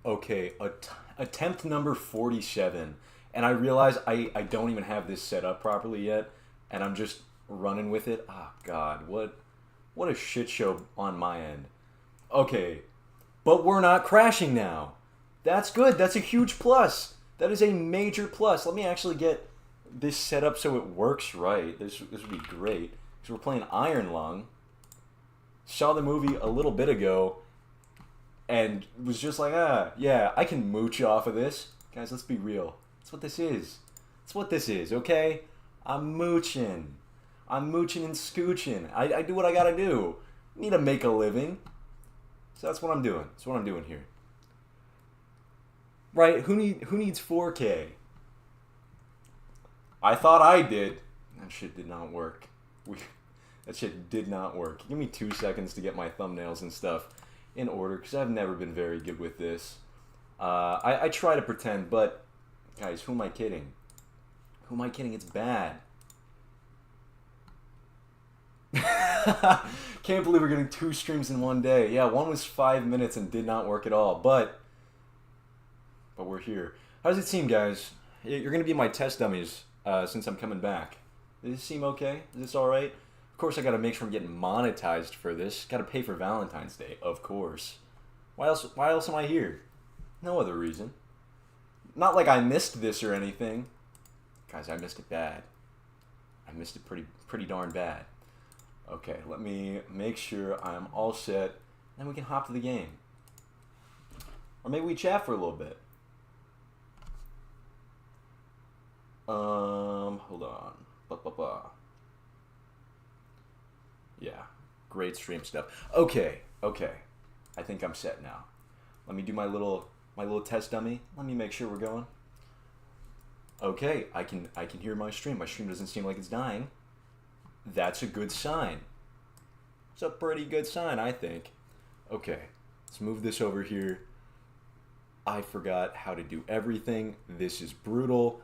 Okay, attempt number 47. And I realize I don't even have this set up properly yet, and I'm just running with it. Oh, God, what a shit show on my end. Okay, but we're not crashing now. That's good. That's a huge plus. That is a major plus. Let me actually get this set up so it works right. This would be great. Because we're playing Iron Lung. Saw the movie a little bit ago, and was just like, yeah, I can mooch off of this. Guys, let's be real. That's what this is. That's what this is, okay? I'm mooching. I'm mooching and scooching. I do what I gotta do. Need to make a living. So that's what I'm doing. That's what I'm doing here. Right, who needs 4K? I thought I did. That shit did not work. That shit did not work. Give me 2 seconds to get my thumbnails and stuff in order, because I've never been very good with this. I try to pretend, but guys, who am I kidding? Who am I kidding? It's bad. Can't believe we're getting 2 streams in one day. Yeah, one was 5 minutes and did not work at all, but we're here. How does it seem, guys? You're going to be my test dummies since I'm coming back. Does this seem okay? Is this all right? Of course, I got to make sure I'm getting monetized for this. Got to pay for Valentine's Day, of course. Why else am I here? No other reason. Not like I missed this or anything. Guys, I missed it bad. I missed it pretty darn bad. Okay, let me make sure I'm all set, then we can hop to the game. Or maybe we chat for a little bit. Hold on. Yeah, great stream stuff. Okay. I think I'm set now. Let me do my little test dummy. Let me make sure we're going. Okay, I can hear my stream. My stream doesn't seem like it's dying. That's a good sign. It's a pretty good sign, I think. Okay, let's move this over here. I forgot how to do everything. This is brutal.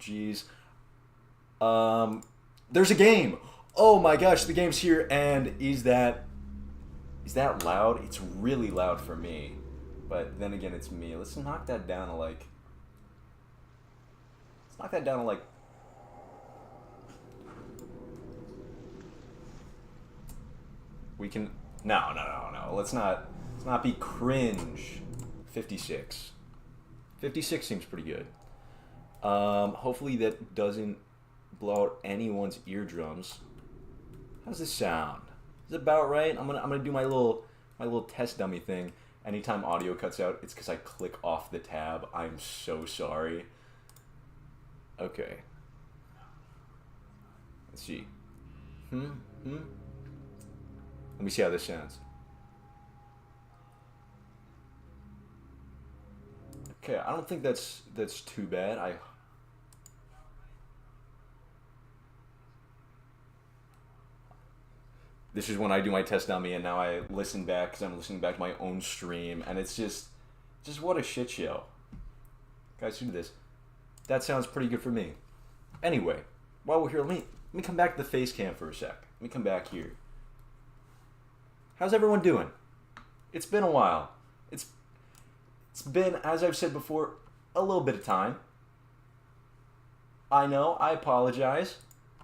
Jeez. There's a game. Oh my gosh, the game's here, and is that loud? It's really loud for me. But then again, it's me. Let's knock that down to like... We can... No. Let's not be cringe. 56. 56 seems pretty good. Hopefully that doesn't blow out anyone's eardrums. How's this sound? Is it about right? I'm gonna do my little test dummy thing. Anytime audio cuts out, it's because I click off the tab. I'm so sorry. Okay. Let's see. Let me see how this sounds. Okay, I don't think that's too bad. This is when I do my test dummy, and now I listen back because I'm listening back to my own stream, and it's just what a shit show. Guys, do this. That sounds pretty good for me. Anyway, while we're here, let me come back to the face cam for a sec. Let me come back here. How's everyone doing? It's been a while. It's been, as I've said before, a little bit of time. I know, I apologize,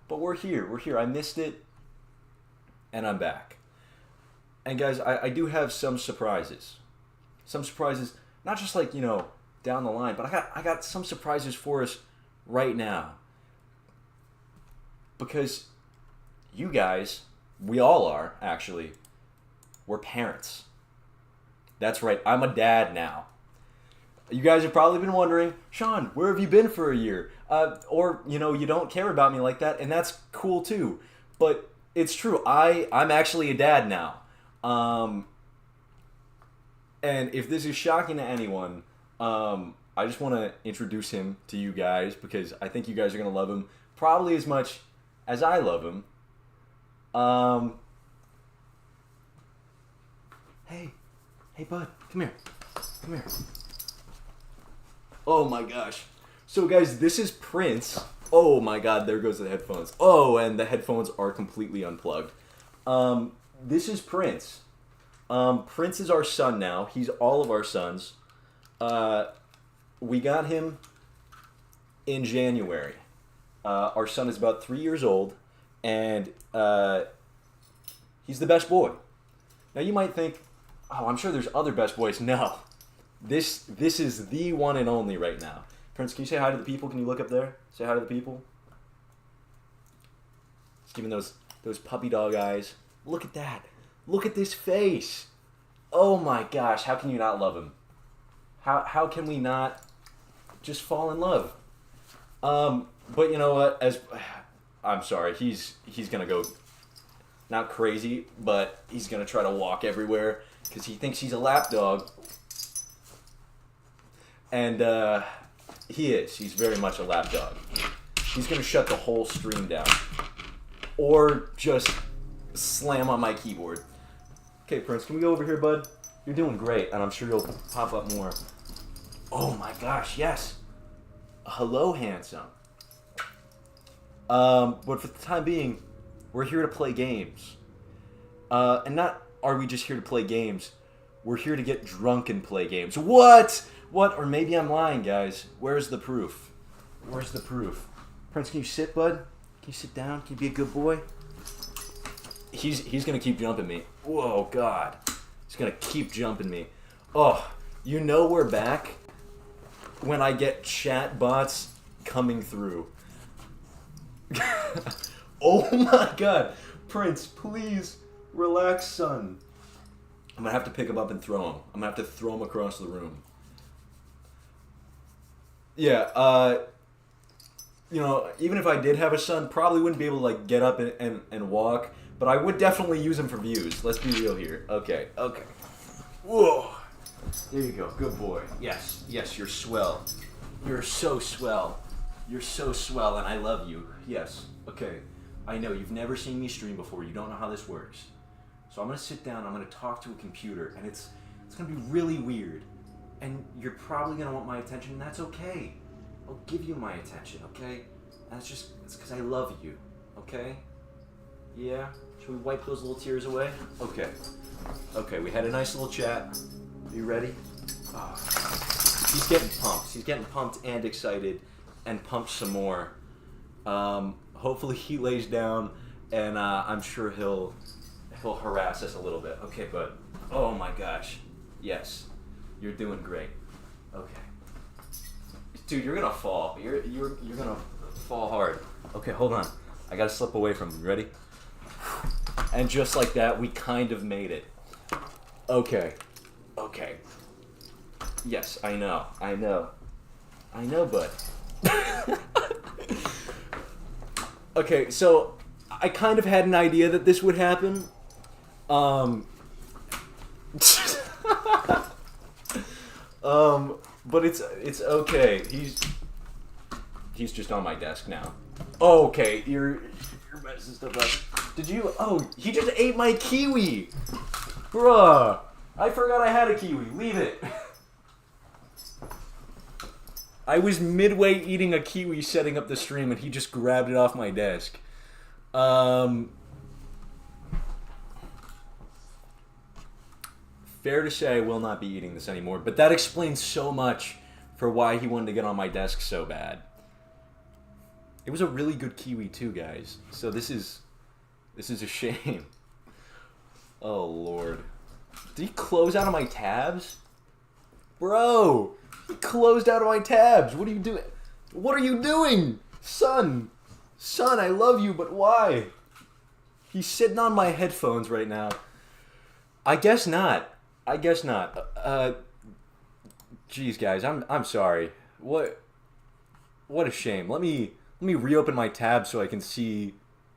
but we're here. I missed it, and I'm back. And guys, I do have some surprises. Some surprises, not just like, down the line, but I got some surprises for us right now. Because you guys, we all are, actually, we're parents. That's right, I'm a dad now. You guys have probably been wondering, Sean, where have you been for a year? Or, you don't care about me like that, and that's cool too. But it's true, I'm actually a dad now. And if this is shocking to anyone, I just want to introduce him to you guys because I think you guys are going to love him probably as much as I love him. Hey bud, come here. Oh my gosh. So guys, this is Prince. Oh my god, there goes the headphones. Oh, and the headphones are completely unplugged. This is Prince. Prince is our son now. He's all of our sons. We got him in January. Our son is about 3 years old, and he's the best boy. Now you might think, oh, I'm sure there's other best boys. No. This is the one and only right now. Prince, can you say hi to the people? Can you look up there? Say hi to the people. Just giving those puppy dog eyes. Look at that. Look at this face. Oh my gosh, how can you not love him? How can we not just fall in love? But you know what? I'm sorry, he's gonna go not crazy, but he's gonna try to walk everywhere because he thinks he's a lap dog. And he is. He's very much a lap dog. He's gonna shut the whole stream down. Or just slam on my keyboard. Okay, Prince, can we go over here, bud? You're doing great, and I'm sure you'll pop up more. Oh my gosh, yes. Hello, handsome. But for the time being, we're here to play games. And not are we just here to play games. We're here to get drunk and play games. What? What? Or maybe I'm lying, guys. Where's the proof? Where's the proof? Prince, can you sit, bud? Can you sit down? Can you be a good boy? He's gonna keep jumping me. Whoa, God. He's gonna keep jumping me. Oh, you know we're back when I get chat bots coming through. Oh my God. Prince, please relax, son. I'm gonna have to pick him up and throw him. I'm gonna have to throw him across the room. Yeah, you know, even if I did have a son, probably wouldn't be able to, like, get up and walk, but I would definitely use him for views. Let's be real here. Okay. Whoa. There you go. Good boy. Yes, you're swell. You're so swell. You're so swell, and I love you. Yes. Okay. I know, you've never seen me stream before. You don't know how this works. So I'm going to sit down, I'm going to talk to a computer, and it's going to be really weird. And you're probably going to want my attention, and that's okay. I'll give you my attention, okay? And it's because I love you, okay? Yeah? Should we wipe those little tears away? Okay. Okay, we had a nice little chat. Are you ready? Oh. He's getting pumped. He's getting pumped and excited, and pumped some more. Hopefully he lays down, and I'm sure he'll harass us a little bit. Okay, bud. Oh my gosh. Yes. You're doing great. Okay. Dude, you're gonna fall. You're gonna fall hard. Okay, hold on. I gotta slip away from him. Ready? And just like that, we kind of made it. Okay. Yes, I know, bud. Okay, so I kind of had an idea that this would happen. But it's okay. He's just on my desk now. Oh, okay, you're messing stuff up. Did you? Oh, he just ate my kiwi, bruh. I forgot I had a kiwi. Leave it. I was midway eating a kiwi, setting up the stream, and he just grabbed it off my desk. Fair to say I will not be eating this anymore, but that explains so much for why he wanted to get on my desk so bad. It was a really good kiwi too, guys. So this is a shame. Oh, Lord. Did he close out of my tabs? Bro, he closed out of my tabs. What are you doing? What are you doing? Son, I love you, but why? He's sitting on my headphones right now. I guess not. Geez, guys, I'm sorry. What a shame. Let me reopen my tab so I can see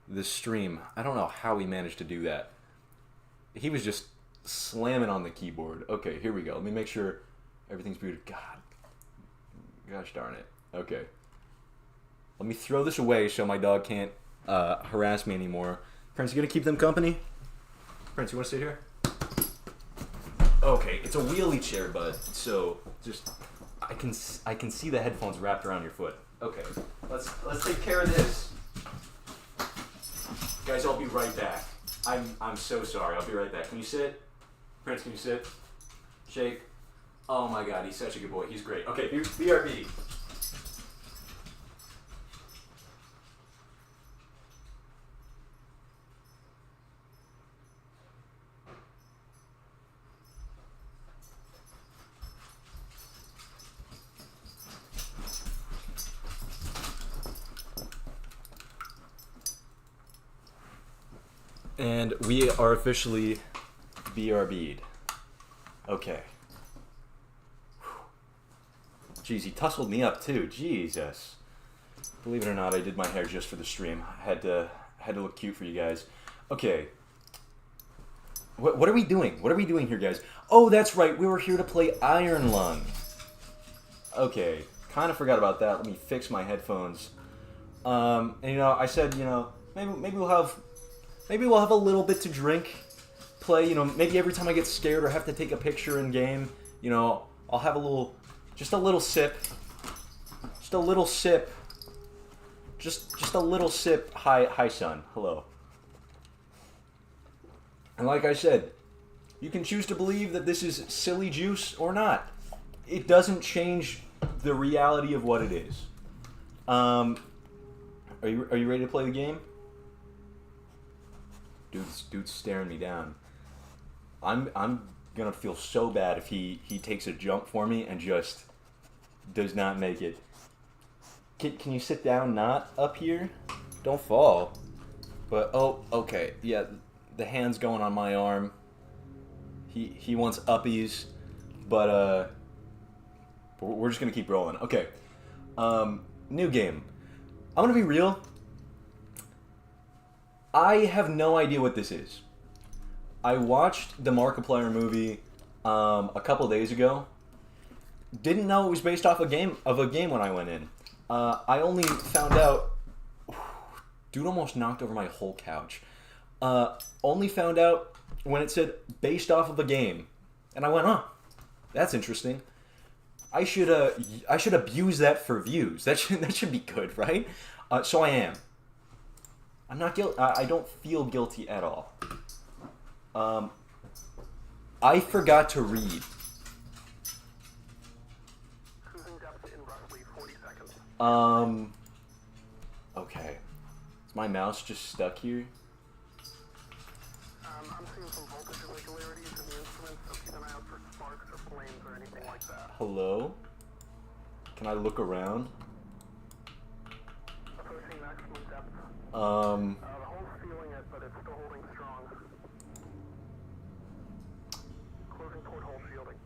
the stream. I don't know how he managed to do that. He was just slamming on the keyboard. Okay, here we go. Let me make sure everything's muted. Gosh darn it. Okay. Let me throw this away so my dog can't harass me anymore. Prince, you gonna keep them company? Prince, you wanna sit here? Okay, it's a wheelie chair, bud. So just I can see the headphones wrapped around your foot. Okay, let's take care of this. Guys, I'll be right back. I'm so sorry. I'll be right back. Can you sit? Prince, can you sit? Shake. Oh my god, he's such a good boy. He's great. Okay, BRB. And we are officially BRB'd. Okay. Jeez, he tussled me up too. Jesus. Believe it or not, I did my hair just for the stream. I had to look cute for you guys. Okay. What are we doing? What are we doing here, guys? Oh, that's right. We were here to play Iron Lung. Okay. Kind of forgot about that. Let me fix my headphones. And you know, I said, you know, maybe we'll have a little bit to drink. Play, you know, maybe every time I get scared or have to take a picture in game, you know, I'll have just a little sip. Just a little sip. Just a little sip. Hi, son. Hello. And like I said, you can choose to believe that this is silly juice or not. It doesn't change the reality of what it is. Are you ready to play the game? Dude's staring me down. I'm gonna feel so bad if he takes a jump for me and just does not make it. Can you sit down, not up here? Don't fall. But oh, okay, yeah. The hand's going on my arm. He wants uppies, but we're just gonna keep rolling. Okay. New game. I'm gonna be real. I have no idea what this is. I watched the Markiplier movie a couple days ago. Didn't know it was based off a game when I went in. I only found out. Dude almost knocked over my whole couch. Only found out when it said based off of a game, and I went, "Oh, that's interesting. I should abuse that for views. That should be good, right?" So I am. I'm not guilty. I don't feel guilty at all. I forgot to read. Okay. Is my mouse just stuck here? I'm seeing some voltage irregularities in the instruments, so keep an eye out for sparks or flames or anything like that. Hello? Can I look around? Approaching maximum depth. The hole's feeling it, but it's still holding strong. Closing port hole shielding.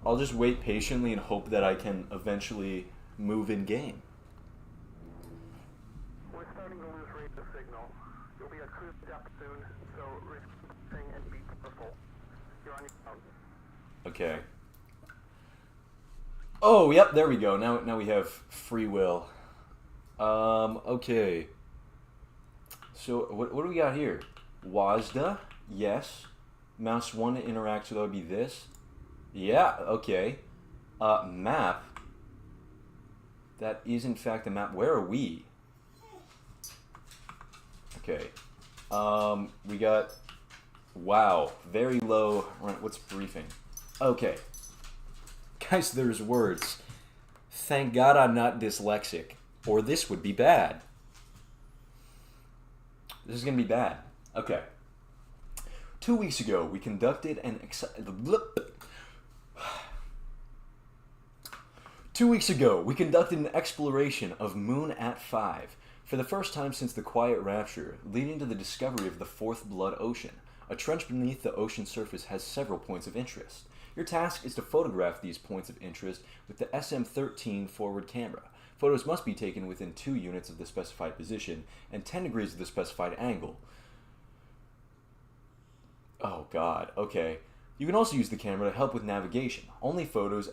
I'll just wait patiently and hope that I can eventually move in game. We're starting to lose rate of signal. You'll be at cruise depth soon, so resisting and be careful. You're on your phone. Okay. Oh, yep, there we go. Now we have free will. Okay. So, what do we got here? WASDA, yes. Mouse 1 to interact, so that would be this. Yeah, okay. Map. That is, in fact, a map. Where are we? Okay. We got... Wow. Very low... What's briefing? Okay. Guys, there's words. Thank God I'm not dyslexic, or this would be bad. This is going to be bad. Okay. 2 weeks ago, we conducted an 2 weeks ago, we conducted an exploration of Moon at 5, for the first time since the Quiet Rapture, leading to the discovery of the Fourth Blood Ocean. A trench beneath the ocean surface has several points of interest. Your task is to photograph these points of interest with the SM-13 forward camera. Photos must be taken within 2 units of the specified position and 10 degrees of the specified angle. Oh god, okay. You can also use the camera to help with navigation. Only photos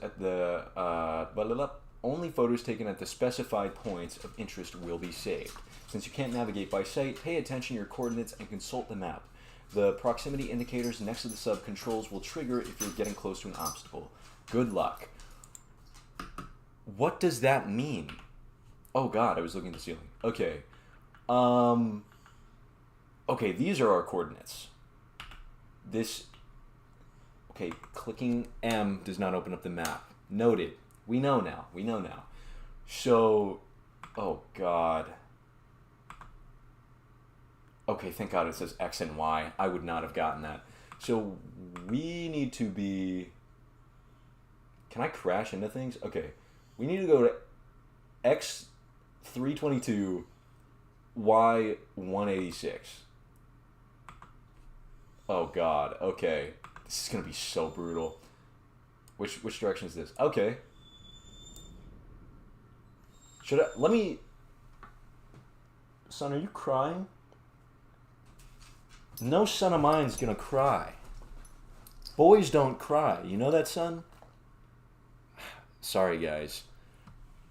taken at the specified points of interest will be saved. Since you can't navigate by sight, pay attention to your coordinates and consult the map. The proximity indicators next to the sub controls will trigger if you're getting close to an obstacle. Good luck. What does that mean? Oh god, I was looking at the ceiling. Okay. Okay, these are our coordinates. This Okay, clicking M does not open up the map. Noted. We know now. We know now. So, oh god. Okay, thank god it says X and Y. I would not have gotten that. So, we need to be... Can I crash into things? Okay. We need to go to X322, Y186. Oh god, okay. This is gonna be so brutal. Which direction is this? Okay. Should I... Let me... Son, are you crying? No son of mine's gonna cry. Boys don't cry. You know that, son? Sorry, guys.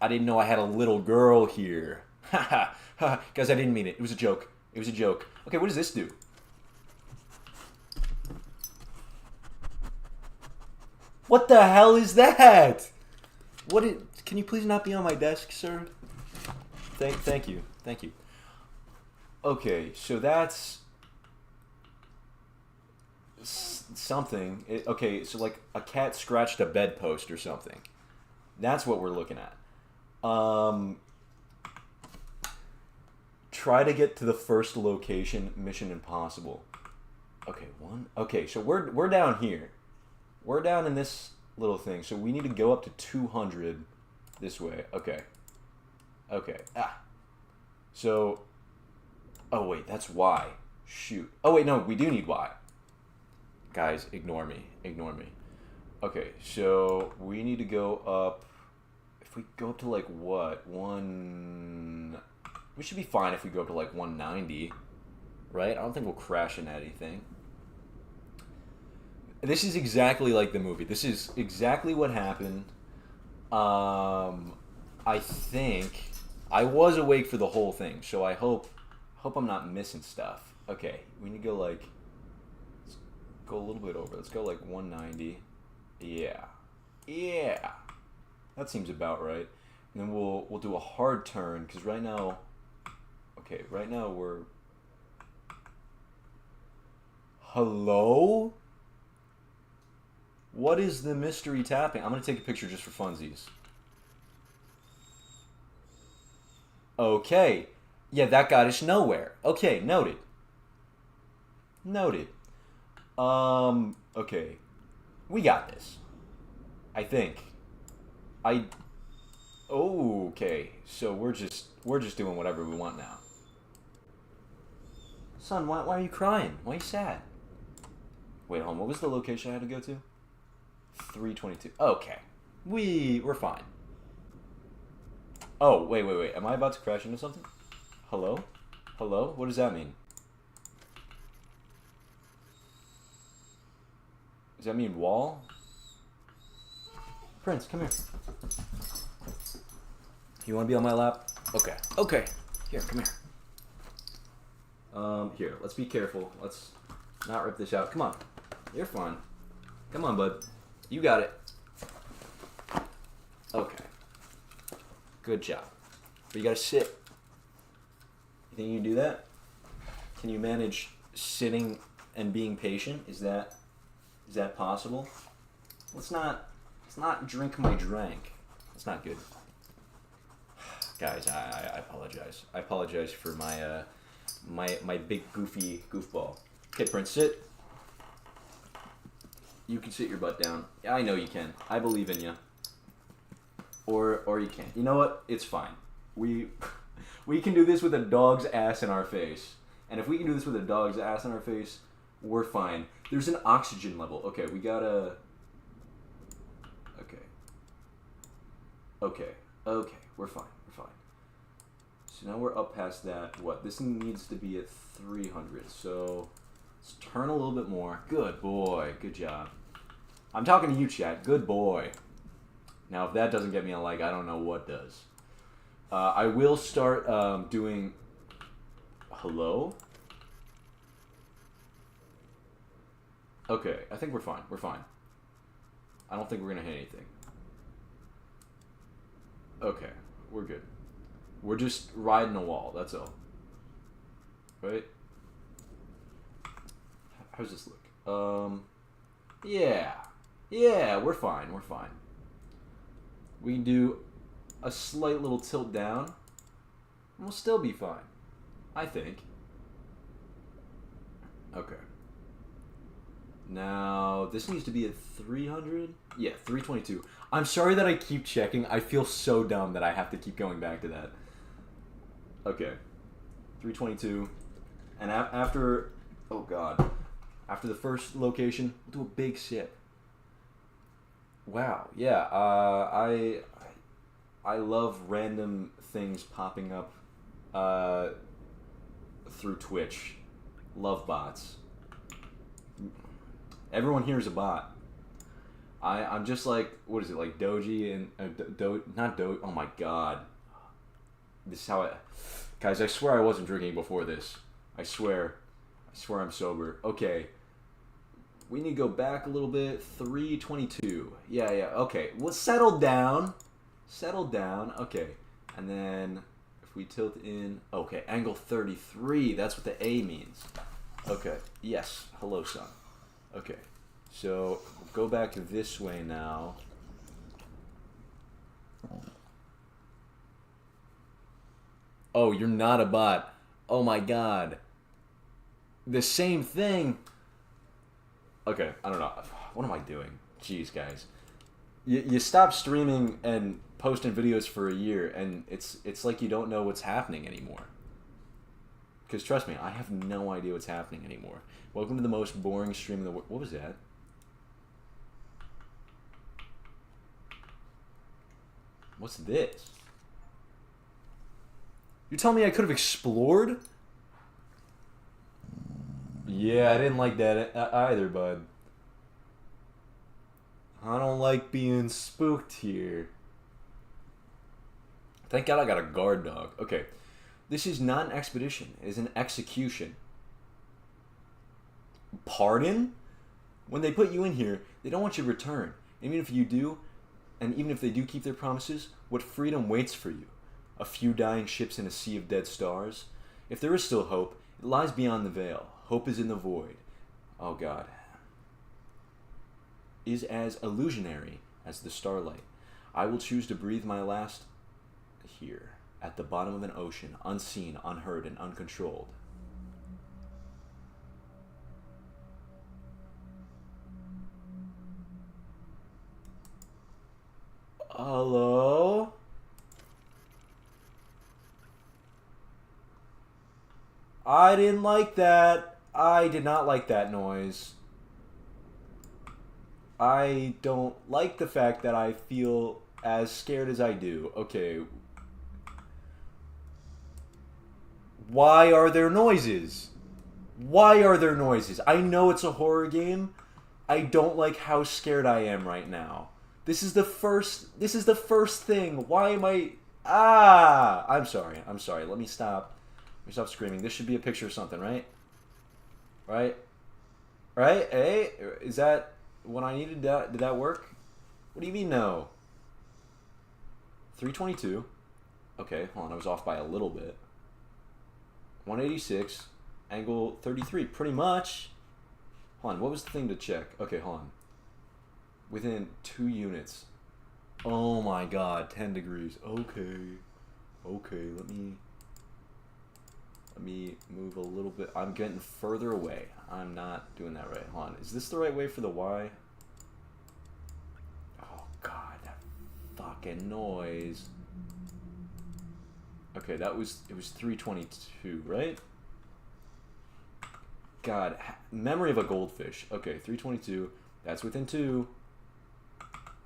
I didn't know I had a little girl here. Ha ha ha. Guys, I didn't mean it. It was a joke. It was a joke. Okay, what does this do? What the hell is that? Can you please not be on my desk, sir? Thank you. Thank you. Okay, so that's something. Okay, so like a cat scratched a bedpost or something. That's what we're looking at. Try to get to the first location. Mission Impossible. Okay, one. Okay, so we're down here. We're down in this little thing, so we need to go up to 200 this way. Okay. Okay. Ah. So. Oh wait, that's Y. Shoot. Oh wait, no, we do need Y. Guys, ignore me. Ignore me. Okay, so we need to go up. If we go up to like what? We should be fine if we go up to like 190. Right? I don't think we'll crash into anything. This is exactly like the movie. This is exactly what happened. I think I was awake for the whole thing, so I hope I'm not missing stuff. Okay, we need to go like, let's go a little bit over. Let's go like 190. Yeah, yeah, that seems about right. And then we'll do a hard turn because right now, okay, right now we're. Hello? What is the mystery tapping? I'm going to take a picture just for funsies. Okay. Yeah, that got us nowhere. Okay, noted. Noted. Okay. We got this. I think. Okay. So we're just doing whatever we want now. Son, why are you crying? Why are you sad? Wait, hold on. What was the location I had to go to? 322. Okay. We're fine. Oh, wait. Am I about to crash into something? Hello? Hello? What does that mean? Does that mean wall? Prince, come here. You want to be on my lap? Okay. Okay. Here, come here. Here, let's be careful. Let's not rip this out. Come on. You're fine. Come on, bud. You got it. Okay. Good job. But you gotta sit. You think you can do that? Can you manage sitting and being patient? Is that possible? Let's not drink my drink. That's not good. Guys, I apologize. I apologize for my my big goofy goofball. Okay, Prince, sit. You can sit your butt down. Yeah, I know you can. I believe in you. Or you can't. You know what? It's fine. We can do this with a dog's ass in our face. And if we can do this with a dog's ass in our face, we're fine. There's an oxygen level. Okay, we gotta... Okay. We're fine. So now we're up past that. What? This needs to be at 300. So let's turn a little bit more. Good boy. Good job. I'm talking to you, chat. Good boy. Now, if that doesn't get me a like, I don't know what does. I will start doing... Hello? Okay, I think we're fine. We're fine. I don't think we're going to hit anything. Okay, we're good. We're just riding a wall, that's all. Right? How does this look? Yeah. Yeah, we're fine. We're fine. We can do a slight little tilt down, and we'll still be fine. I think. Okay. Now, this needs to be at 300? Yeah, 322. I'm sorry that I keep checking. I feel so dumb that I have to keep going back to that. Okay. 322. And after... Oh, God. After the first location, we'll do a big sip. Wow. Yeah, I love random things popping up through Twitch. Love bots. Everyone here is a bot. I'm just like, what is it, like Doji and not Doji. Oh my god, this is how guys. I swear I wasn't drinking before this. I swear I'm sober. Okay, we need to go back a little bit. 322. Yeah. Okay, well, settle down. Okay, and then if we tilt in, okay, angle 33. That's what the A means. Okay. Yes. Hello, son. Okay, so we'll go back this way now. Oh, you're not a bot. Oh my god. The same thing. Okay, I don't know. What am I doing? Jeez, guys. You stop streaming and posting videos for a year, and it's like you don't know what's happening anymore. Because trust me, I have no idea what's happening anymore. Welcome to the most boring stream in the world. What was that? What's this? You tell me I could have explored? Yeah, I didn't like that either, bud. I don't like being spooked here. Thank God I got a guard dog. Okay. This is not an expedition. It is an execution. Pardon? When they put you in here, they don't want you to return. Even if you do, and even if they do keep their promises, what freedom waits for you? A few dying ships in a sea of dead stars? If there is still hope, it lies beyond the veil. Hope is in the void. Oh God. Is as illusionary as the starlight. I will choose to breathe my last here, at the bottom of an ocean, unseen, unheard, and uncontrolled. Hello? I didn't like that. I did not like that noise. I don't like the fact that I feel as scared as I do. Okay. Why are there noises? Why are there noises? I know it's a horror game. I don't like how scared I am right now. This is the first thing. Why am I... Ah! I'm sorry. Let me stop. Let me stop screaming. This should be a picture of something, right? Right? Hey? Is that what I needed? Did that work? What do you mean no? 322. Okay, hold on. I was off by a little bit. 186. Angle 33. Pretty much. Hold on. What was the thing to check? Okay, hold on. Within 2 units. Oh my god. 10 degrees. Okay. Let me move a little bit. I'm getting further away. I'm not doing that right. Hold on. Is this the right way for the Y? Oh god, that fucking noise. Okay, it was 322, right? God, memory of a goldfish. Okay, 322. That's within 2.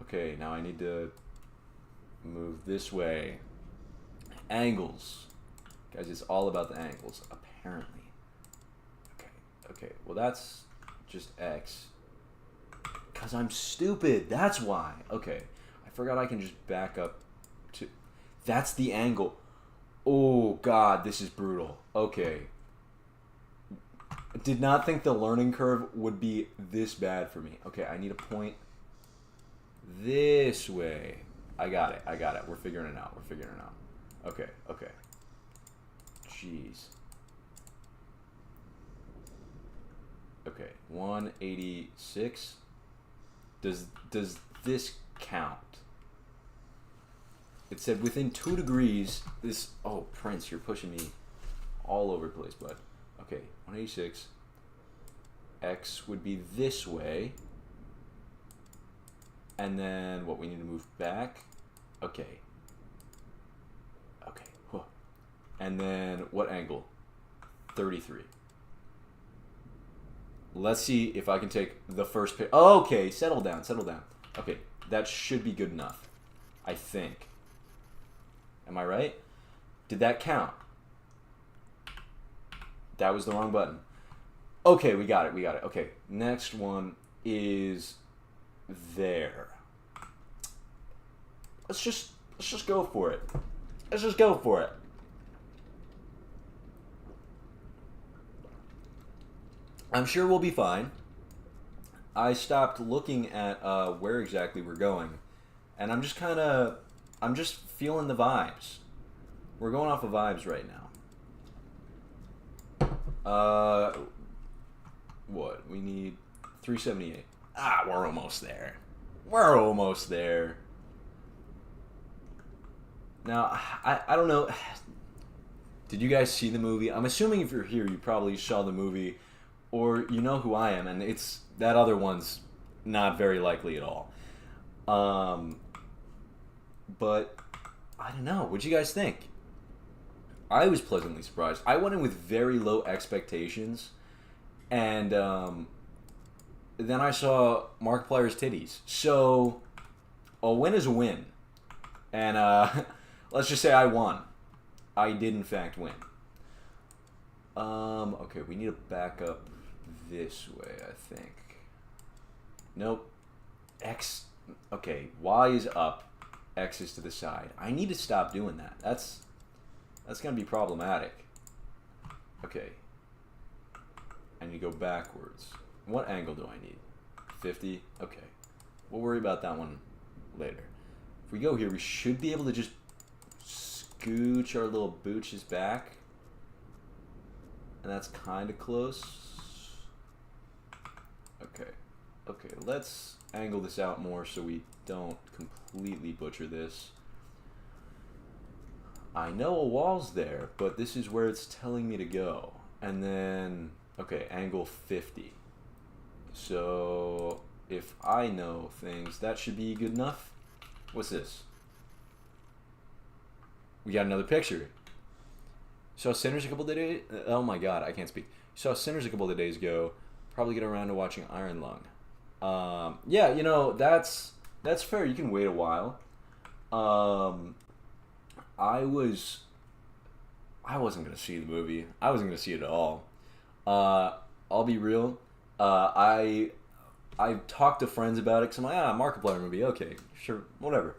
Okay, now I need to move this way. Angles. Guys, it's all about the angles, apparently. Okay. Well, that's just X. Because I'm stupid. That's why. Okay. I forgot I can just back up to... That's the angle. Oh, God, this is brutal. Okay. Did not think the learning curve would be this bad for me. Okay, I need a point this way. I got it. We're figuring it out. Okay. Jeez. Okay, 186. Does this count? It said within 2 degrees. This. Oh, Prince, you're pushing me all over the place, bud. Okay, 186. X would be this way. And then what? We need to move back. Okay. Okay. Whew. And then what angle? 33. Let's see if I can take the first pick. Okay, settle down, settle down. Okay, that should be good enough. I think. Am I right? Did that count? That was the wrong button. Okay, we got it, we got it. Okay, next one is there. Let's just go for it. Let's just go for it. I'm sure we'll be fine. I stopped looking at where exactly we're going, and I'm just feeling the vibes. We're going off of vibes right now. What? We need 378. Ah, we're almost there. We're almost there. Now, I don't know. Did you guys see the movie? I'm assuming if you're here, you probably saw the movie, or you know who I am, and it's that other one's not very likely at all. But I don't know. What'd you guys think? I was pleasantly surprised. I went in with very low expectations, and then I saw Markiplier's titties. So a win is a win, and let's just say I won. I did in fact win. Okay, we need to back up this way, I think. Nope. X. Okay, Y is up. X is to the side. I need to stop doing that. That's gonna be problematic. Okay. I need to go backwards. What angle do I need? 50? Okay. We'll worry about that one later. If we go here, we should be able to just scooch our little booches back. And that's kind of close. Okay. Okay, let's angle this out more so we don't completely butcher this. I know a wall's there, but this is where it's telling me to go. And then, okay, angle 50. So, if I know things, that should be good enough. What's this? We got another picture. Saw Sinners a couple of days. Oh my god, I can't speak. Saw Sinners a couple of days ago. Probably get around to watching Iron Lung. Yeah, you know that's fair. You can wait a while. I wasn't gonna see the movie. I wasn't gonna see it at all. I'll be real. I talked to friends about it because I'm like, Markiplier movie, okay, sure, whatever.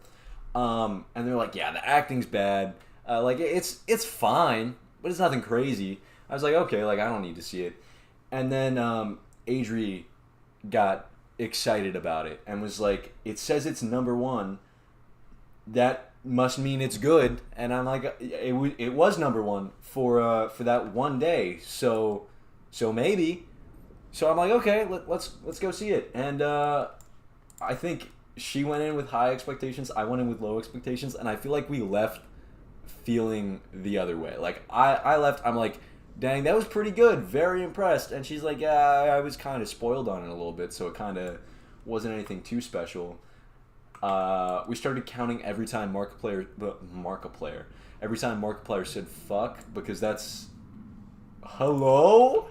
And they're like, yeah, the acting's bad. Like it's fine, but it's nothing crazy. I was like, okay, like I don't need to see it. And then Adri got excited about it and was like, it says it's #1. That must mean it's good. And I'm like, it was #1 for that one day. So maybe. So I'm like, okay, let's go see it. And I think she went in with high expectations. I went in with low expectations, and I feel like we left feeling the other way. Like I left, I'm like, dang, that was pretty good, very impressed. And she's like, yeah, I was kind of spoiled on it a little bit, so it kind of wasn't anything too special. We started counting every time Markiplier said fuck, because that's hello.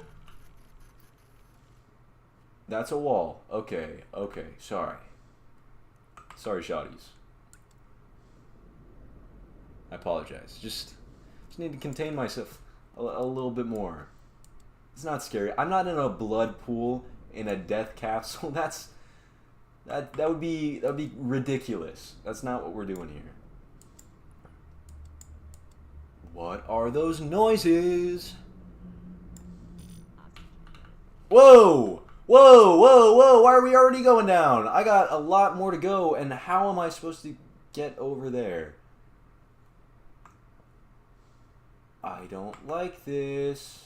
That's a wall. Okay, sorry, shawties. I apologize. Just need to contain myself a little bit more. It's not scary. I'm not in a blood pool in a death capsule. That would be ridiculous. That's not what we're doing here. What are those noises? Whoa! Why are we already going down? I got a lot more to go, and how am I supposed to get over there? I don't like this.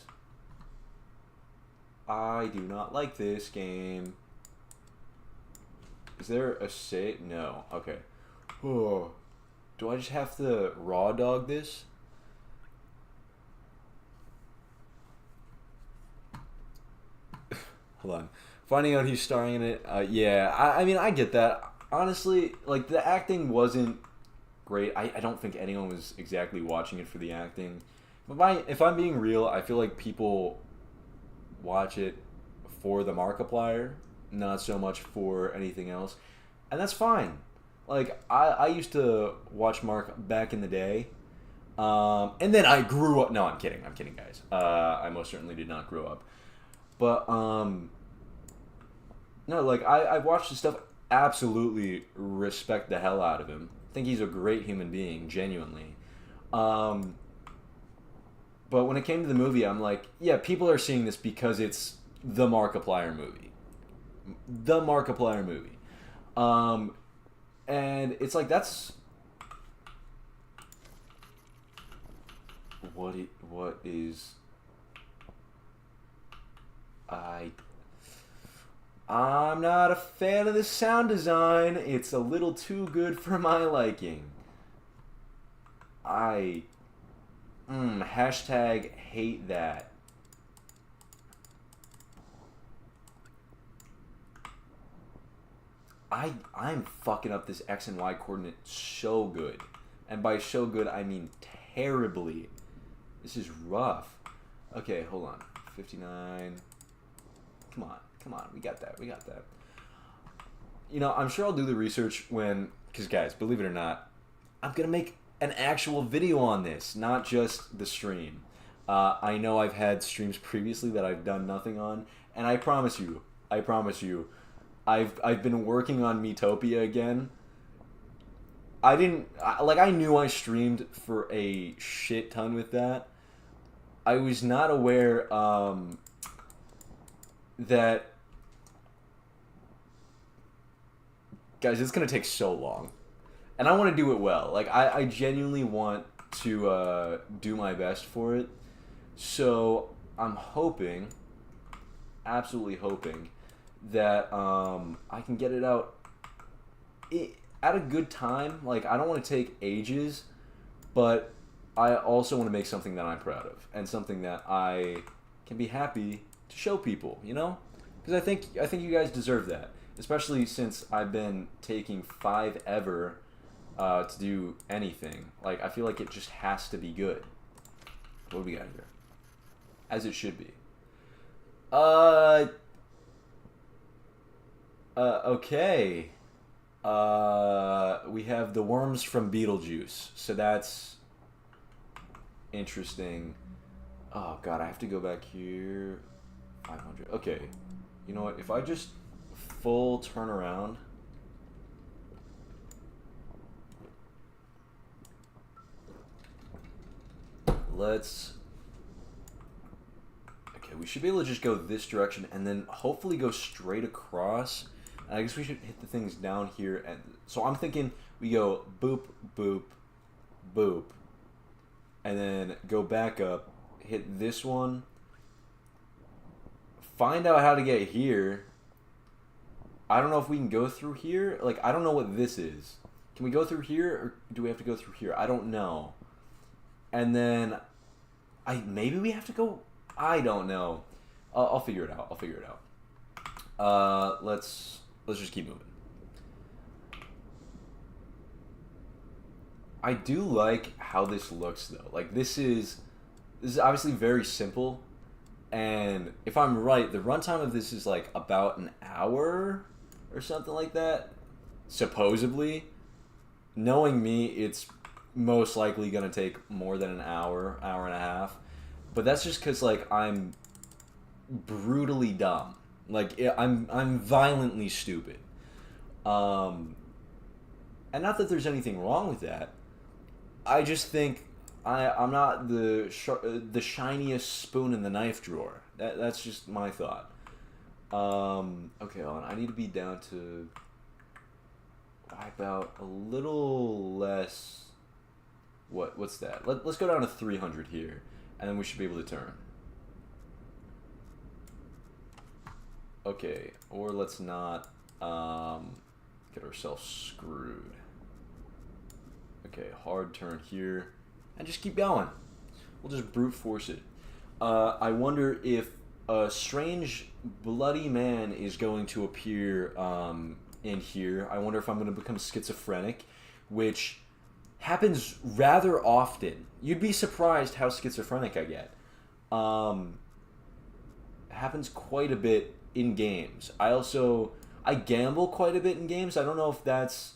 I do not like this game. Is there a save? No. Okay. Oh. Do I just have to raw dog this? Hold on. Finding out he's starring in it. Yeah, I mean, I get that. Honestly, like, the acting wasn't great. I don't think anyone was exactly watching it for the acting. But if I'm being real, I feel like people watch it for the Markiplier, not so much for anything else. And that's fine. Like, I used to watch Mark back in the day. And then I grew up. No, I'm kidding. I'm kidding, guys. I most certainly did not grow up. But, no, like, I've watched his stuff. Absolutely respect the hell out of him. Think he's a great human being, genuinely. But when it came to the movie, I'm like, yeah, people are seeing this because it's the Markiplier movie. The Markiplier movie. And it's like, that's... What is... I'm not a fan of the sound design. It's a little too good for my liking. Hashtag hate that. I'm fucking up this X and Y coordinate so good. And by so good, I mean terribly. This is rough. Okay, hold on. 59. Come on. We got that. You know, I'm sure I'll do the research when... Because, guys, believe it or not, I'm going to make an actual video on this, not just the stream. I know I've had streams previously that I've done nothing on, and I promise you, I've been working on Metopia again. I knew I streamed for a shit ton with that. I was not aware that... Guys, it's going to take so long. And I want to do it well. Like, I genuinely want to do my best for it. So, I'm hoping, absolutely hoping, that I can get it out at a good time. Like, I don't want to take ages, but I also want to make something that I'm proud of. And something that I can be happy to show people, you know? Because I think you guys deserve that. Especially since I've been taking forever to do anything. Like, I feel like it just has to be good. What do we got here? As it should be. Okay. We have the worms from Beetlejuice. So that's interesting. Oh, God, I have to go back here. 500. Okay. You know what? If I just... full turnaround. Okay, we should be able to just go this direction and then hopefully go straight across. And I guess we should hit the things down here. And so I'm thinking we go boop, boop, boop. And then go back up, hit this one. Find out how to get here. I don't know if we can go through here. Like, I don't know what this is. Can we go through here, or do we have to go through here? I don't know. And then, maybe we have to go... I don't know. I'll figure it out. Let's just keep moving. I do like how this looks, though. Like, this is obviously very simple. And if I'm right, the runtime of this is, like, about an hour... or something like that, supposedly. Knowing me, it's most likely going to take more than an hour and a half. But that's just because, like, I'm brutally dumb. Like, I'm violently stupid. And not that there's anything wrong with that. I just think I'm not the shiniest spoon in the knife drawer. That's just my thought. Okay, hold on. I need to be down to about a little less. What's that? Let's go down to 300 here, and then we should be able to turn. Okay, or let's not. Get ourselves screwed. Okay, hard turn here. And just keep going. We'll just brute force it. I wonder if a strange bloody man is going to appear in here. I wonder if I'm going to become schizophrenic, which happens rather often. You'd be surprised how schizophrenic I get. Happens quite a bit in games. I gamble quite a bit in games. I don't know if that's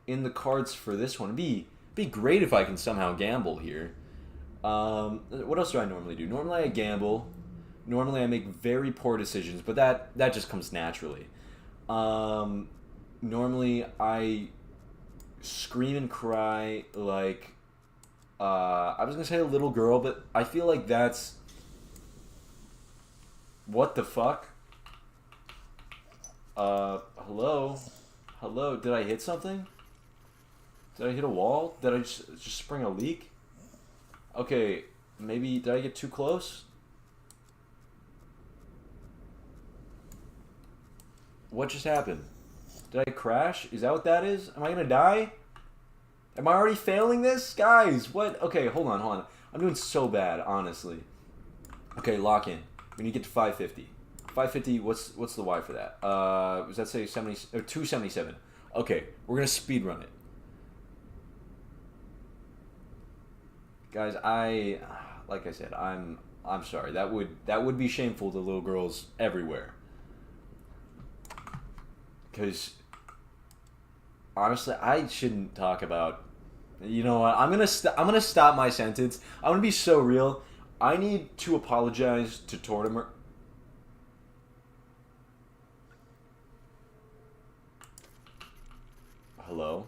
in the cards for this one. It'd be great if I can somehow gamble here. What else do I normally do? Normally I gamble. Normally I make very poor decisions, but that just comes naturally. Normally I scream and cry like I was gonna say a little girl, but I feel like that's what the fuck? Hello? Hello? Did I hit something? Did I hit a wall? Did I just spring a leak? Okay, maybe did I get too close? What just happened? Did I crash? Is that what that is? Am I gonna die? Am I already failing this? Guys, what? Okay, hold on. I'm doing so bad, honestly. Okay, lock in. We need to get to 550. 550, what's the Y for that? Was that say 70 or 277? Okay, we're gonna speed run it. Guys, like I said, I'm sorry. That would be shameful to little girls everywhere. Because honestly, I shouldn't talk about. You know what? I'm gonna stop my sentence. I'm gonna be so real. I need to apologize to Tortimer. Hello?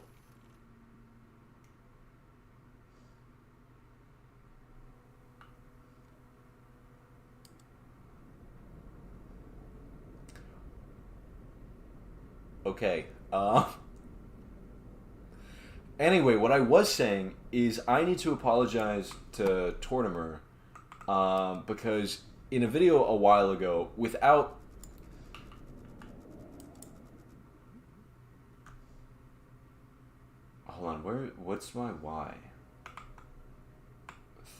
Okay. Anyway, what I was saying is I need to apologize to Tortimer because in a video a while ago, without... Hold on, what's my Y?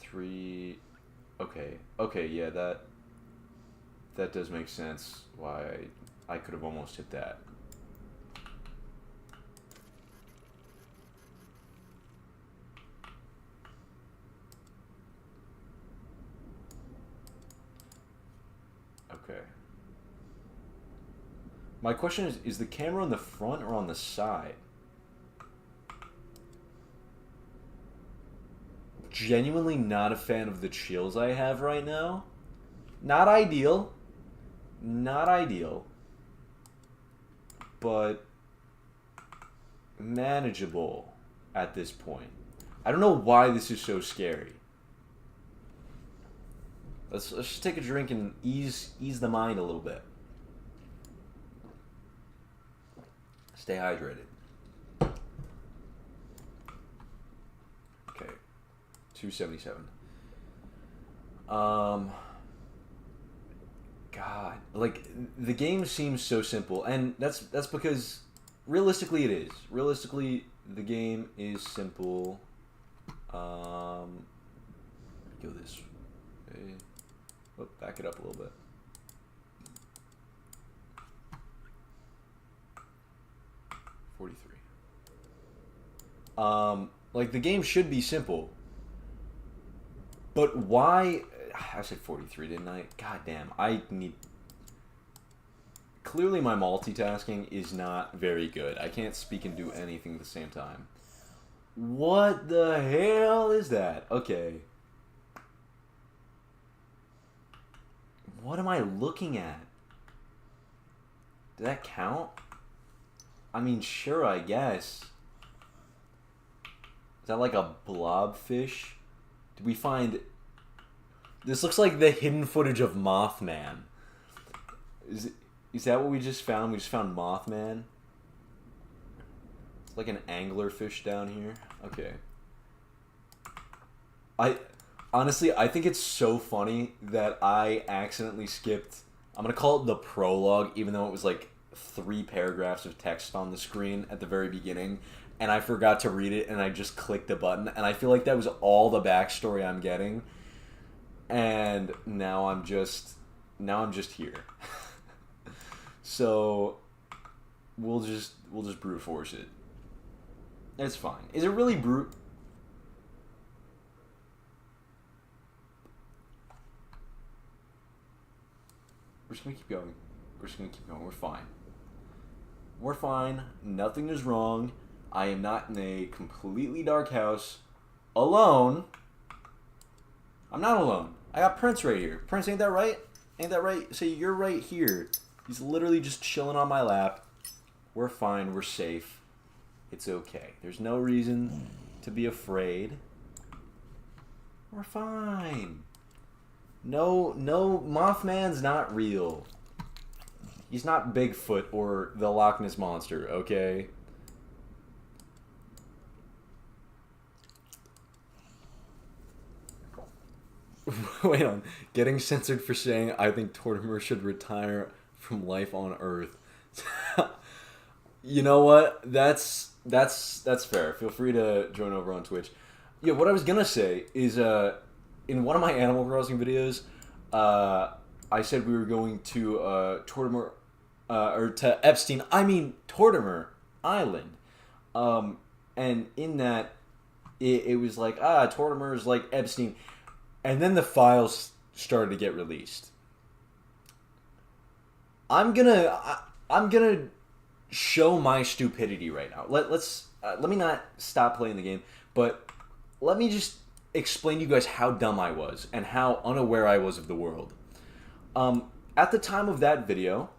3... Okay, yeah, that does make sense why I could have almost hit that. Okay. My question is the camera on the front or on the side? Genuinely not a fan of the chills I have right now. Not ideal. Not ideal. But manageable at this point. I don't know why this is so scary. Let's just take a drink and ease the mind a little bit. Stay hydrated. Okay. 277. God, like the game seems so simple, and that's because realistically it is. Realistically, the game is simple. Go this way. Oh, back it up a little bit. Like the game should be simple, but why? I said 43, didn't I? God damn, I need. Clearly, my multitasking is not very good. I can't speak and do anything at the same time. What the hell is that? Okay. What am I looking at? Did that count? I mean, sure, I guess. Is that like a blobfish? Did we find... This looks like the hidden footage of Mothman. Is that what we just found? We just found Mothman? It's like an anglerfish down here. Okay. Honestly, I think it's so funny that I accidentally skipped... I'm going to call it the prologue, even though it was like 3 paragraphs of text on the screen at the very beginning, and I forgot to read it, and I just clicked the button, and I feel like that was all the backstory I'm getting, and now I'm just here. So we'll just brute force it. It's fine. Is it really brute? We're just gonna keep going. We're just gonna keep going. We're fine. We're fine. Nothing is wrong. I am not in a completely dark house alone. I'm not alone. I got Prince right here. Prince, ain't that right? Ain't that right? So you're right here. He's literally just chilling on my lap. We're fine. We're safe. It's okay. There's no reason to be afraid. We're fine. No, Mothman's not real. He's not Bigfoot or the Loch Ness Monster, okay? Wait on. Getting censored for saying I think Tortimer should retire from life on Earth. You know what? That's fair. Feel free to join over on Twitch. Yeah, what I was gonna say is in one of my Animal Crossing videos, I said we were going to Tortimer, or to Epstein. I mean Tortimer Island, and in that, it was like Tortimer is like Epstein, and then the files started to get released. I'm gonna show my stupidity right now. Let me not stop playing the game, but let me just explain to you guys how dumb I was and how unaware I was of the world. At the time of that video,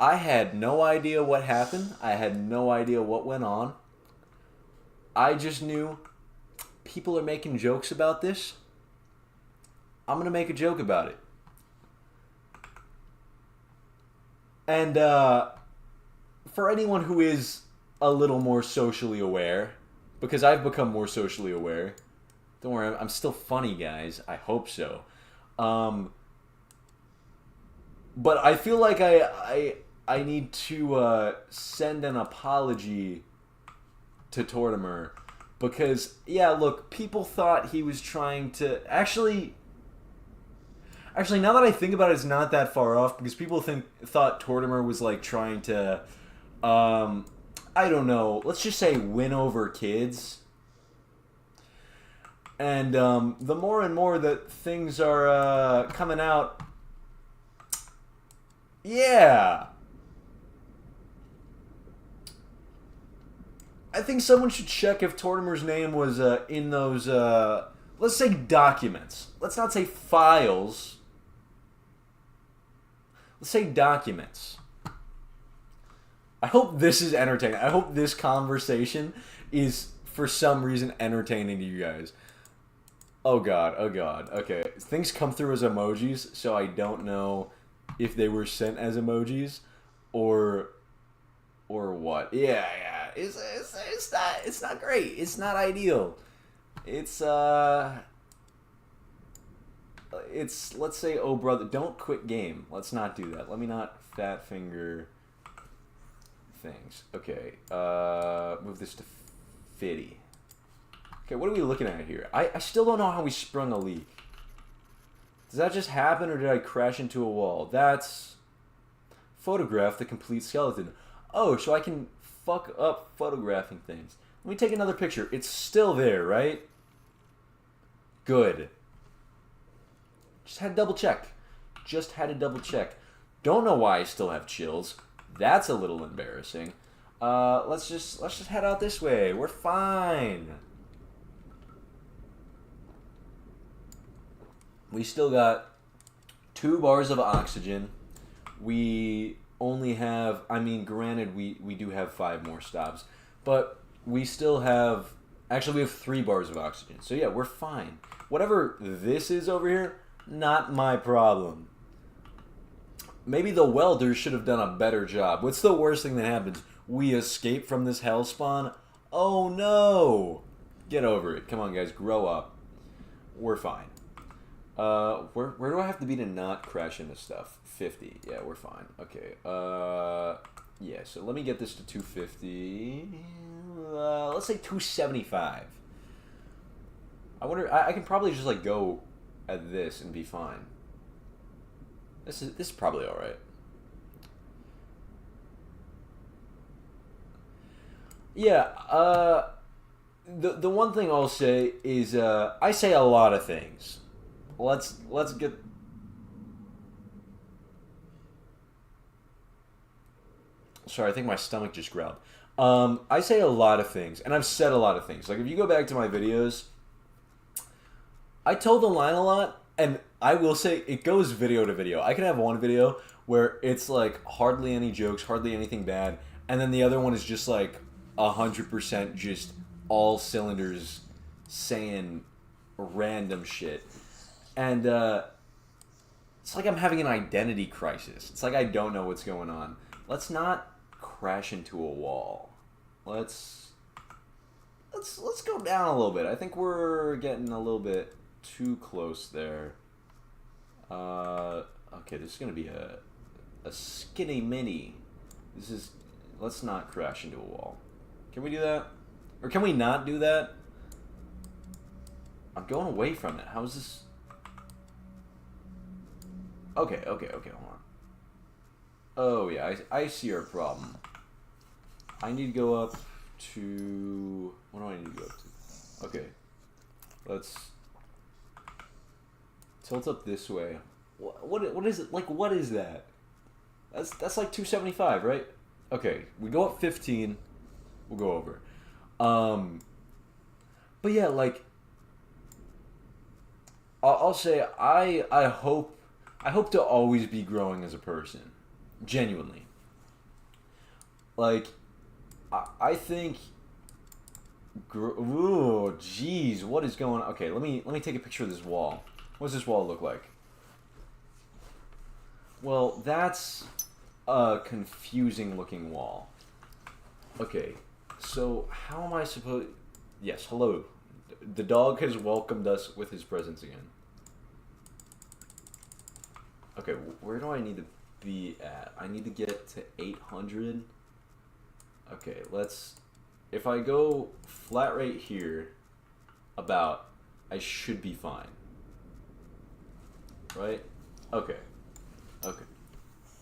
I had no idea what happened. I had no idea what went on. I just knew people are making jokes about this. I'm gonna make a joke about it. And for anyone who is a little more socially aware, because I've become more socially aware. Don't worry, I'm still funny, guys. I hope so. But I feel like I need to send an apology to Tortimer, because yeah, look, people thought he was trying to actually. Now that I think about it, it's not that far off, because people thought Tortimer was like trying to, I don't know, let's just say win over kids. And the more and more that things are coming out, yeah. I think someone should check if Tortimer's name was in those, let's say documents. Let's not say files. Let's say documents. I hope this is entertaining. I hope this conversation is, for some reason, entertaining to you guys. Oh god, oh god. Okay, things come through as emojis, so I don't know if they were sent as emojis or what. Yeah. It's not great. It's not ideal. It's let's say, oh brother, don't quit game. Let's not do that. Let me not fat finger things. Okay, move this to Fitty. Okay, what are we looking at here? I still don't know how we sprung a leak. Does that just happen, or did I crash into a wall? That's photograph the complete skeleton. Oh, so I can fuck up photographing things. Let me take another picture. It's still there, right? Good. Just had to double check. Don't know why I still have chills. That's a little embarrassing. Let's just head out this way. We're fine. We still got 2 bars of oxygen. We only have, I mean, granted, we do have 5 more stops, but we still have, actually we have 3 bars of oxygen. So yeah, we're fine. Whatever this is over here, not my problem. Maybe the welders should have done a better job. What's the worst thing that happens? We escape from this hellspawn? Oh no! Get over it. Come on guys, grow up. We're fine. Where do I have to be to not crash into stuff? 50. Yeah, we're fine. Okay. Yeah. So let me get this to 250. Let's say 275. I wonder. I can probably just like go at this and be fine. This is probably all right. Yeah. The one thing I'll say is I say a lot of things. Let's get. Sorry, I think my stomach just growled. I say a lot of things, and I've said a lot of things. Like if you go back to my videos, I told the line a lot, and I will say it goes video to video. I can have one video where it's like hardly any jokes, hardly anything bad, and then the other one is just like 100% just all cylinders saying random shit. And it's like I'm having an identity crisis. It's like I don't know what's going on. Let's not crash into a wall. Let's go down a little bit. I think we're getting a little bit too close there. Okay, this is gonna be a skinny mini. This is. Let's not crash into a wall. Can we do that? Or can we not do that? I'm going away from it. How is this? Okay, hold on. Oh, yeah, I see our problem. I need to go up to... What do I need to go up to? Okay. Let's tilt up this way. What is it? Like, what is that? That's like 275, right? Okay, we go up 15. We'll go over. But yeah, like... I'll say I hope to always be growing as a person, genuinely. Like, I think. Ooh, jeez, what is going on? Okay, let me take a picture of this wall. What does this wall look like? Well, that's a confusing looking wall. Okay, so how am I supposed? Yes, hello. The dog has welcomed us with his presence again. Okay, where do I need to be at? I need to get to 800. Okay, if I go flat right here, I should be fine. Right? Okay.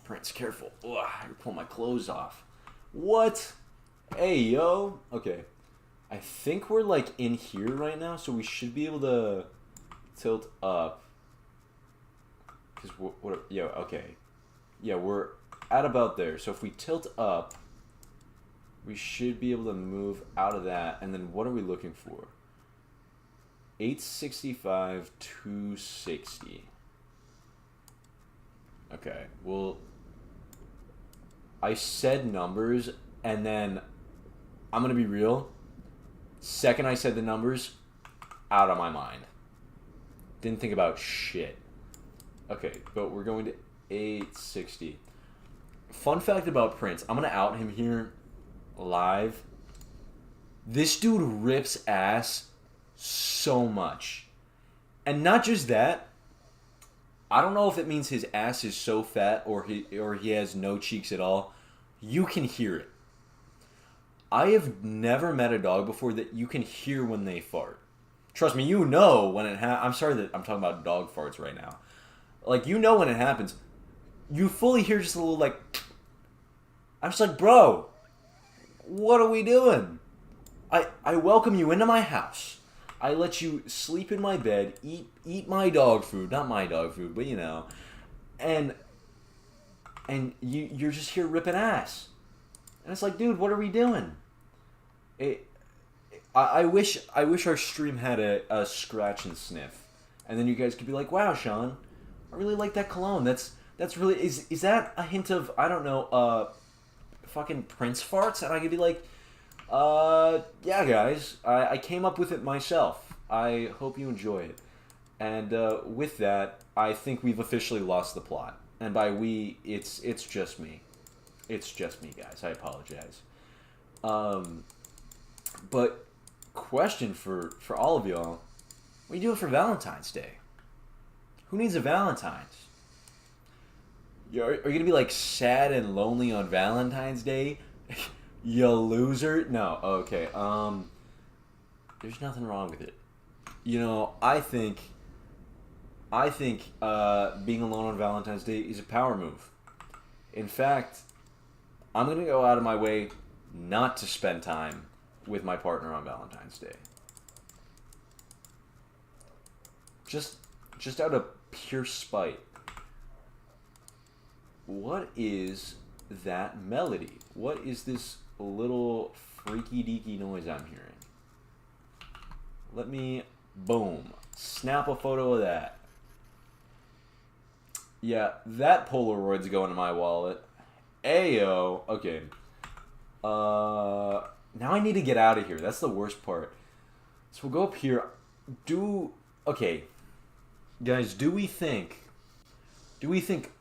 Prince, careful. Ugh, you're pulling my clothes off. What? Hey, yo. Okay. I think we're like in here right now, so we should be able to tilt up. Okay. Yeah, we're at about there. So if we tilt up, we should be able to move out of that. And then what are we looking for? 865, 260. Okay, well, I said numbers, and then I'm going to be real. Second I said the numbers, out of my mind. Didn't think about shit. Okay, but we're going to 860. Fun fact about Prince. I'm going to out him here live. This dude rips ass so much. And not just that. I don't know if it means his ass is so fat or he has no cheeks at all. You can hear it. I have never met a dog before that you can hear when they fart. Trust me, you know when it I'm sorry that I'm talking about dog farts right now. Like, you know when it happens. You fully hear just a little, like... I'm just like, bro, what are we doing? I welcome you into my house. I let you sleep in my bed, eat my dog food. Not my dog food, but you know. And you're just here ripping ass. And it's like, dude, what are we doing? I wish our stream had a scratch and sniff. And then you guys could be like, wow, Sean, I really like that cologne. That's really... Is that a hint of, I don't know, fucking Prince farts? And I could be like, yeah, guys, I came up with it myself. I hope you enjoy it. And with that, I think we've officially lost the plot. And by we, it's just me. It's just me, guys. I apologize. But... question for all of y'all. What are you doing for Valentine's Day? Who needs a Valentine's? Are you gonna be like sad and lonely on Valentine's Day? You loser. No. Okay. There's nothing wrong with it. You know, I think being alone on Valentine's Day is a power move. In fact, I'm gonna go out of my way not to spend time with my partner on Valentine's Day. Just out of pure spite. What is that melody? What is this little freaky deaky noise I'm hearing? Let me, boom, snap a photo of that. Yeah, that Polaroid's going in my wallet. Ayo. Okay. Now I need to get out of here. That's the worst part. So we'll go up here. Okay. Guys, do we think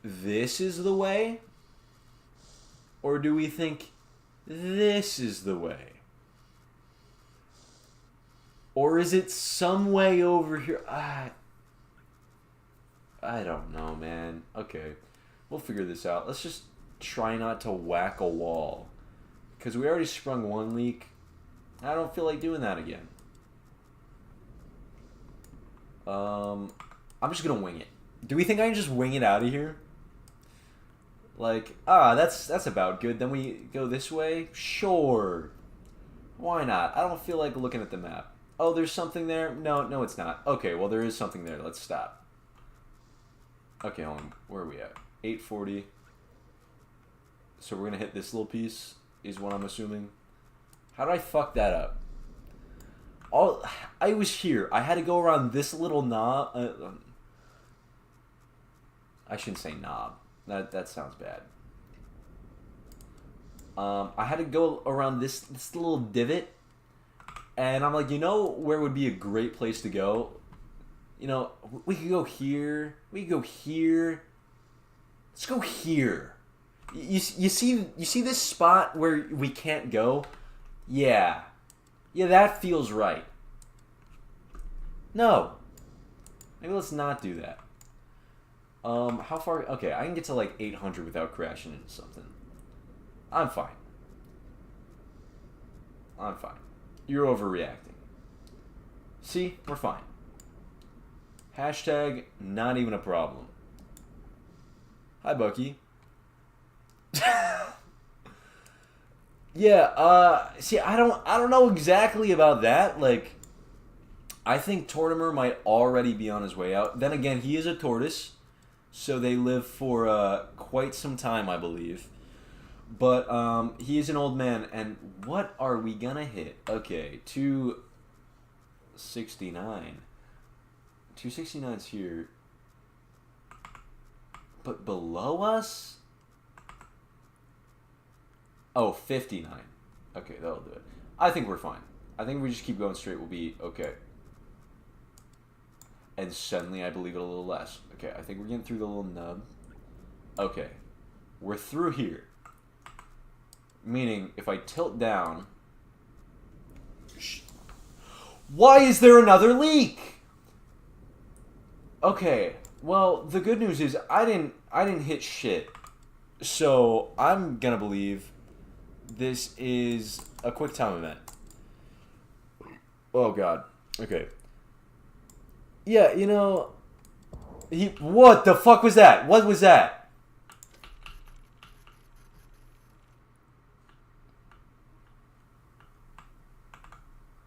this is the way? Or do we think this is the way? Or is it some way over here? I don't know, man. Okay. We'll figure this out. Let's just try not to whack a wall. Because we already sprung one leak. I don't feel like doing that again. I'm just gonna wing it. Do we think I can just wing it out of here? Like, that's about good. Then we go this way? Sure. Why not? I don't feel like looking at the map. Oh, there's something there? No, it's not. Okay, well, there is something there. Let's stop. Okay, hold on. Where are we at? 840. So we're going to hit this little piece, is what I'm assuming. How did I fuck that up? I was here. I had to go around this little knob. I shouldn't say knob. That sounds bad. I had to go around this little divot. And I'm like, you know where would be a great place to go? You know, we could go here. We could go here. Let's go here. You see this spot where we can't go? Yeah. Yeah, that feels right. No. Maybe let's not do that. How far? Okay, I can get to like 800 without crashing into something. I'm fine. I'm fine. You're overreacting. See? We're fine. Hashtag not even a problem. Hi, Bucky. Yeah, see, I don't know exactly about that. Like, I think Tortimer might already be on his way out. Then again, he is a tortoise, so they live for quite some time, I believe. But he is an old man, and what are we gonna hit? Okay, 269. 269's here. But below us? Oh, 59. Okay, that'll do it. I think we're fine. I think if we just keep going straight, we'll be okay. And suddenly I believe it a little less. Okay, I think we're getting through the little nub. Okay. We're through here. Meaning, if I tilt down... Why is there another leak? Okay, well, the good news is I didn't hit shit. So, I'm gonna believe this is a quick time event. Oh, God. Okay. Yeah, you know... What the fuck was that? What was that?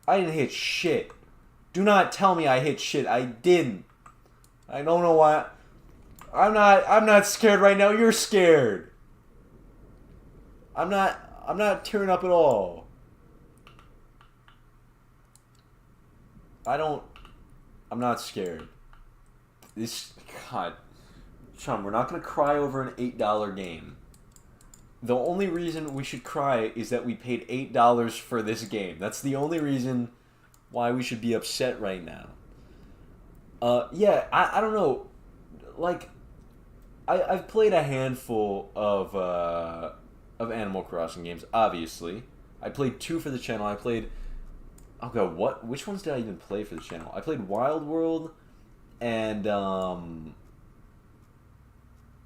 I didn't hit shit. Do not tell me I hit shit. I didn't. I don't know why. I'm not scared right now. You're scared. I'm not tearing up at all. I'm not scared. God. Chum, we're not going to cry over an $8 game. The only reason we should cry is that we paid $8 for this game. That's the only reason why we should be upset right now. Yeah, I don't know. Like, I've played a handful of Animal Crossing games, obviously. I played 2 for the channel. I played... Oh god, what? Which ones did I even play for the channel? I played Wild World And oh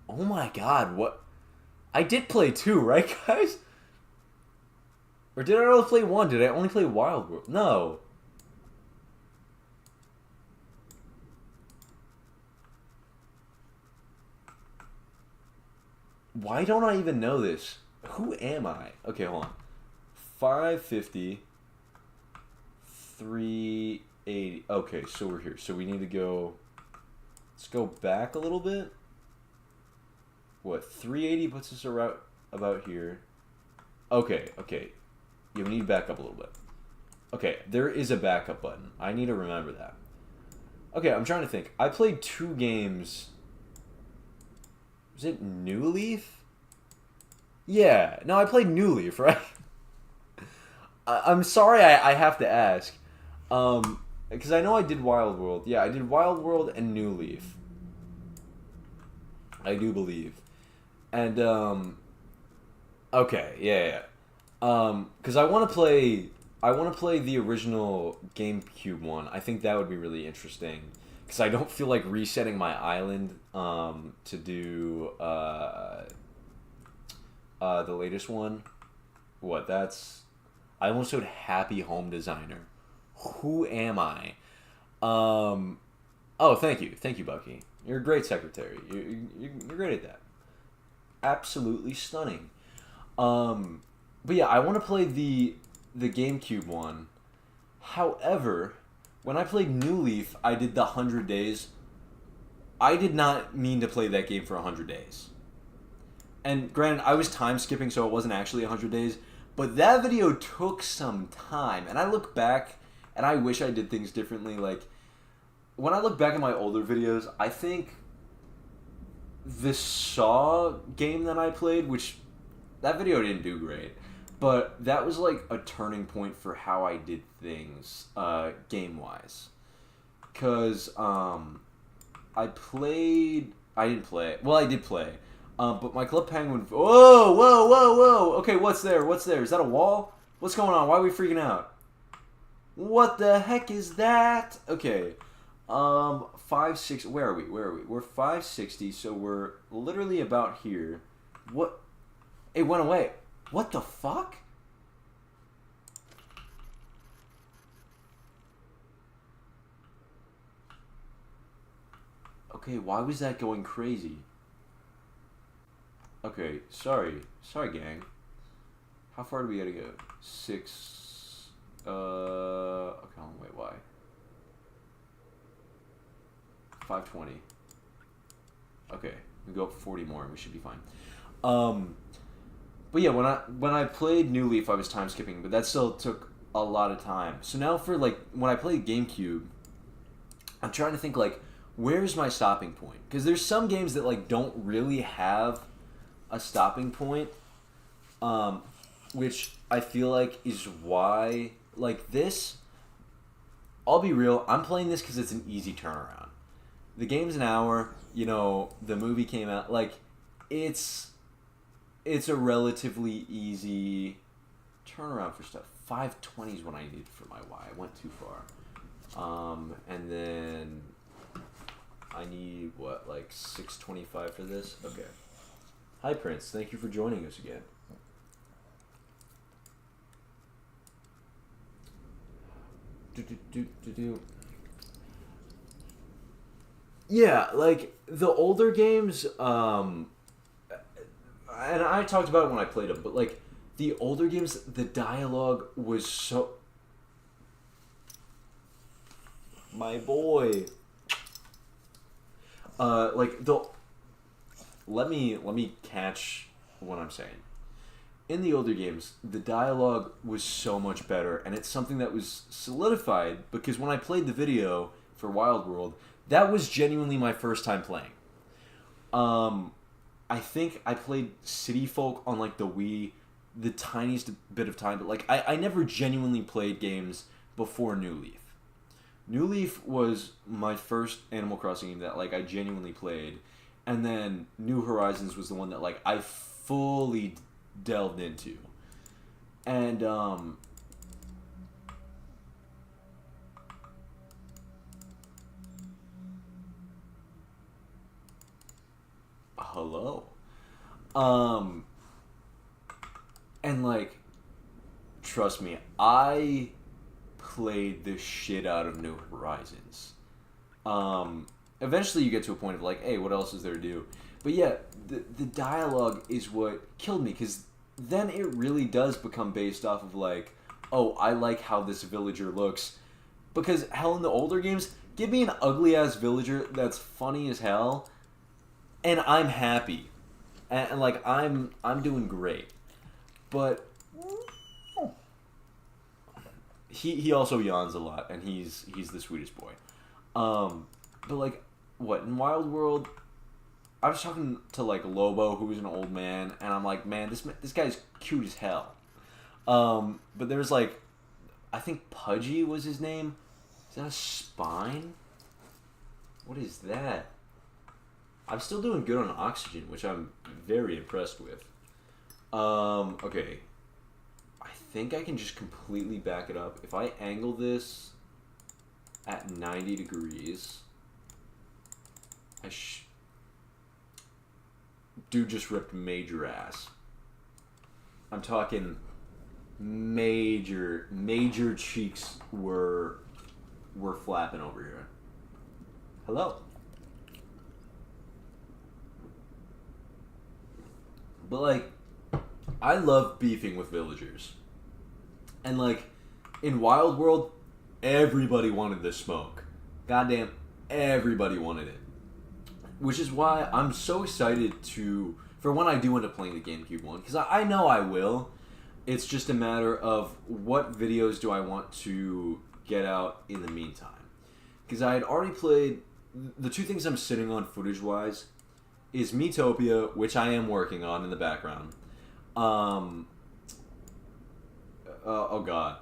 my god, what? I did play 2, right, guys? Or did I only play 1? Did I only play Wild World? No. Why don't I even know this? Who am I? Okay, hold on. 550, 380. Okay, so we're here. So we need to go. Let's go back a little bit. What? 380 puts us around about here. Okay, okay. Yeah, we need to back up a little bit. Okay, there is a backup button. I need to remember that. Okay, I'm trying to think. I played 2 games. Was it New Leaf? Yeah. No, I played New Leaf, right? I'm sorry I have to ask. Because I know I did Wild World. Yeah, I did Wild World and New Leaf. I do believe. And, okay, yeah. Because I want to play the original GameCube one. I think that would be really interesting. Because I don't feel like resetting my island to do the latest one. What? That's... I almost said Happy Home Designer. Who am I? Oh, thank you, Bucky. You're a great secretary. You're great at that. Absolutely stunning. But yeah, I want to play the GameCube one. However, when I played New Leaf, I did the 100 days. I did not mean to play that game for 100 days. And granted, I was time skipping, so it wasn't actually 100 days. But that video took some time. And I look back, and I wish I did things differently. Like, when I look back at my older videos, I think the Saw game that I played, which that video didn't do great, but that was like a turning point for how I did things game-wise. Because I did play. But my Club Penguin... Whoa! Okay, what's there? Is that a wall? What's going on? Why are we freaking out? What the heck is that? Okay. 560... Where are we? We're 560, so we're literally about here. What? It went away. What the fuck? Okay, why was that going crazy? Okay, sorry, gang. How far do we gotta go? 6. Okay, wait, why? 520. Okay, we go up 40 more, and we should be fine. But yeah, when I played New Leaf, I was time skipping, but that still took a lot of time. So now for like when I played GameCube, I'm trying to think like where's my stopping point? Because there's some games that like don't really have a stopping point, which I feel like is why like this. I'll be real. I'm playing this because it's an easy turnaround. The game's an hour. You know, the movie came out. Like, it's a relatively easy turnaround for stuff. 520 is what I needed for my Y. I went too far. And then I need, what, like 625 for this? Okay. Hi, Prince. Thank you for joining us again. Yeah, like, the older games, and I talked about it when I played them, but, like, the older games, the dialogue was so... My boy. Like, the... Let me catch what I'm saying. In the older games, the dialogue was so much better, and it's something that was solidified, because when I played the video for Wild World, that was genuinely my first time playing. I think I played City Folk on, like, the Wii the tiniest bit of time, but, like, I never genuinely played games before New Leaf. New Leaf was my first Animal Crossing game that, like, I genuinely played, and then New Horizons was the one that, like, I fully delved into. And, Um, and like, trust me, I played the shit out of New Horizons. Eventually you get to a point of like, hey, what else is there to do? But yeah, the dialogue is what killed me, because then it really does become based off of like, oh, I like how this villager looks. Because hell, in the older games, give me an ugly ass villager that's funny as hell, and I'm happy, and like I'm doing great. But he also yawns a lot, and he's the sweetest boy. But like, what in Wild World? I was talking to like Lobo, who was an old man, and I'm like, man, this guy's cute as hell. But there's like, I think Pudgy was his name. Is that a spine? What is that? I'm still doing good on oxygen, which I'm very impressed with. Okay. I think I can just completely back it up. If I angle this at 90 degrees, dude just ripped major ass. I'm talking major cheeks were flapping over here. Hello. But like, I love beefing with villagers. And like, in Wild World, everybody wanted this smoke. Goddamn, everybody wanted it. Which is why I'm so excited for when I do end up playing the GameCube one, because I know I will. It's just a matter of what videos do I want to get out in the meantime. Because I had already played, the two things I'm sitting on footage-wise is Miitopia, which I am working on in the background. Oh god.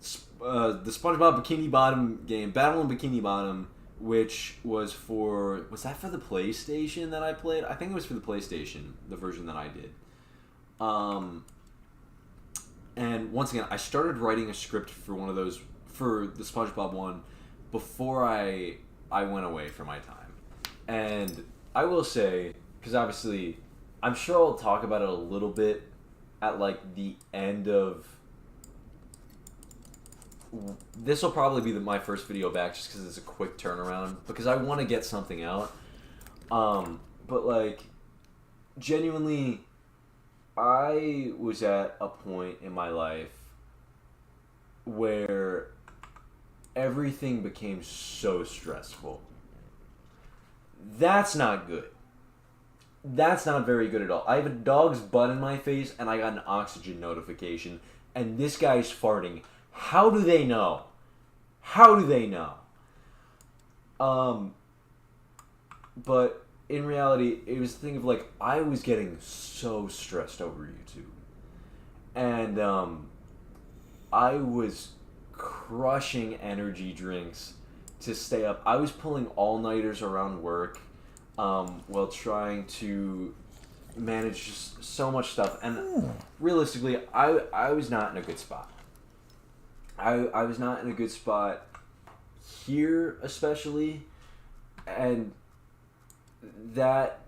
The SpongeBob Bikini Bottom game, Battle in Bikini Bottom, which was that for the PlayStation that I played? I think it was for the PlayStation, the version that I did. And once again, I started writing a script for one of those, for the SpongeBob one, before I went away for my time. And I will say, because obviously, I'm sure I'll talk about it a little bit at like the end of... This will probably be my first video back, just because it's a quick turnaround, because I want to get something out. But like, genuinely, I was at a point in my life where everything became so stressful. That's not good. That's not very good at all. I have a dog's butt in my face, and I got an oxygen notification, and this guy's farting. How do they know? How do they know? But in reality, it was the thing of like, I was getting so stressed over YouTube. And I was crushing energy drinks to stay up. I was pulling all-nighters around work while trying to manage just so much stuff. And realistically, I was not in a good spot. I was not in a good spot here, especially, and that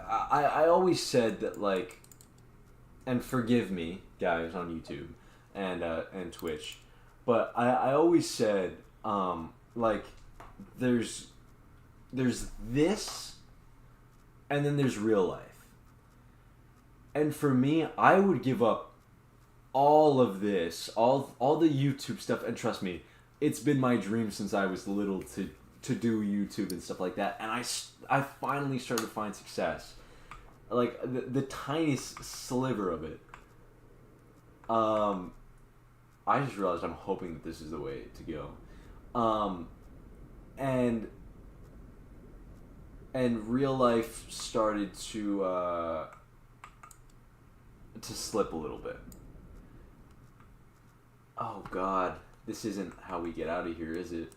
I always said that, like, and forgive me, guys on YouTube and Twitch, but I always said like there's this, and then there's real life, and for me, I would give up all of this, all the YouTube stuff, and trust me, it's been my dream since I was little to do YouTube and stuff like that, and I finally started to find success, like the tiniest sliver of it. I just realized I'm hoping that this is the way to go, and real life started to slip a little bit. Oh god, this isn't how we get out of here, is it?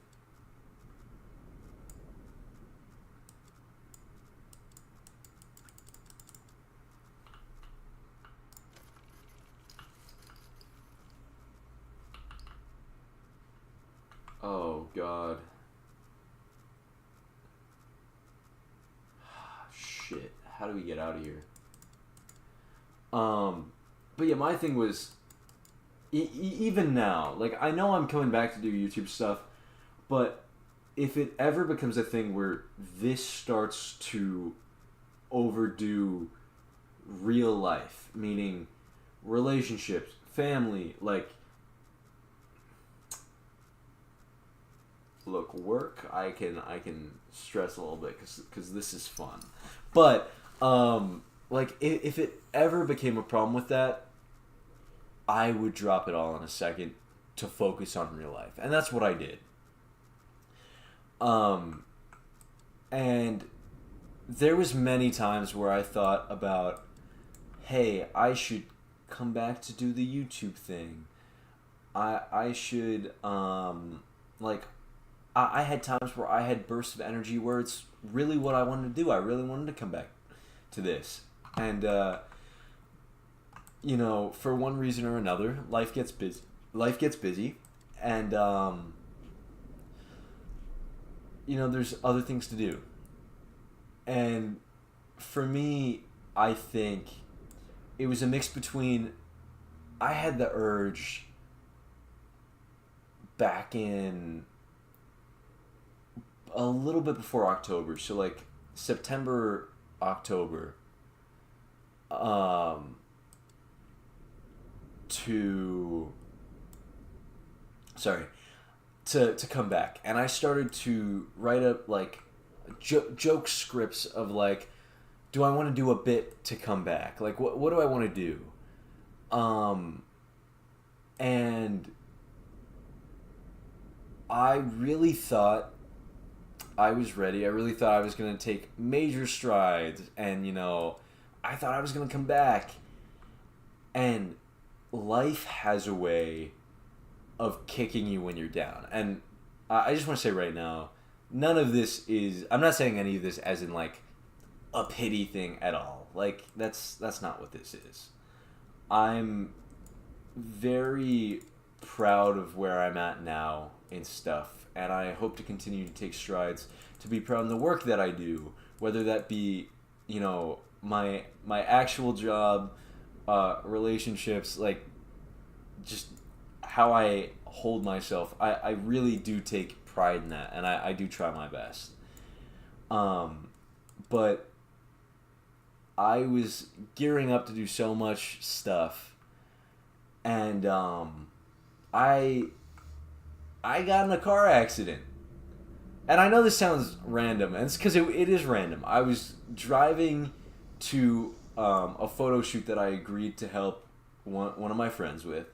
Oh god. Shit, how do we get out of here? But yeah, my thing was, even now, like, I know I'm coming back to do YouTube stuff, but if it ever becomes a thing where this starts to overdo real life, meaning relationships, family, like, look, work, I can stress a little bit because this is fun, but like, if it ever became a problem with that, I would drop it all in a second to focus on real life, and that's what I did. And there was many times where I thought about, hey, I should come back to do the YouTube thing. I should, like, I had times where I had bursts of energy where it's really what I wanted to do. I really wanted to come back to this. And, you know, for one reason or another, life gets busy. And, you know, there's other things to do. And for me, I think it was a mix between, I had the urge back in a little bit before October, so like September, October, to come back, and I started to write up like joke scripts of like, do I want to do a bit to come back? Like, what do I want to do? And I really thought I was ready. I really thought I was going to take major strides, and, you know, I thought I was going to come back. And life has a way of kicking you when you're down. And I just want to say right now, none of this is, I'm not saying any of this as in like a pity thing at all. Like, that's not what this is. I'm very proud of where I'm at now in stuff, and I hope to continue to take strides to be proud in the work that I do, whether that be, you know, my actual job, relationships, like, just how I hold myself. I really do take pride in that, and I do try my best. But I was gearing up to do so much stuff, and I got in a car accident. And I know this sounds random, and it's because it is random. I was driving to a photo shoot that I agreed to help one of my friends with,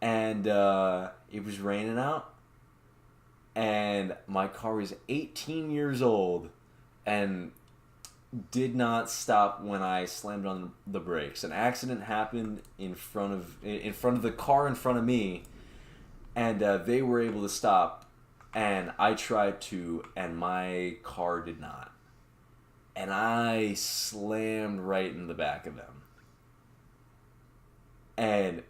and it was raining out, and my car was 18 years old and did not stop when I slammed on the brakes. An accident happened in front of the car in front of me, and they were able to stop, and I tried to, and my car did not. And I slammed right in the back of them. And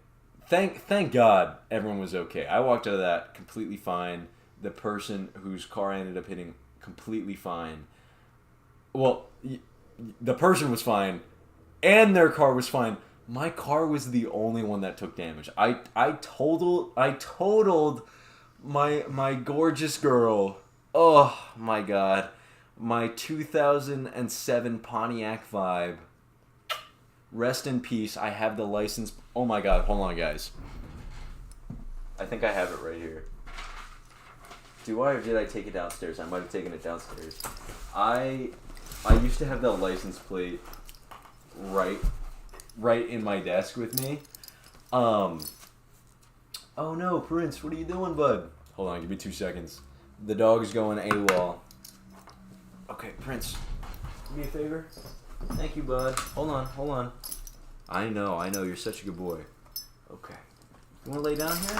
thank God everyone was okay. I walked out of that completely fine. The person whose car I ended up hitting, completely fine. Well, the person was fine, and their car was fine. My car was the only one that took damage. I totaled my gorgeous girl. Oh my God, my 2007 Pontiac Vibe. Rest in peace. I have the license. Oh my God, hold on, guys. I think I have it right here. Do I, or did I take it downstairs? I might have taken it downstairs. I used to have that license plate right in my desk with me. Oh no, Prince, what are you doing, bud? Hold on, give me 2 seconds. The dog's going AWOL. Okay, Prince, do me a favor. Thank you, bud. Hold on. I know, you're such a good boy. Okay. You want to lay down here?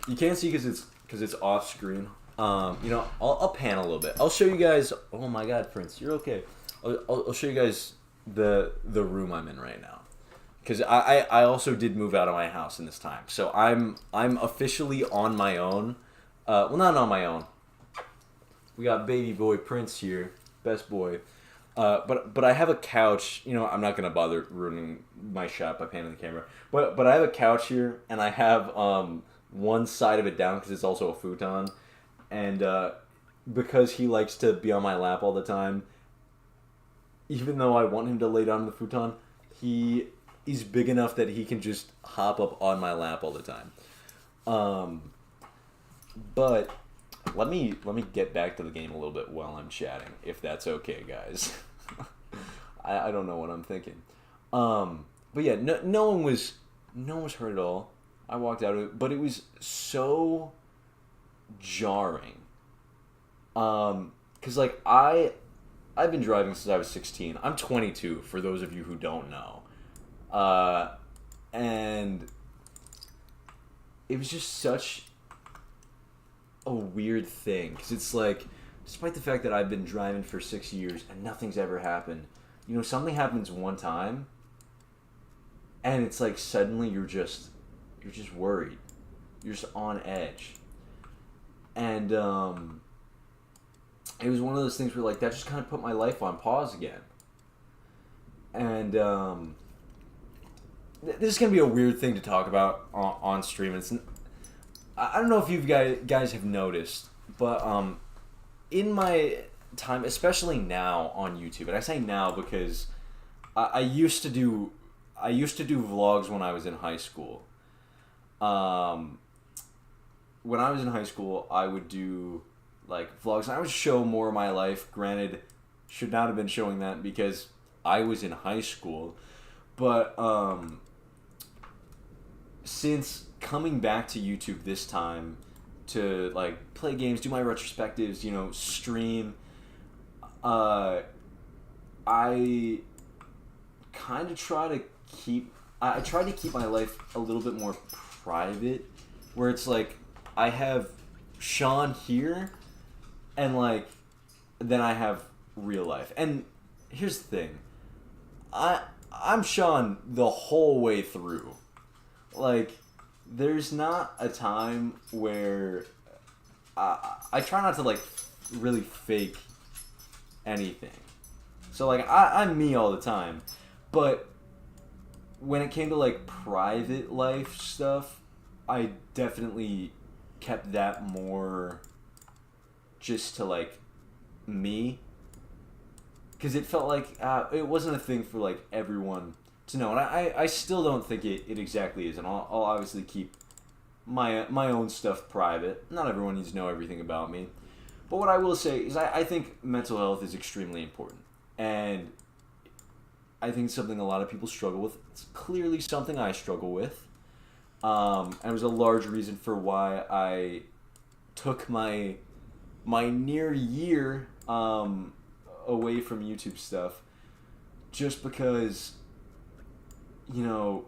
You can't see because it's off screen. You know, I'll pan a little bit. I'll show you guys. Oh my God, Prince, you're okay. I'll show you guys the room I'm in right now, because I also did move out of my house in this time, so I'm officially on my own. Well, not on my own. We got baby boy Prince here. best boy. But I have a couch. You know, I'm not gonna bother ruining my shot by panning the camera. But I have a couch here, and I have one side of it down because it's also a futon, and because he likes to be on my lap all the time. Even though I want him to lay down on the futon, he's big enough that he can just hop up on my lap all the time. But let me get back to the game a little bit while I'm chatting, if that's okay, guys. I don't know what I'm thinking. But yeah, no one was hurt at all. I walked out of it, but it was so jarring. 'Cause like I've been driving since I was 16. I'm 22, for those of you who don't know. And it was just such a weird thing. Because it's like, despite the fact that I've been driving for 6 years and nothing's ever happened, you know, something happens one time, and it's like suddenly you're just worried. You're just on edge. And, it was one of those things where, like, that just kind of put my life on pause again. And, this is going to be a weird thing to talk about on stream. I don't know if you guys have noticed, but, in my time, especially now on YouTube, and I say now because I used to do vlogs when I was in high school. When I was in high school, I would do like vlogs, and I would show more of my life. Granted, should not have been showing that because I was in high school. But since coming back to YouTube this time to like play games, do my retrospectives, you know, stream, I kind of try to keep my life a little bit more private, where it's like I have Sean here, and like then I have real life. And here's the thing, I'm Sean the whole way through. Like, there's not a time where I try not to like really fake anything. So like I'm me all the time, but when it came to like private life stuff, I definitely kept that more just to like me, because it felt like it wasn't a thing for like everyone to know, and I still don't think it exactly is, and I'll obviously keep my own stuff private. Not everyone needs to know everything about me, but what I will say is I think mental health is extremely important, and I think it's something a lot of people struggle with. It's clearly something I struggle with, and it was a large reason for why I took my near year away from YouTube stuff, just because, you know,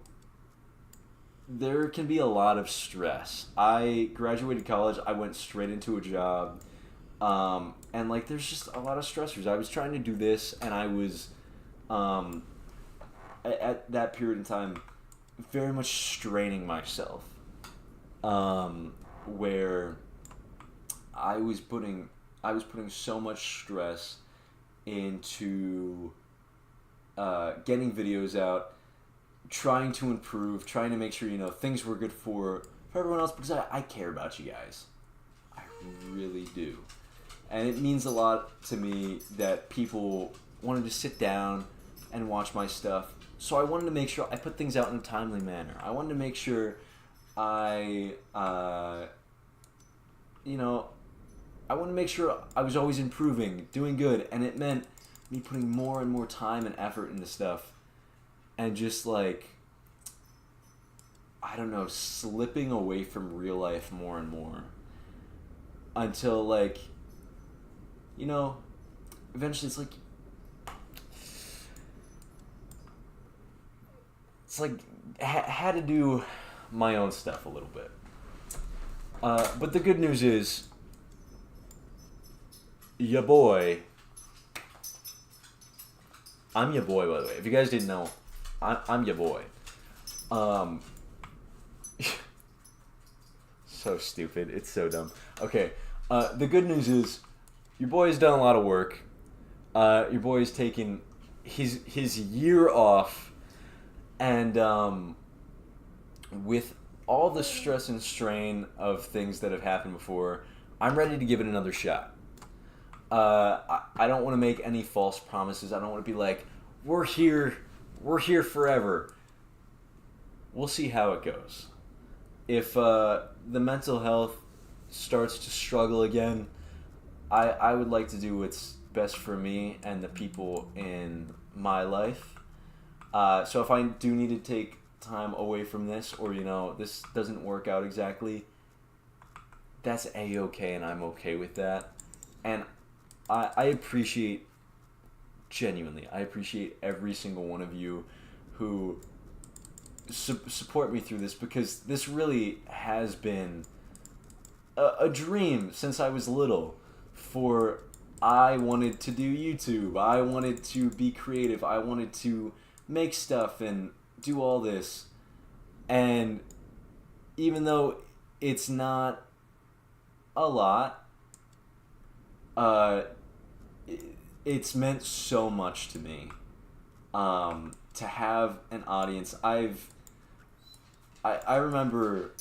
there can be a lot of stress. I graduated college, I went straight into a job, and like there's just a lot of stressors. I was trying to do this, and I was at that period in time very much straining myself, where I was putting so much stress into getting videos out, trying to improve, trying to make sure, you know, things were good for everyone else, because I care about you guys. I really do. And it means a lot to me that people wanted to sit down and watch my stuff. So I wanted to make sure I put things out in a timely manner. I wanted to make sure I wanted to make sure I was always improving, doing good, and it meant me putting more and more time and effort into stuff, and just like, I don't know, slipping away from real life more and more, until like, you know, eventually it's like had to do my own stuff a little bit. But the good news is, ya boy. I'm your boy, by the way. If you guys didn't know, I'm your boy. So stupid. It's so dumb. Okay. The good news is, your boy has done a lot of work. Your boy is taking his year off, and with all the stress and strain of things that have happened before, I'm ready to give it another shot. I don't want to make any false promises. I don't want to be like, we're here forever. We'll see how it goes. If the mental health starts to struggle again, I would like to do what's best for me and the people in my life. So if I do need to take time away from this, or this doesn't work out exactly, that's a-okay, and I'm okay with that. And I appreciate, genuinely, I appreciate every single one of you who support me through this, because this really has been a dream since I was little. I wanted to do YouTube. I wanted to be creative. I wanted to make stuff and do all this. And even though it's not a lot, it's meant so much to me. To have an audience. I remember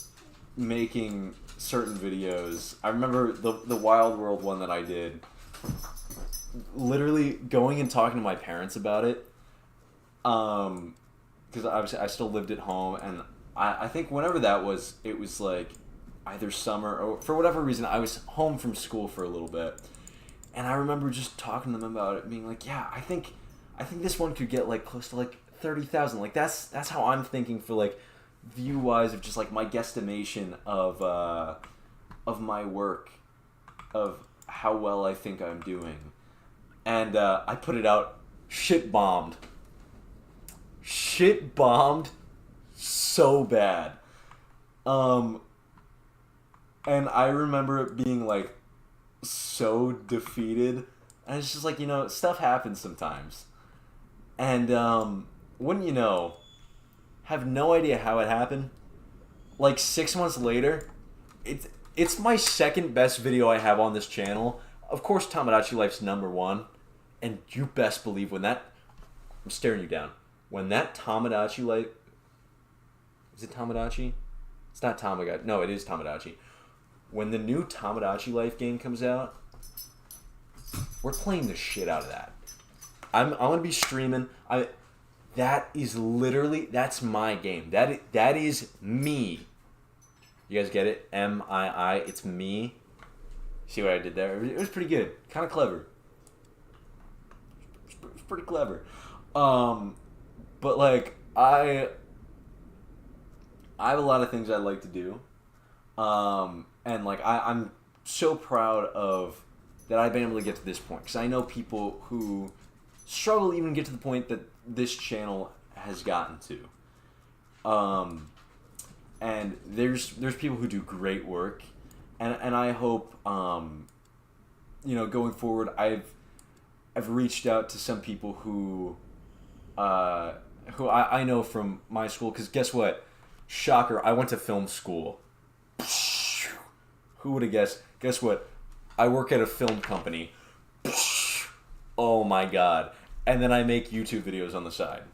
making certain videos. I remember the Wild World one that I did. Literally going and talking to my parents about it. Because I still lived at home, and I think whenever that was, it was like either summer or for whatever reason, I was home from school for a little bit. And I remember just talking to them about it, being like, yeah, I think this one could get like close to like 30,000. Like that's how I'm thinking for like view wise of just like my guesstimation of my work, of how well I think I'm doing. And I put it out, shit bombed so bad. And I remember it being like so defeated, and it's just like, stuff happens sometimes. And wouldn't you know, have no idea how it happened, like 6 months later, it's my second best video I have on this channel. Of course Tamagotchi Life's number one, and you best believe I'm staring you down, when that Tamagotchi Life, is it Tamagotchi? It's not Tamagotchi. No, it is Tamagotchi. When the new Tamagotchi Life game comes out, we're playing the shit out of that. I'm gonna be streaming. That's my game. That is me. You guys get it? M-I-I. It's me. See what I did there? It was pretty good. Kind of clever. It was pretty clever. But like I have a lot of things I'd like to do. And like I'm so proud of that I've been able to get to this point, because I know people who struggle even to get to the point that this channel has gotten to. And there's people who do great work, and I hope going forward I've reached out to some people who I know from my school, because guess what? Shocker, I went to film school. Who would have guessed? Guess what? I work at a film company. Oh my god. And then I make YouTube videos on the side.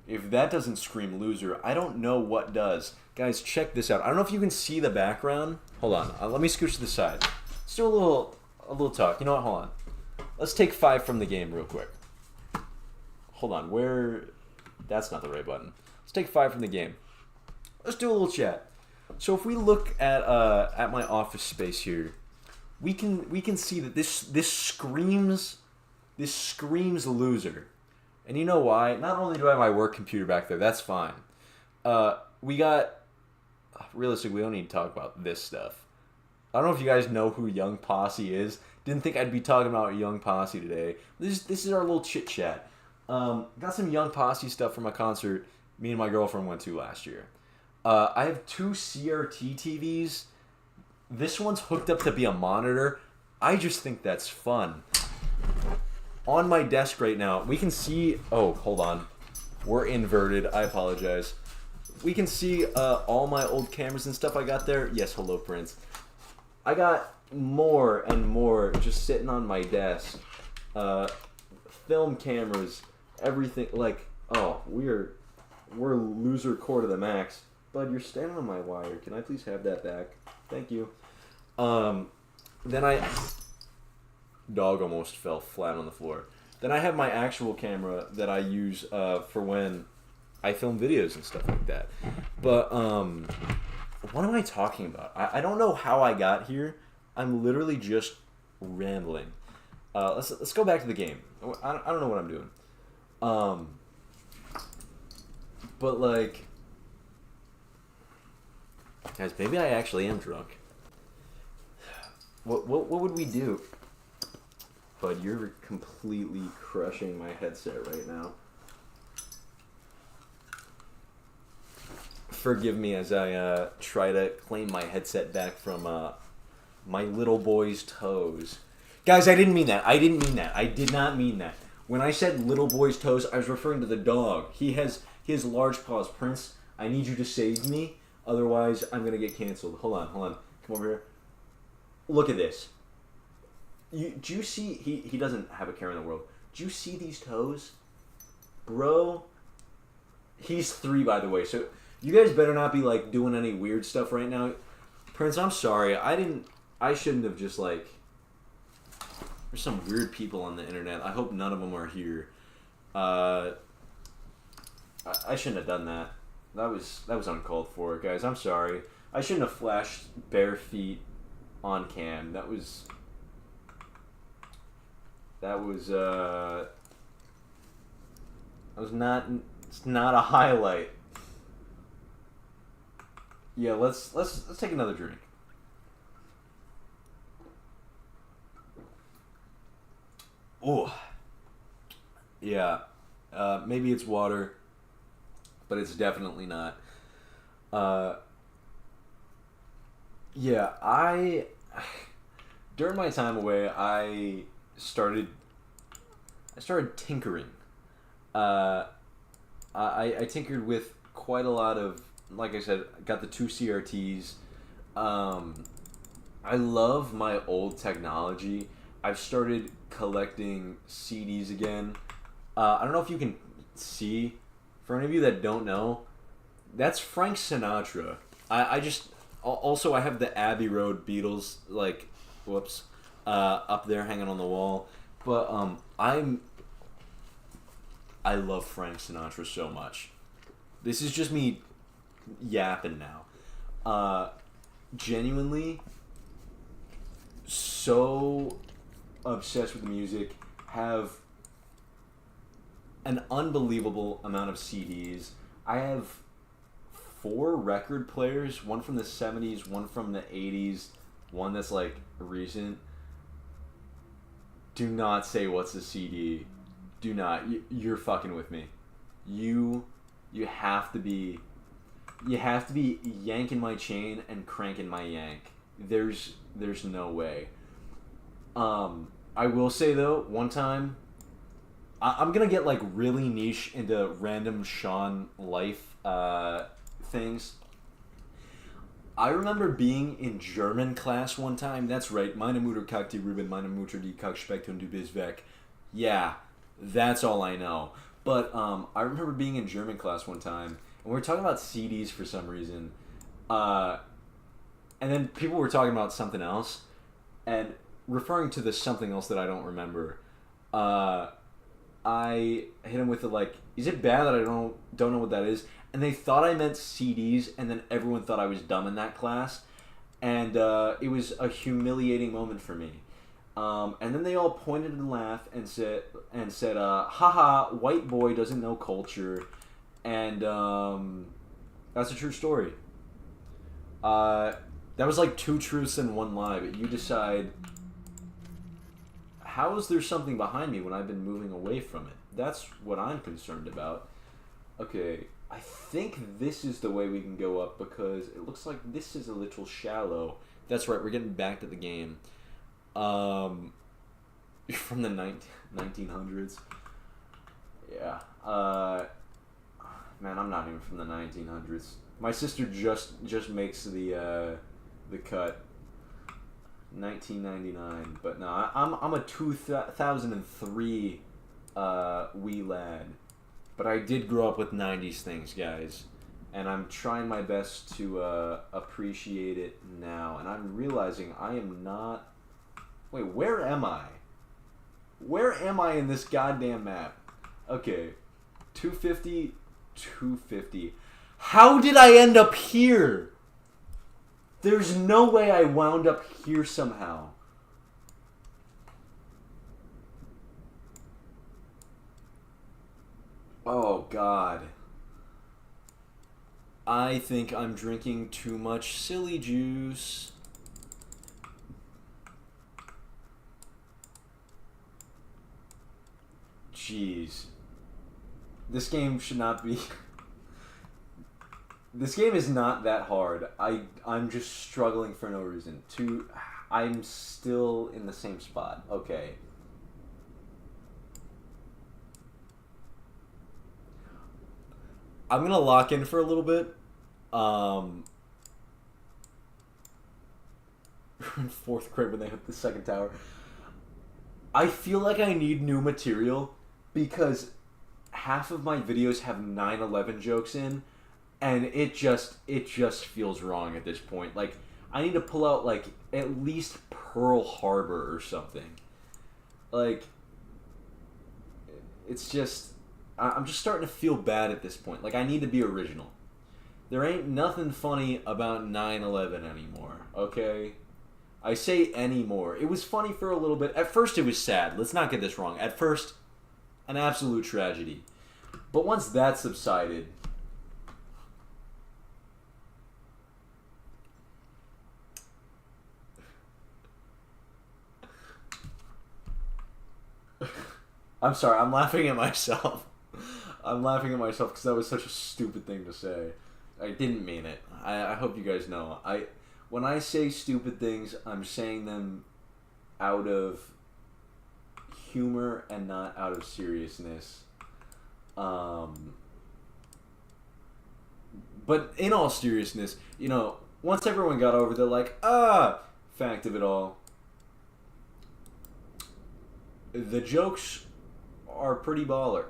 If that doesn't scream loser, I don't know what does. Guys, check this out. I don't know if you can see the background. Hold on. Let me scooch to the side. Let's do a little talk. You know what? Hold on. Let's take 5 from the game real quick. Hold on. Where? That's not the right button. Let's take 5 from the game. Let's do a little chat. So if we look at my office space here, we can see that this screams loser. And you know why? Not only do I have my work computer back there, that's fine. Realistically, we don't need to talk about this stuff. I don't know if you guys know who Young Posse is. Didn't think I'd be talking about Young Posse today. This is our little chit chat. Got some Young Posse stuff from a concert me and my girlfriend went to last year. I have 2 CRT TVs. This one's hooked up to be a monitor. I just think that's fun. On my desk right now, we can see... Oh, hold on. We're inverted. I apologize. We can see all my old cameras and stuff I got there. Yes, hello, Prince. I got more and more just sitting on my desk. Film cameras, everything. Like, oh, we're loser core to the max. Bud, you're standing on my wire. Can I please have that back? Thank you. Then dog almost fell flat on the floor. Then I have my actual camera that I use for when I film videos and stuff like that. But what am I talking about? I don't know how I got here. I'm literally just rambling. Let's go back to the game. I don't know what I'm doing. But like, guys, maybe I actually am drunk. What would we do? Bud, you're completely crushing my headset right now. Forgive me as I try to claim my headset back from my little boy's toes. Guys, I didn't mean that. I did not mean that. When I said little boy's toes, I was referring to the dog. He has large paws. Prince, I need you to save me. Otherwise, I'm going to get canceled. Hold on. Come over here. Look at this. Do you see... He doesn't have a care in the world. Do you see these toes? Bro. He's 3, by the way. So, you guys better not be, like, doing any weird stuff right now. Prince, I'm sorry. I shouldn't have just, like... There's some weird people on the internet. I hope none of them are here. I shouldn't have done that. That was uncalled for, guys. I'm sorry. I shouldn't have flashed bare feet on cam. That was not. It's not a highlight. Yeah, let's take another drink. Oh. Yeah. Maybe it's water, but it's definitely not. Yeah, during my time away, I started tinkering. I tinkered with quite a lot of, like I said, got the 2 CRTs. I love my old technology. I've started collecting CDs again. I don't know if you can see. For any of you that don't know, that's Frank Sinatra. I just... Also, I have the Abbey Road Beatles, like, up there hanging on the wall. But, I love Frank Sinatra so much. This is just me yapping now. Genuinely, so obsessed with the music, have an unbelievable amount of CDs. I have 4 record players, one from the 70s, one from the 80s, one that's like recent. Do not say what's a CD. Do not. You're fucking with me. You have to be yanking my chain and cranking my yank. There's no way. I will say though, one time, I'm gonna get like really niche into random Sean life things. I remember being in German class one time. That's right. Meine Mutter kackte Ruben, meine Mutter die Kackspeckt und du bist weg. Yeah, that's all I know. But I remember being in German class one time, and we were talking about CDs for some reason. And then people were talking about something else, and referring to this something else that I don't remember. I hit him with the like, is it bad that I don't know what that is? And they thought I meant CDs, and then everyone thought I was dumb in that class. And it was a humiliating moment for me. And then they all pointed and laughed and said, haha, white boy doesn't know culture. And that's a true story. That was like 2 truths and 1 lie, but you decide, how is there something behind me when I've been moving away from it? That's what I'm concerned about. Okay, I think this is the way we can go up because it looks like this is a little shallow. That's right, we're getting back to the game. You're from the 1900s. Yeah. Man, I'm not even from the 1900s. My sister just makes the cut. 1999. But no, I'm a 2003 wee lad. But I did grow up with 90s things, guys. And I'm trying my best to appreciate it now. And I'm realizing I am not... Wait, where am I? Where am I in this goddamn map? Okay. 250, 250. How did I end up here? There's no way I wound up here somehow. Oh, God. I think I'm drinking too much silly juice. Jeez. This game should not be... This game is not that hard. I'm just struggling for no reason. I'm still in the same spot. Okay. I'm gonna lock in for a little bit. In 4th grade when they hit the second tower. I feel like I need new material because half of my videos have 9/11 jokes in, and it just feels wrong at this point. Like, I need to pull out like at least Pearl Harbor or something. Like, it's just... I'm just starting to feel bad at this point. Like, I need to be original. There ain't nothing funny about 9/11 anymore, okay? I say anymore. It was funny for a little bit. At first, it was sad. Let's not get this wrong. At first, an absolute tragedy. But once that subsided... I'm sorry, I'm laughing at myself. I'm laughing at myself because that was such a stupid thing to say. I didn't mean it. I hope you guys know. When I say stupid things, I'm saying them out of humor and not out of seriousness. But in all seriousness, you know, once everyone got over the fact of it all, the jokes are pretty baller.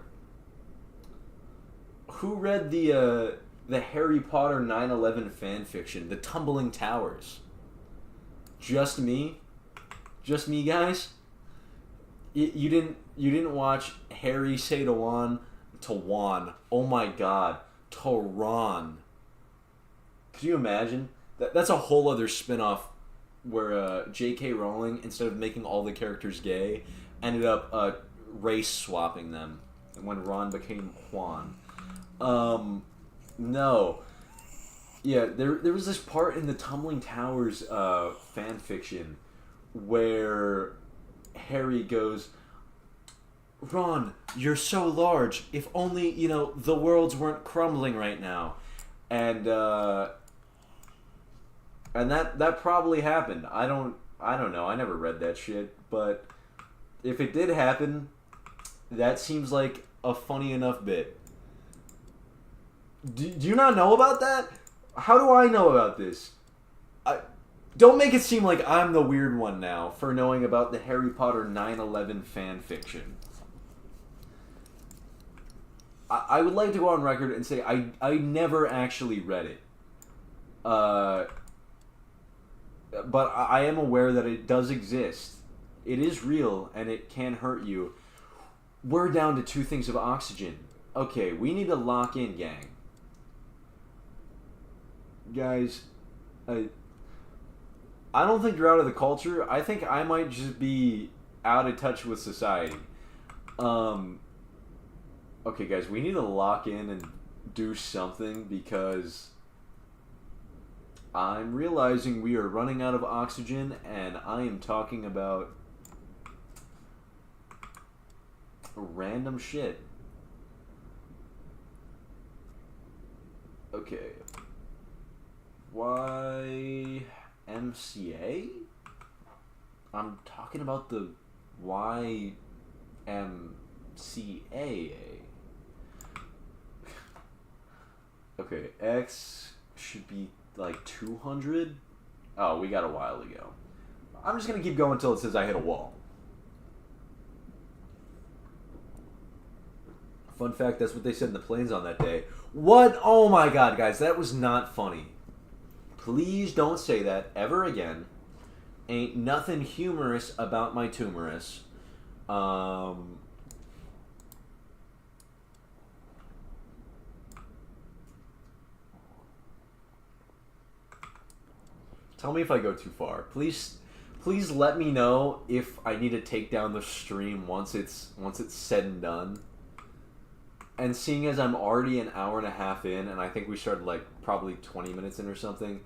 Who read the Harry Potter 9/11 fan fiction, The Tumbling Towers? Just me? Just me, guys? You didn't watch Harry say to Juan, oh my god, to Ron. Could you imagine? That's a whole other spin-off where J.K. Rowling, instead of making all the characters gay, ended up race swapping them when Ron became Juan. No. Yeah, there was this part in the Tumbling Towers fan fiction where Harry goes, Ron, you're so large. If only, the worlds weren't crumbling right now. And that probably happened. I don't know. I never read that shit, but if it did happen, that seems like a funny enough bit. Do you not know about that? How do I know about this? Don't make it seem like I'm the weird one now for knowing about the Harry Potter 9/11 fan fiction. I would like to go on record and say I never actually read it. But I am aware that it does exist. It is real, and it can hurt you. We're down to 2 things of oxygen. Okay, we need to lock in, gang. Guys, I don't think you're out of the culture. I think I might just be out of touch with society. Okay, guys, we need to lock in and do something because I'm realizing we are running out of oxygen, and I am talking about random shit. Okay. YMCA? I'm talking about the YMCA. Okay, X should be like 200. Oh, we got a while to go. I'm just going to keep going until it says I hit a wall. Fun fact, that's what they said in the planes on that day. What? Oh my god, guys, that was not funny. Please don't say that ever again. Ain't nothing humorous about my tumorous. Tell me if I go too far. Please let me know if I need to take down the stream once it's said and done. And seeing as I'm already an hour and a half in, and I think we started like probably 20 minutes in or something,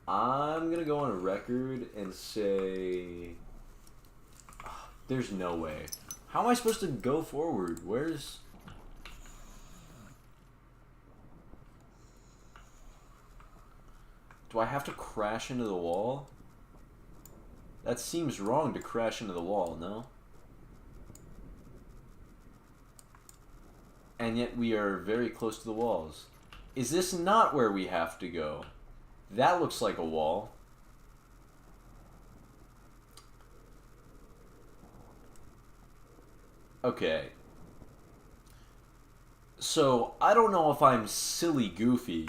I'm gonna go on a record and say, there's no way. How am I supposed to go forward? Where's... Do I have to crash into the wall? That seems wrong to crash into the wall, no? And yet we are very close to the walls. Is this not where we have to go? That looks like a wall. Okay. So, I don't know if I'm silly goofy.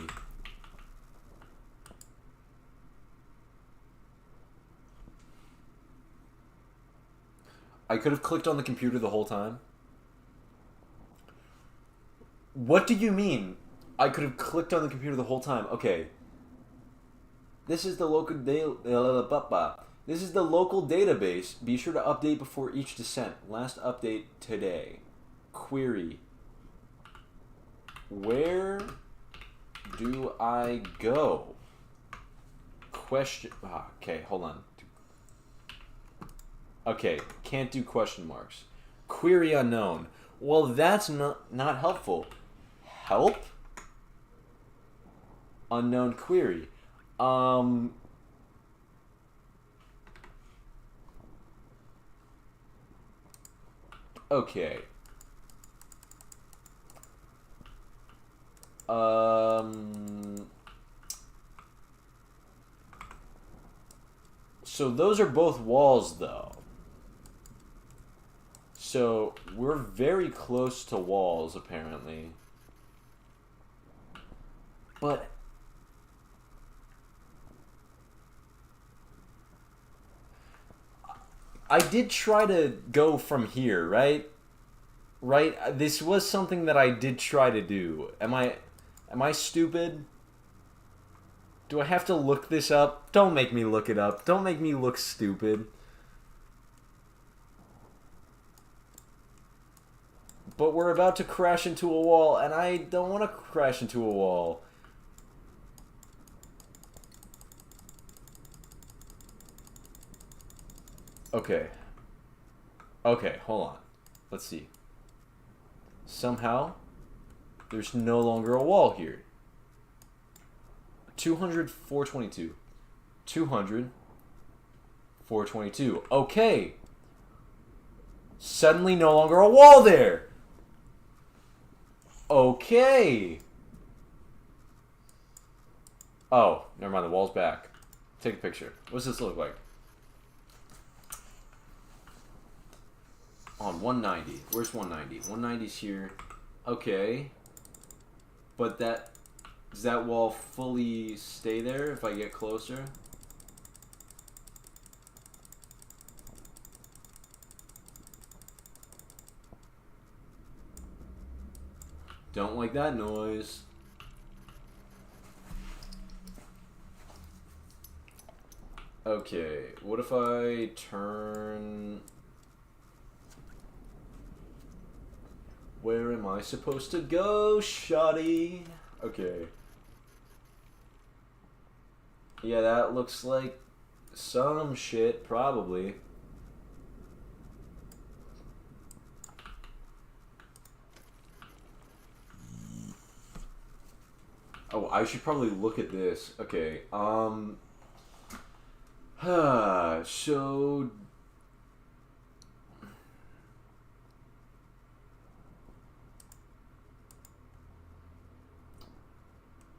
I could have clicked on the computer the whole time. What do you mean? I could have clicked on the computer the whole time. Okay. This is the local This is the local database. Be sure to update before each descent. Last update today. Query. Where do I go? Question. Okay, hold on. Okay, can't do question marks. Query unknown. Well, that's not helpful. Help? Unknown query. Okay. So those are both walls, though. So we're very close to walls, apparently. But I did try to go from here, right? Right? This was something that I did try to do. Am I stupid? Do I have to look this up? Don't make me look it up. Don't make me look stupid. But we're about to crash into a wall, and I don't want to crash into a wall. Okay. Okay, hold on. Let's see. Somehow, there's no longer a wall here. 200, 422. 200, 422. Okay. Suddenly no longer a wall there. Okay. Oh, never mind. The wall's back. Take a picture. What does this look like? On 190. Where's 190? 190's here. Okay. But does that wall fully stay there if I get closer? Don't like that noise. Okay, what if I turn... Where am I supposed to go, shawty? Okay. Yeah, that looks like some shit, probably. Oh, I should probably look at this. Okay, so...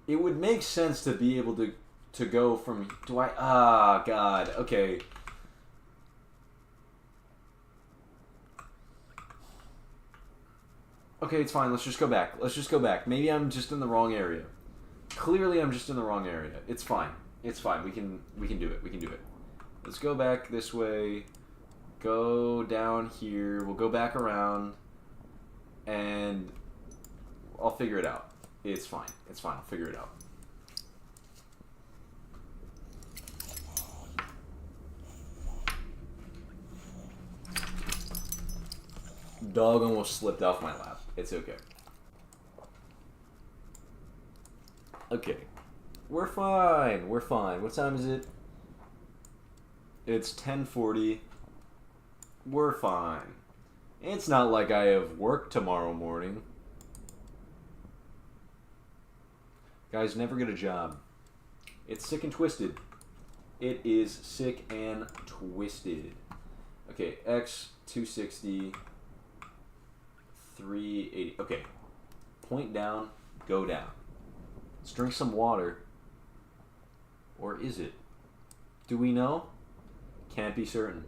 It would make sense to be able to go from... God. Okay. Okay, it's fine. Let's just go back. Let's just go back. Maybe I'm just in the wrong area. Clearly, I'm just in the wrong area. It's fine. It's fine. We can do it. We can do it. Let's go back this way. Go down here. We'll go back around. And I'll figure it out. It's fine. It's fine. I'll figure it out. Dog almost slipped off my lap. It's okay. Okay. We're fine. We're fine. What time is it? It's 10:40. We're fine. It's not like I have work tomorrow morning. Guys, never get a job. It's sick and twisted. It is sick and twisted. Okay, X 260, 380. Okay, point down, go down. Let's drink some water. Or is it? Do we know? Can't be certain.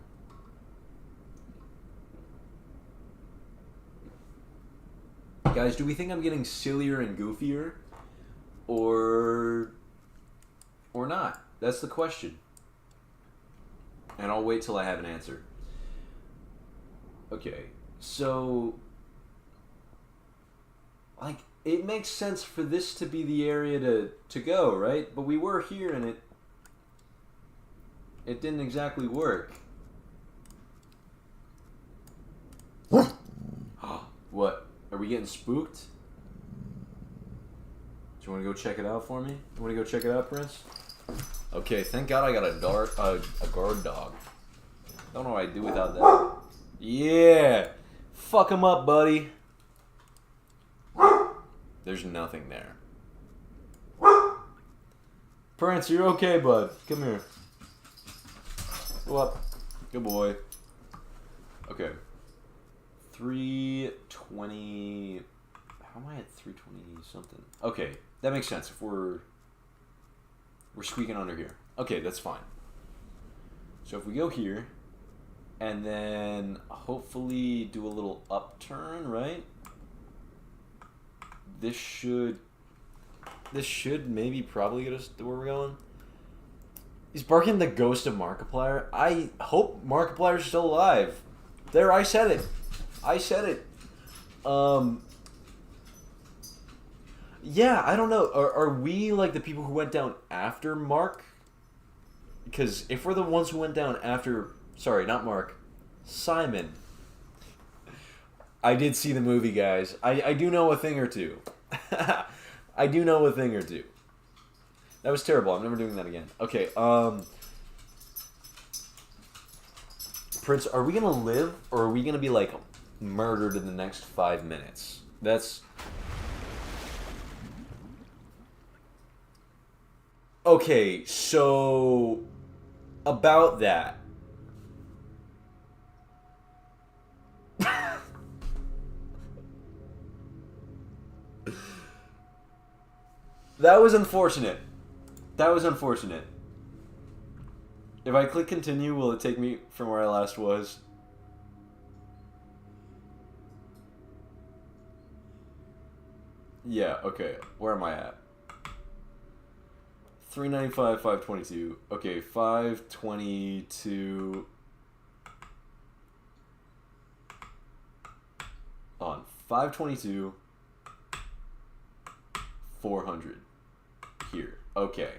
Guys, do we think I'm getting sillier and goofier? Or not? That's the question. And I'll wait till I have an answer. Okay, so like it makes sense for this to be the area to go, right? But we were here and it didn't exactly work. What? Are we getting spooked? Do you want to go check it out for me? You want to go check it out, Prince? Okay, thank God I got a guard dog. Don't know what I'd do without that. Yeah! Fuck him up, buddy. There's nothing there. Prince, you're okay, bud. Come here. Go up. Good boy. Okay. 320... How am I at 320 something? Okay, that makes sense if we're squeaking under here. Okay, that's fine. So if we go here, and then hopefully do a little upturn, right? This should maybe probably get us to where we're going. He's barking the ghost of Markiplier. I hope Markiplier's still alive. There, I said it. I said it. Yeah, I don't know. Are we like the people who went down after Mark? Because if we're the ones who went down after... Sorry, not Mark. Simon. I did see the movie, guys. I do know a thing or two. I do know a thing or two. That was terrible. I'm never doing that again. Okay, Prince, are we going to live, or are we going to be, like, murdered in the next 5 minutes? That's... Okay, so... About that. That was unfortunate. That was unfortunate. If I click continue, will it take me from where I last was? Yeah, okay. Where am I at? 395, 522. Okay, 522. On 522. 400. Here. Okay.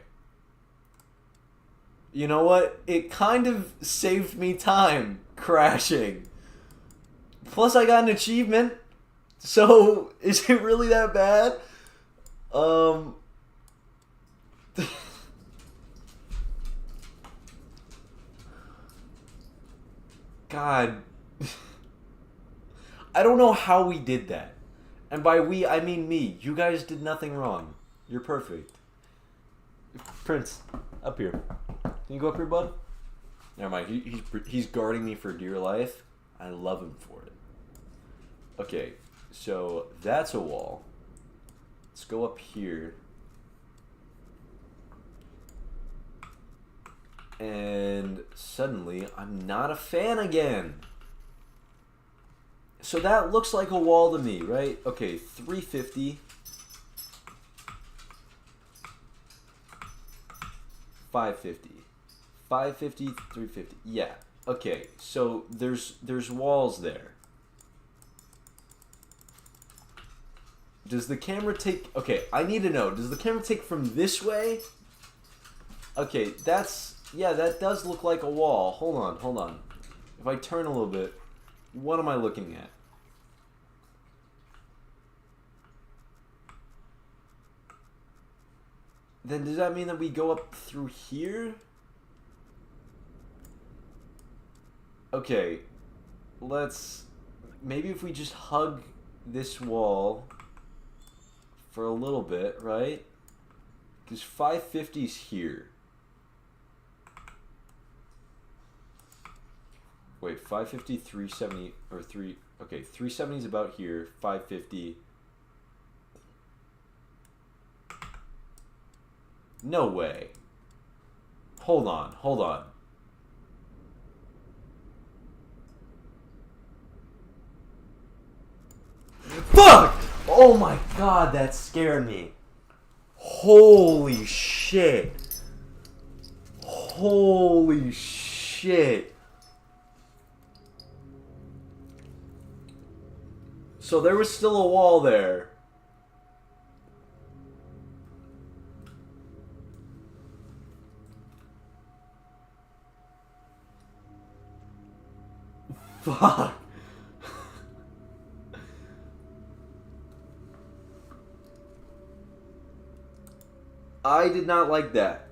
You know what? It kind of saved me time crashing. Plus, I got an achievement. So, is it really that bad? God. I don't know how we did that. And by we, I mean me. You guys did nothing wrong. You're perfect. Prince, up here. Can you go up here, bud? Never mind. He's guarding me for dear life. I love him for it. Okay, so that's a wall. Let's go up here. And suddenly, I'm not a fan again. So that looks like a wall to me, right? Okay, 350. 550. 550, 350. Yeah. Okay, so there's walls there. Does the camera take... Okay, I need to know. Does the camera take from this way? Okay, that's... Yeah, that does look like a wall. Hold on, hold on. If I turn a little bit, what am I looking at? Then does that mean that we go up through here? Okay, let's... Maybe if we just hug this wall for a little bit, right? Because 550's here. Wait, 550, 370, or 3... Okay, 370's about here, 550... No way. Hold on, hold on. Fuck! Oh my god, that scared me. Holy shit. Holy shit. So there was still a wall there. Fuck. I did not like that.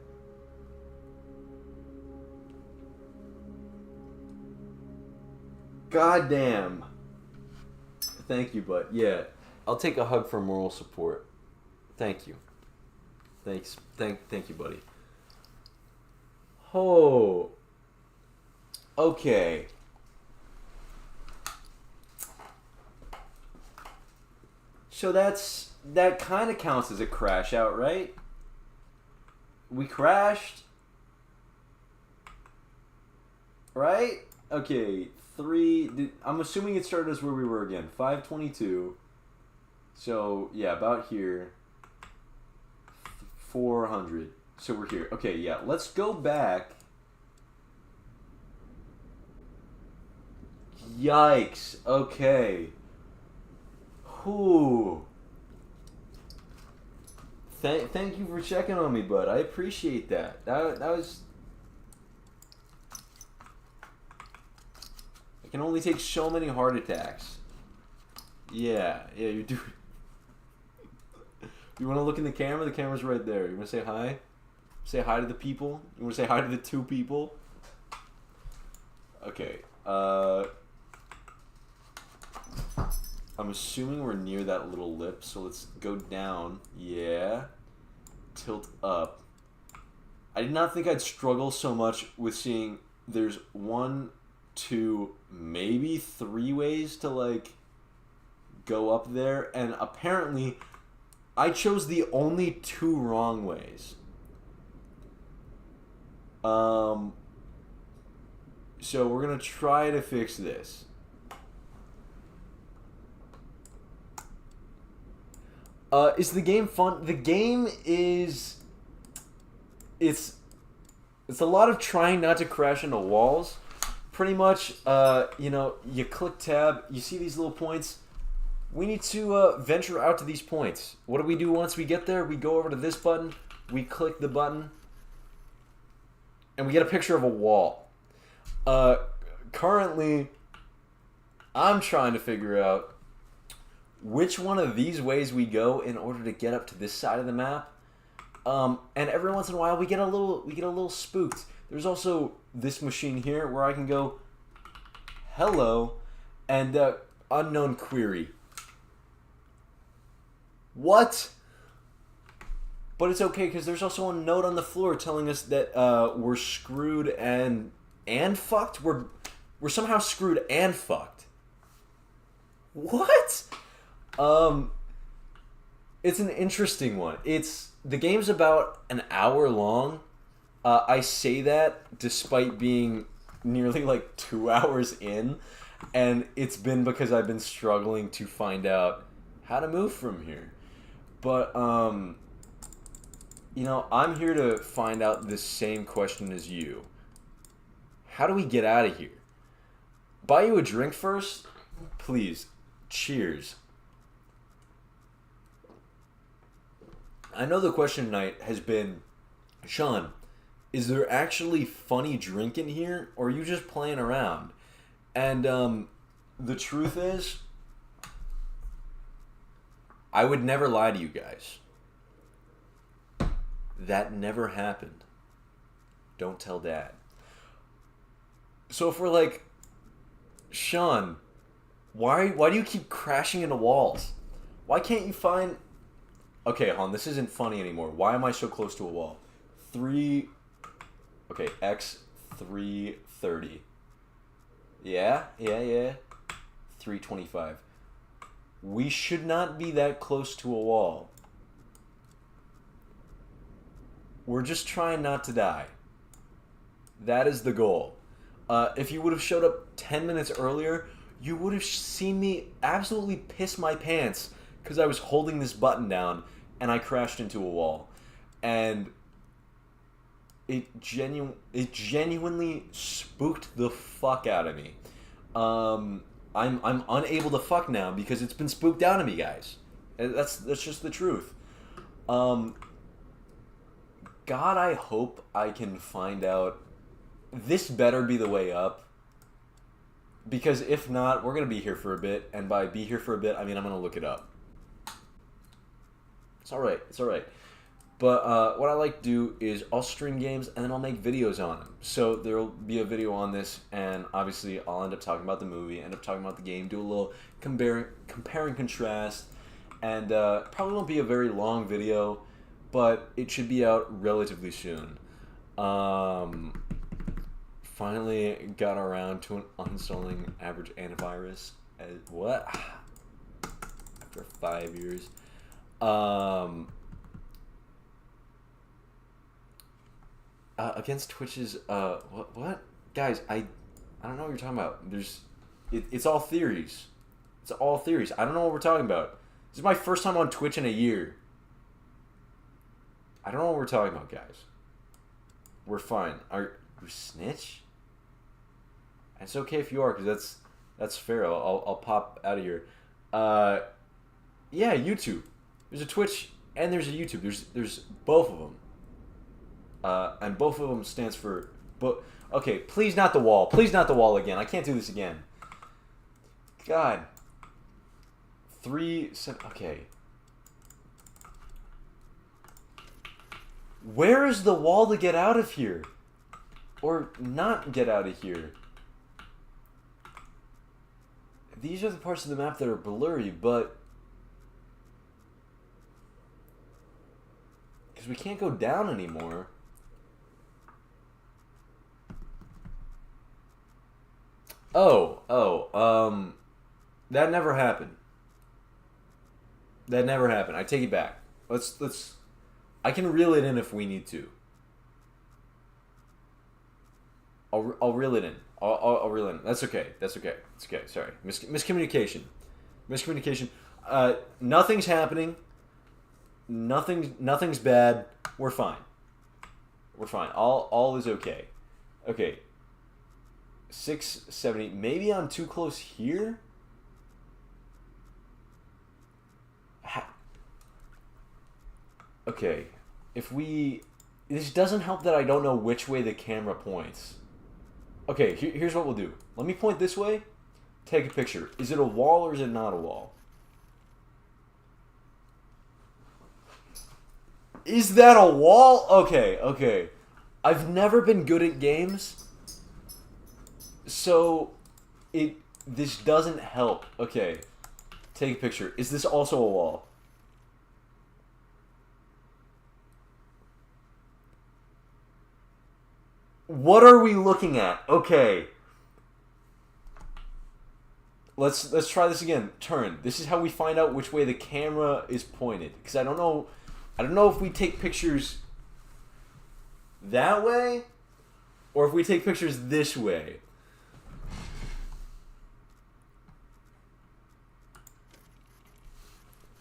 God damn. Thank you, bud. Yeah. I'll take a hug for moral support. Thank you. Thanks. Thank you, buddy. Oh. Okay. So that kind of counts as a crash out, right? We crashed. Right? Okay, I'm assuming it started as where we were again. 522. So, yeah, about here. 400. So we're here. Okay, yeah, let's go back. Yikes. Okay. Whew. Thank you for checking on me, bud. I appreciate that. That was... I can only take so many heart attacks. Yeah, you do. You want to look in the camera? The camera's right there. You want to say hi? Say hi to the people? You want to say hi to the two people? Okay. I'm assuming we're near that little lip, so let's go down. Yeah. Tilt up. I did not think I'd struggle so much with seeing there's 1, 2, maybe 3 ways to, like, go up there, and apparently I chose the only 2 wrong ways. So we're gonna try to fix this. Is the game fun? The game is... It's a lot of trying not to crash into walls. Pretty much, you know, you click tab, you see these little points. We need to venture out to these points. What do we do once we get there? We go over to this button, we click the button, and we get a picture of a wall. Currently, I'm trying to figure out which one of these ways we go in order to get up to this side of the map. And every once in a while we get a little spooked. There's also this machine here where I can go hello and unknown query. What? But it's okay because there's also a note on the floor telling us that we're screwed and fucked. We're somehow screwed and fucked. What? It's an interesting one. The game's about an hour long. I say that despite being nearly like 2 hours in. And it's been because I've been struggling to find out how to move from here. But, you know, I'm here to find out this same question as you. How do we get out of here? Buy you a drink first? Please. Cheers. I know the question tonight has been, Sean, is there actually funny drink in here, or are you just playing around? And the truth is, I would never lie to you guys. That never happened. Don't tell Dad. So if we're like, Sean, why do you keep crashing into walls? Why can't you find... Okay, hon, this isn't funny anymore. Why am I so close to a wall? Okay, X 330. Yeah. 325. We should not be that close to a wall. We're just trying not to die. That is the goal. If you would have showed up 10 minutes earlier, you would have seen me absolutely piss my pants because I was holding this button down and I crashed into a wall. And it genuinely spooked the fuck out of me. I'm unable to fuck now because it's been spooked out of me, guys. That's just the truth. God, I hope I can find out. This better be the way up. Because if not, we're going to be here for a bit. And by be here for a bit, I mean I'm going to look it up. It's alright. But what I like to do is I'll stream games and then I'll make videos on them. So there will be a video on this, and obviously I'll end up talking about the movie, end up talking about the game, do a little compare and contrast. And probably won't be a very long video, but it should be out relatively soon. Finally got around to uninstalling Average Antivirus. What? After 5 years. Against Twitch's what? Guys, I don't know what you're talking about. It's all theories. It's all theories. I don't know what we're talking about. This is my first time on Twitch in a year. I don't know what we're talking about, guys. We're fine. Are you snitch? It's okay if you are, because that's fair. I'll pop out of here. Yeah, YouTube. There's a Twitch and there's a YouTube. There's both of them. And both of them stands for... Okay, please not the wall. Please not the wall again. I can't do this again. God. 7... Okay. Where is the wall to get out of here? Or not get out of here? These are the parts of the map that are blurry, but... Because we can't go down anymore. That never happened. That never happened. I take it back. Let's. I can reel it in if we need to. I'll reel it in. I'll reel it in. That's okay. It's okay. Sorry. Miscommunication. Nothing's happening. Nothing's bad. We're fine. All is okay. Okay. 670. Maybe I'm too close here? Okay. This doesn't help that I don't know which way the camera points. Okay, here's what we'll do. Let me point this way. Take a picture. Is it a wall or is it not a wall? Is that a wall? Okay. I've never been good at games, so this doesn't help. Okay, take a picture. Is this also a wall? What are we looking at? Okay. Let's try this again. Turn. This is how we find out which way the camera is pointed. Because I don't know if we take pictures that way or if we take pictures this way.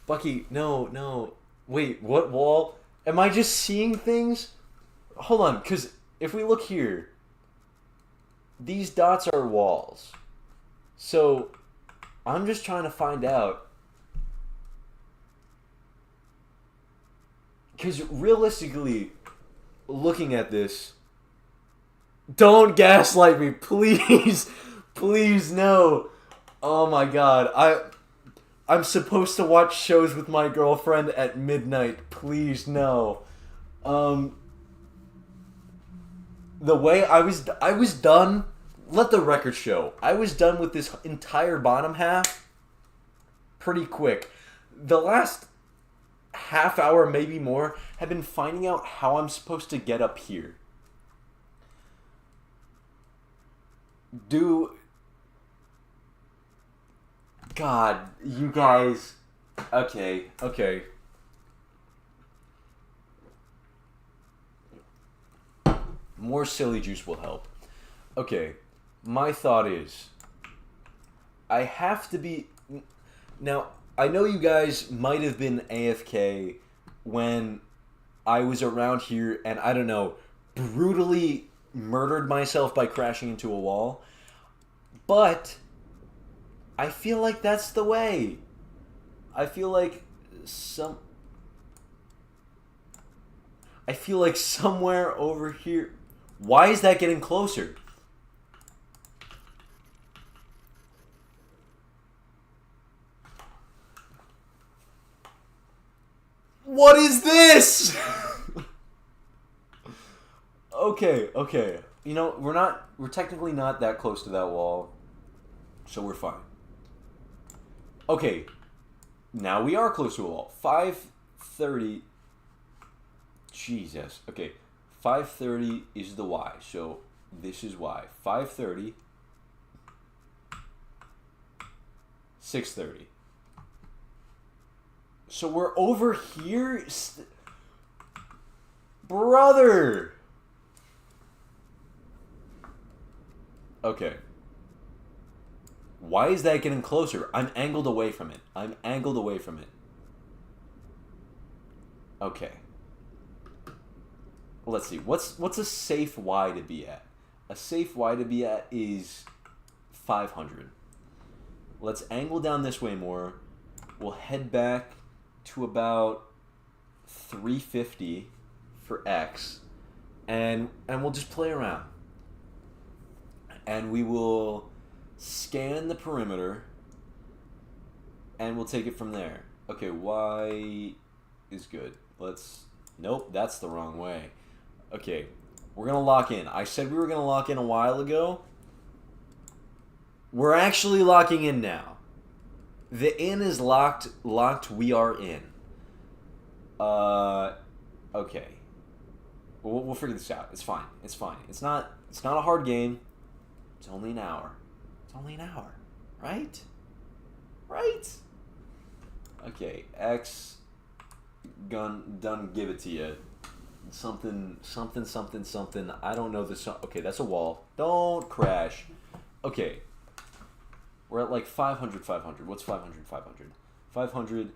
Bucky, no, no. Wait, what wall? Am I just seeing things? Hold on, because if we look here, these dots are walls. So, I'm just trying to find out. Because realistically, looking at this, don't gaslight me, please. Please, no. Oh my god. I'm supposed to watch shows with my girlfriend at midnight. Please, no. The way I was done. Let the record show. I was done with this entire bottom half pretty quick. The last half hour, maybe more, have been finding out how I'm supposed to get up here. God, you guys. Okay, okay. More silly juice will help. Okay, my thought is, I have to be... Now, I know you guys might have been AFK when I was around here and, I don't know, brutally murdered myself by crashing into a wall. But I feel like that's the way. I feel like somewhere over here... Why is that getting closer? What is this? Okay, okay. You know, we're technically not that close to that wall, so we're fine. Okay, now we are close to a wall. 5:30. Jesus. Okay, 5:30 is the Y, so this is Y. 5:30. 6:30. So we're over here? Brother! Okay. Why is that getting closer? I'm angled away from it. I'm angled away from it. Okay. Let's see. What's a safe Y to be at? A safe Y to be at is 500. Let's angle down this way more. We'll head back to about 350 for X, and we'll just play around. And we will scan the perimeter, and we'll take it from there. Okay, Y is good. Nope, that's the wrong way. Okay, we're gonna lock in. I said we were gonna lock in a while ago. We're actually locking in now. The in is locked. We are in. Okay. We'll figure this out. It's fine. It's fine. It's not a hard game. It's only an hour. It's only an hour. Right? Right? Okay. X. Gun. Done. Give it to you. Something. I don't know this. Okay, that's a wall. Don't crash. Okay. We're at like 500. What's 500? 500.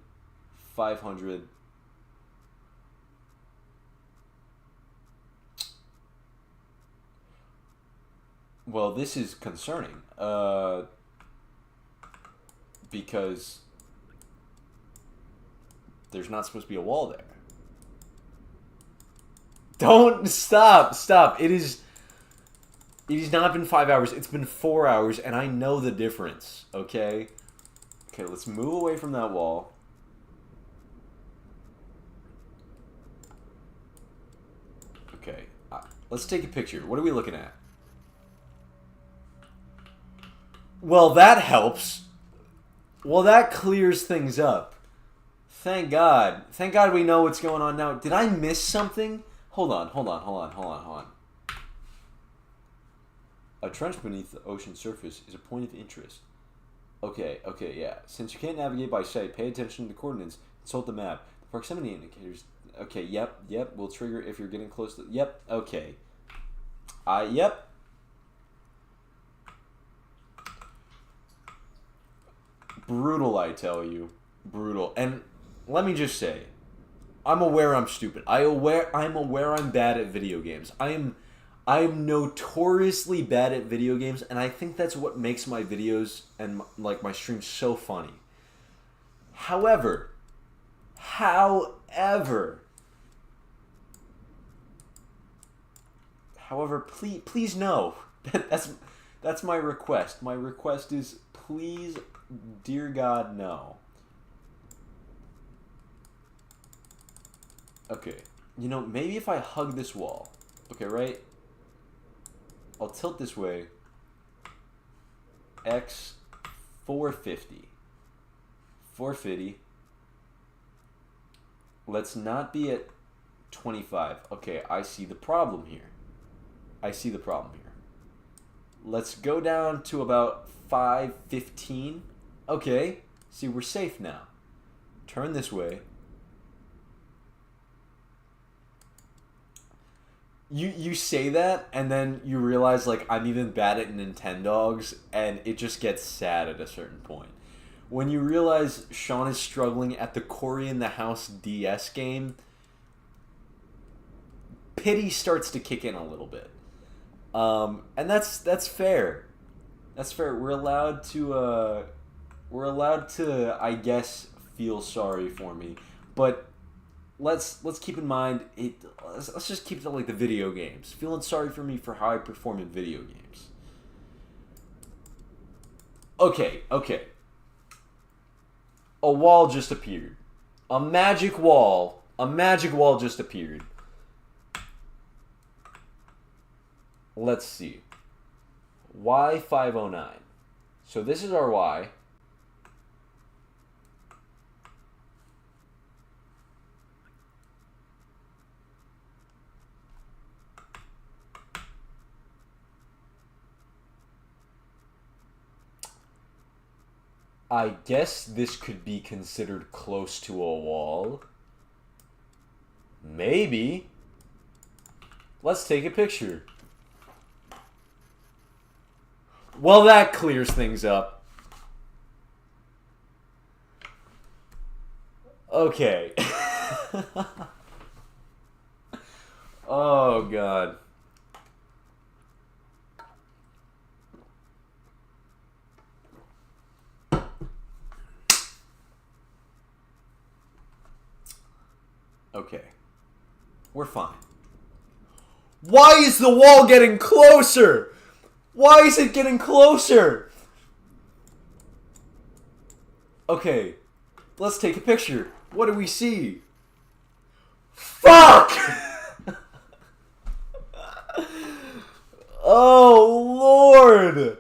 Well, this is concerning. Because there's not supposed to be a wall there. Don't stop. It has not been 5 hours. It's been 4 hours, and I know the difference. Okay. Okay. Let's move away from that wall. Okay. Let's take a picture. What are we looking at? Well, that helps. Well, that clears things up. Thank God. Thank God we know what's going on now. Did I miss something? Hold on. A trench beneath the ocean surface is a point of interest. Okay, yeah. Since you can't navigate by sight, pay attention to the coordinates. Consult the map. The proximity indicators. Okay, yep. Will trigger if you're getting close to... Yep, okay. Yep. Brutal, I tell you. Brutal. And let me just say, I'm aware I'm stupid. I'm aware I'm bad at video games. I'm notoriously bad at video games, and I think that's what makes my videos and like my streams so funny. However, please no. That's my request. My request is please, dear God, no. Okay, you know, maybe if I hug this wall, okay, right? I'll tilt this way. X 450. 450. Let's not be at 25. Okay, I see the problem here. Let's go down to about 515. Okay, see, we're safe now. Turn this way. You say that, and then you realize, like, I'm even bad at Nintendogs, and it just gets sad at a certain point. When you realize Sean is struggling at the Cory in the House DS game, pity starts to kick in a little bit. And that's fair. That's fair. We're allowed to, I guess, feel sorry for me. But let's keep in mind, let's just keep it like the video games. Feeling sorry for me for how I perform in video games. Okay. A wall just appeared. A magic wall just appeared. Let's see. Y509. So this is our Y. I guess this could be considered close to a wall. Maybe. Let's take a picture. Well, that clears things up. Okay. Oh, God. Okay. We're fine. Why is the wall getting closer? Why is it getting closer? Okay. Let's take a picture. What do we see? Fuck! Oh, Lord!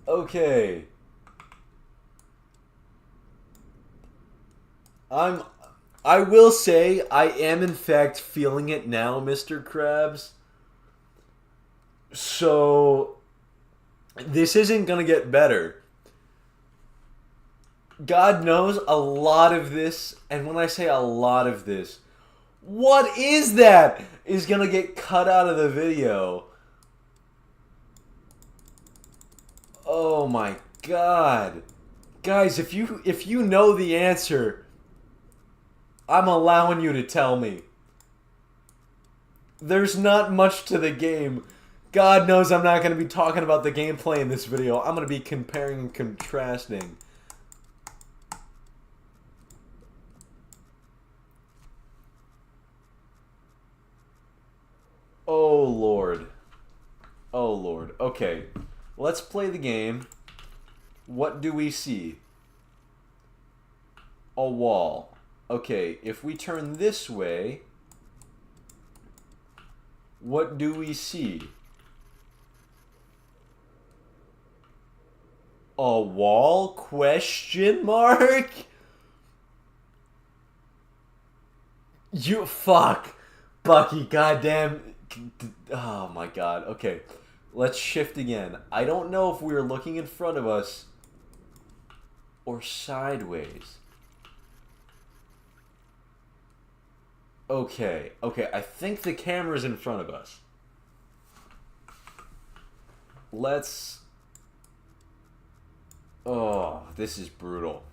Okay. I will say, I am in fact feeling it now, Mr. Krabs. So, this isn't gonna get better. God knows a lot of this, and when I say a lot of this, what is that? Is gonna get cut out of the video. Oh my God. Guys, if you know the answer, I'm allowing you to tell me. There's not much to the game. God knows I'm not going to be talking about the gameplay in this video. I'm going to be comparing and contrasting. Oh, Lord. Oh, Lord. Okay. Let's play the game. What do we see? A wall. Okay, if we turn this way, what do we see? A wall? Question mark? You fuck. Bucky, goddamn. Oh my God. Okay. Let's shift again. I don't know if we were looking in front of us or sideways. Okay, I think the camera's in front of us. Let's Oh, this is brutal.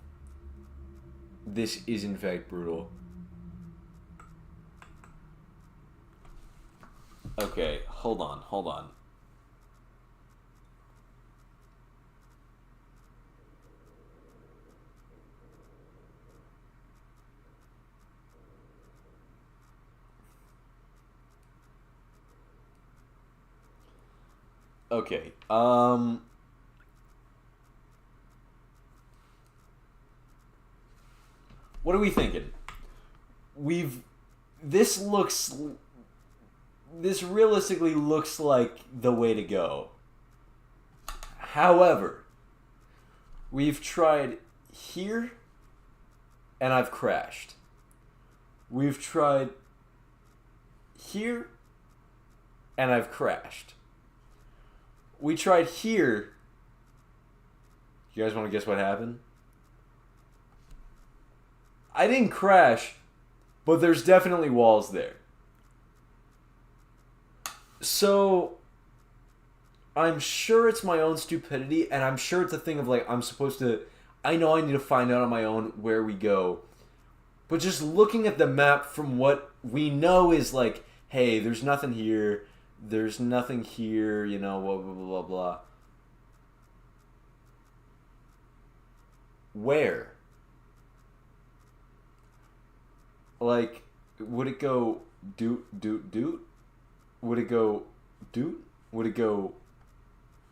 This is in fact brutal. Okay, hold on. Okay, what are we thinking? This looks, this realistically looks like the way to go. However, we've tried here, and I've crashed. We've tried here, and I've crashed. We tried here. You guys want to guess what happened? I didn't crash, but there's definitely walls there. So, I'm sure it's my own stupidity, and I'm sure it's a thing of like, I'm supposed to, I know I need to find out on my own where we go. But just looking at the map from what we know is like, hey, there's nothing here, there's nothing here, you know, blah, blah, blah, blah, blah. Where? Like, would it go doot, doot, doot? Would it go doot? Would it go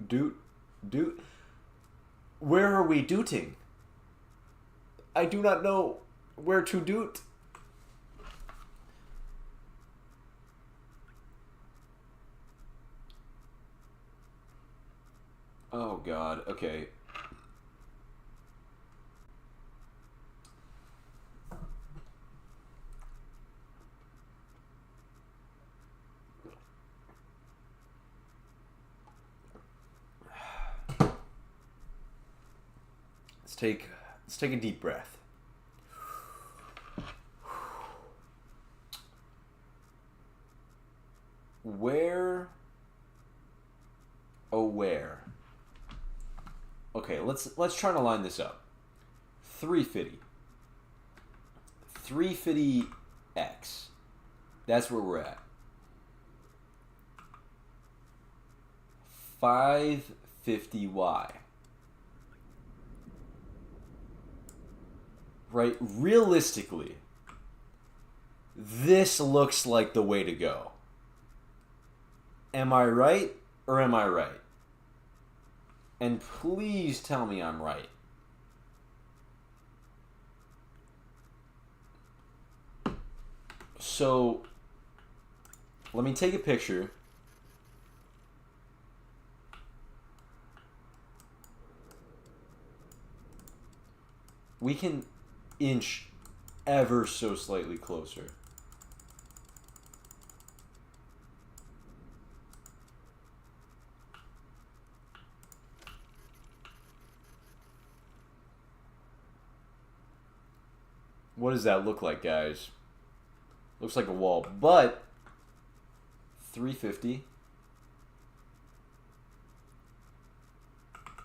doot, doot? Where are we dooting? I do not know where to doot. Oh God, okay. Let's take a deep breath. Where? Oh, where? Okay, let's try to line this up. 350. 350X. That's where we're at. 550Y. Right? Realistically, this looks like the way to go. Am I right or am I right? And please tell me I'm right. So, let me take a picture. We can inch ever so slightly closer. What does that look like, guys? Looks like a wall, but 350.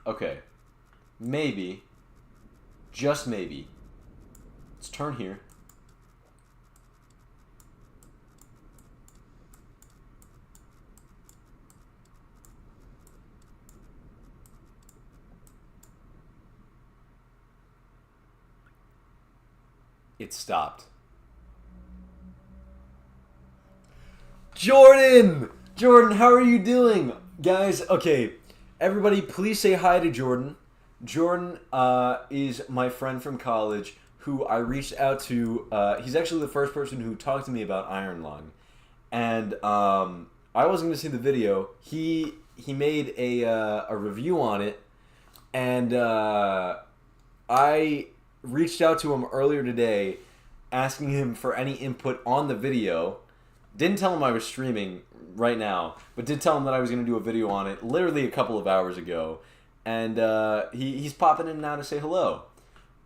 Okay. Maybe, just maybe, let's turn here. It stopped. Jordan! Jordan, how are you doing? Guys, okay, everybody please say hi to Jordan. Jordan is my friend from college who I reached out to. He's actually the first person who talked to me about Iron Lung. And I wasn't going to see the video. He made a review on it. And I reached out to him earlier today asking him for any input on the video. Didn't tell him I was streaming right now, but did tell him that I was going to do a video on it literally a couple of hours ago. And he's popping in now to say hello.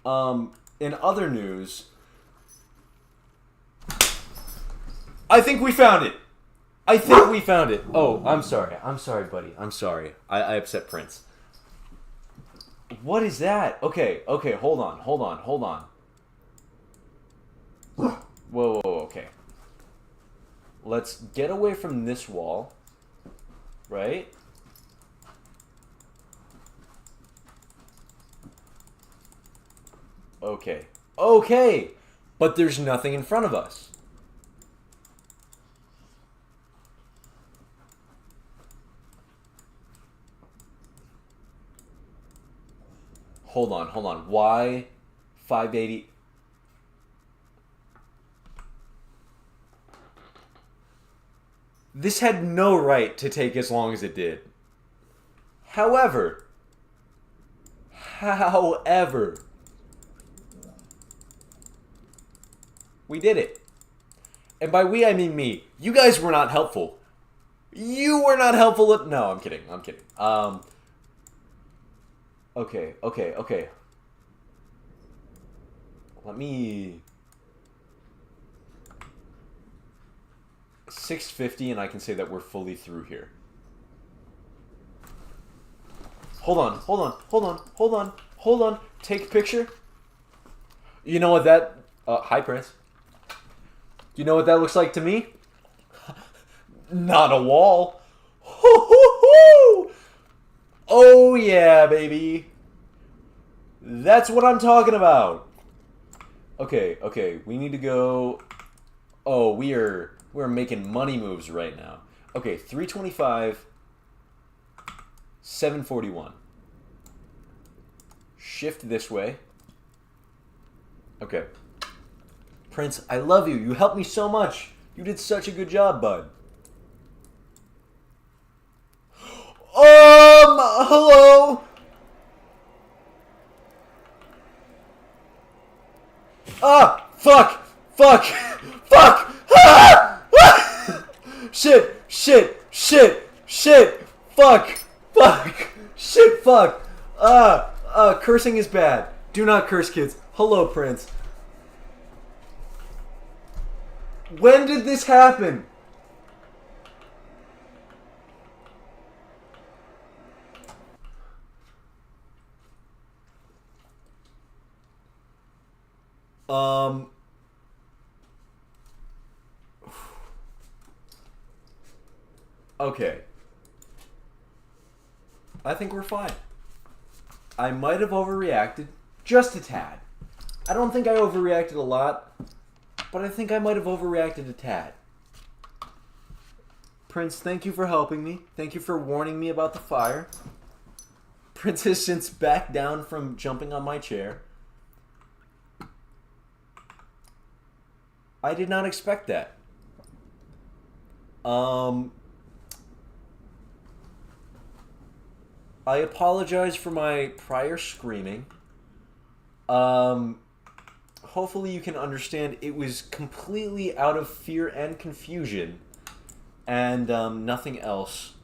In other news, I think we found it. Oh, I'm sorry. I'm sorry, buddy. I'm sorry. I upset Prince. What is that? Okay, okay, hold on. Whoa, okay. Let's get away from this wall. Right? Okay. Okay! But there's nothing in front of us. Hold on. Why 580? This had no right to take as long as it did. However, we did it. And by we, I mean me. You guys were not helpful. You were not helpful. No, I'm kidding. Okay. Let me... 650 and I can say that we're fully through here. Hold on. Take a picture. You know what that... hi, Prince. You know what that looks like to me? Not a wall. Oh yeah, baby. That's what I'm talking about. Okay. We need to go... Oh, we're making money moves right now. Okay, 325, 741. Shift this way. Okay. Prince, I love you. You helped me so much. You did such a good job, bud. Hello? Ah! Fuck! Ah! Shit! Fuck! Cursing is bad. Do not curse, kids. Hello, Prince. When did this happen? Okay. I think we're fine. I might have overreacted. Just a tad. I don't think I overreacted a lot, but I think I might have overreacted a tad. Prince, thank you for helping me. Thank you for warning me about the fire. Prince has since backed down from jumping on my chair. I did not expect that. I apologize for my prior screaming. Hopefully you can understand it was completely out of fear and confusion and nothing else.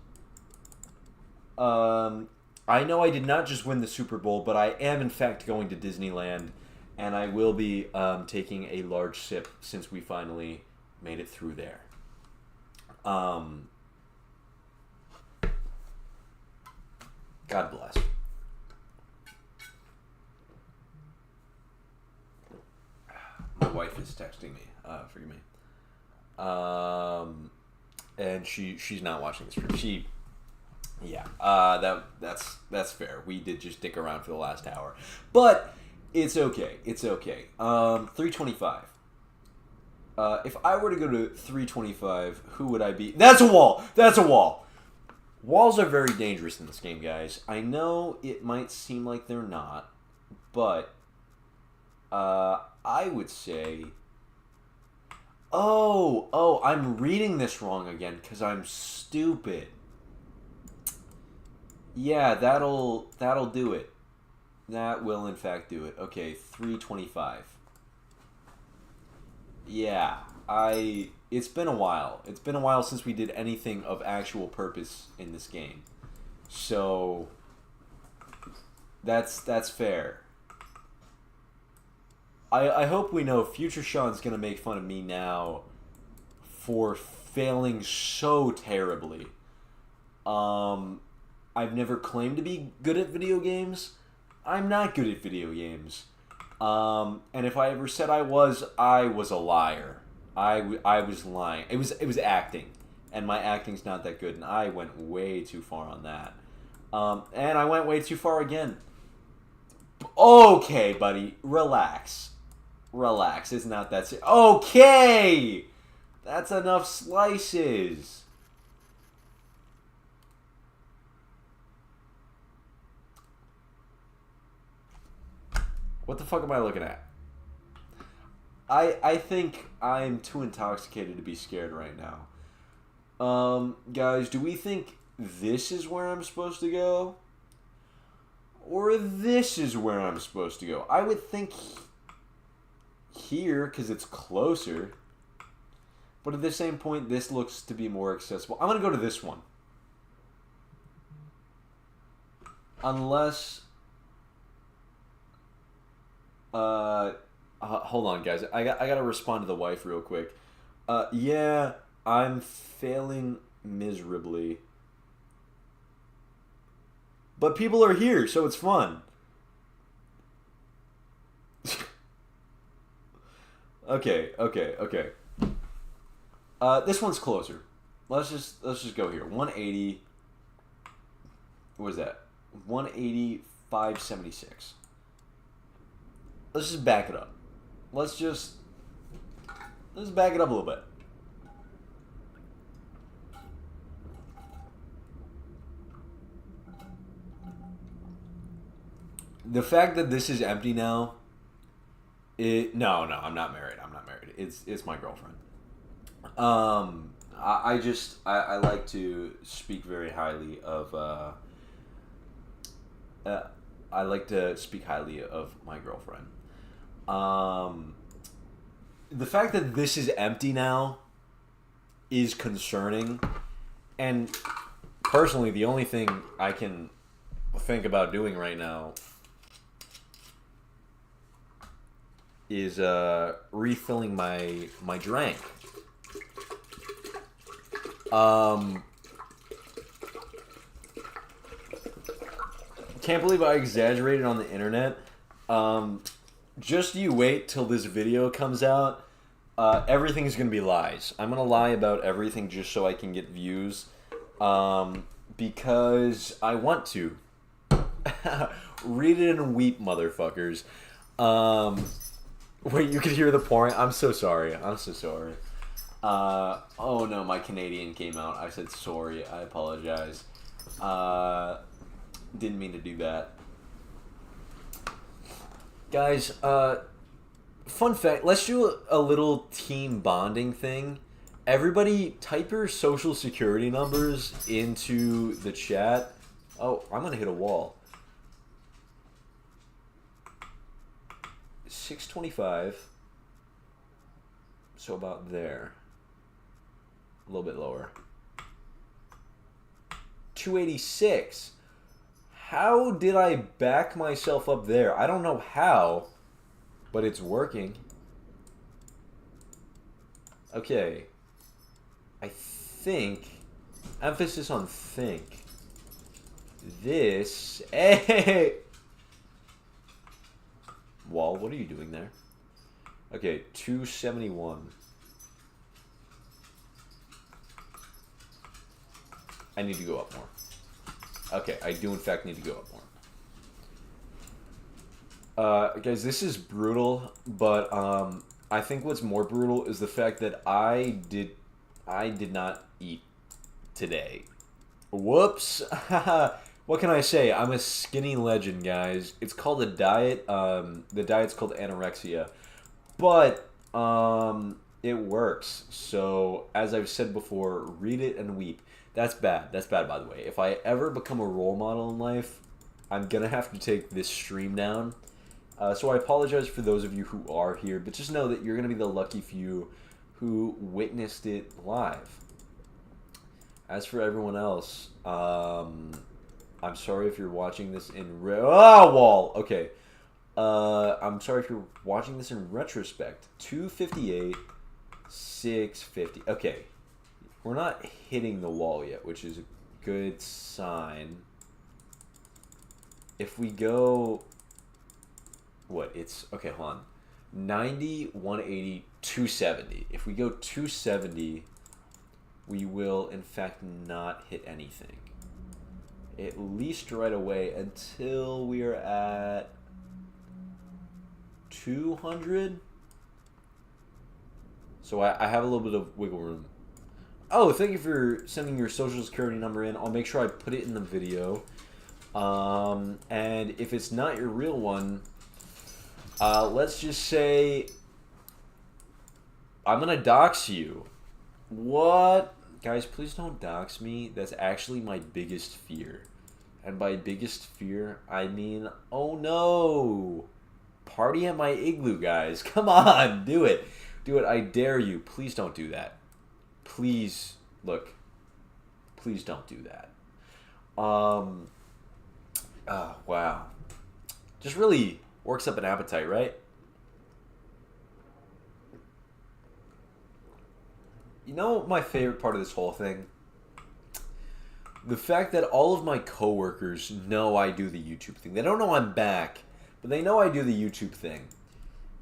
I know I did not just win the Super Bowl, but I am in fact going to Disneyland, and I will be taking a large sip since we finally made it through there. God bless. My wife is texting me. Forgive me. And she's not watching this stream. That's fair. We did just dick around for the last hour, but it's okay. 325. If I were to go to 325, who would I be? That's a wall. Walls are very dangerous in this game, guys. I know it might seem like they're not, but I would say... Oh, I'm reading this wrong again because I'm stupid. Yeah, that'll do it. That will, in fact, do it. Okay, 325. Yeah, it's been a while. It's been a while since we did anything of actual purpose in this game. So, that's fair. I hope we know future Sean's going to make fun of me now for failing so terribly. I've never claimed to be good at video games. I'm not good at video games. And if I ever said I was a liar. I was lying. It was acting, and my acting's not that good, and I went way too far on that. And I went way too far again. Okay, buddy, relax. Relax. It's not that serious. Okay! That's enough slices. What the fuck am I looking at? I think I'm too intoxicated to be scared right now. Guys, do we think this is where I'm supposed to go? Or this is where I'm supposed to go? I would think here, because it's closer. But at the same point, this looks to be more accessible. I'm going to go to this one. Unless... hold on, guys. I gotta respond to the wife real quick. Yeah, I'm failing miserably. But people are here, so it's fun. Okay. This one's closer. Let's just go here. 180. What is that? 180, 576. Let's just back it up. Let's back it up a little bit. The fact that this is empty now, no, I'm not married. It's my girlfriend. I like to speak very highly of I like to speak highly of my girlfriend. The fact that this is empty now is concerning, and personally, the only thing I can think about doing right now is refilling my drink. Can't believe I exaggerated on the internet. Just you wait till this video comes out. Everything's gonna be lies. I'm gonna lie about everything just so I can get views. Because I want to. Read it and weep, motherfuckers. Wait, you could hear the pouring? I'm so sorry. Oh no, my Canadian came out. I said sorry. I apologize. Didn't mean to do that. Guys, fun fact, let's do a little team bonding thing. Everybody type your social security numbers into the chat. Oh, I'm going to hit a wall. 625. So about there. A little bit lower. 286. How did I back myself up there? I don't know how, but it's working. Okay. I think, emphasis on think. This, hey! Wall, what are you doing there? Okay, 271. I need to go up more. Okay, I do in fact need to go up more. Guys, this is brutal, but I think what's more brutal is the fact that I did not eat today. Whoops. What can I say? I'm a skinny legend, guys. It's called a diet. The diet's called anorexia. But it works. So, as I've said before, read it and weep. That's bad. That's bad, by the way. If I ever become a role model in life, I'm going to have to take this stream down. So I apologize for those of you who are here, but just know that you're going to be the lucky few who witnessed it live. As for everyone else, I'm sorry if you're watching this in... wall! Okay. I'm sorry if you're watching this in retrospect. 258, 650. Okay. We're not hitting the wall yet, which is a good sign. If we go what? It's okay. Hold on. 90, 180, 270. If we go 270, we will in fact not hit anything. At least right away until we are at 200. So I have a little bit of wiggle room. Oh, thank you for sending your social security number in. I'll make sure I put it in the video. And if it's not your real one, let's just say I'm gonna dox you. What? Guys, please don't dox me. That's actually my biggest fear. And by biggest fear, I mean, oh no. Party at my igloo, guys. Come on, do it. Do it, I dare you. Please don't do that. Please, look. Please don't do that. Oh, wow. Just really works up an appetite, right? You know my favorite part of this whole thing? The fact that all of my coworkers know I do the YouTube thing. They don't know I'm back, but they know I do the YouTube thing.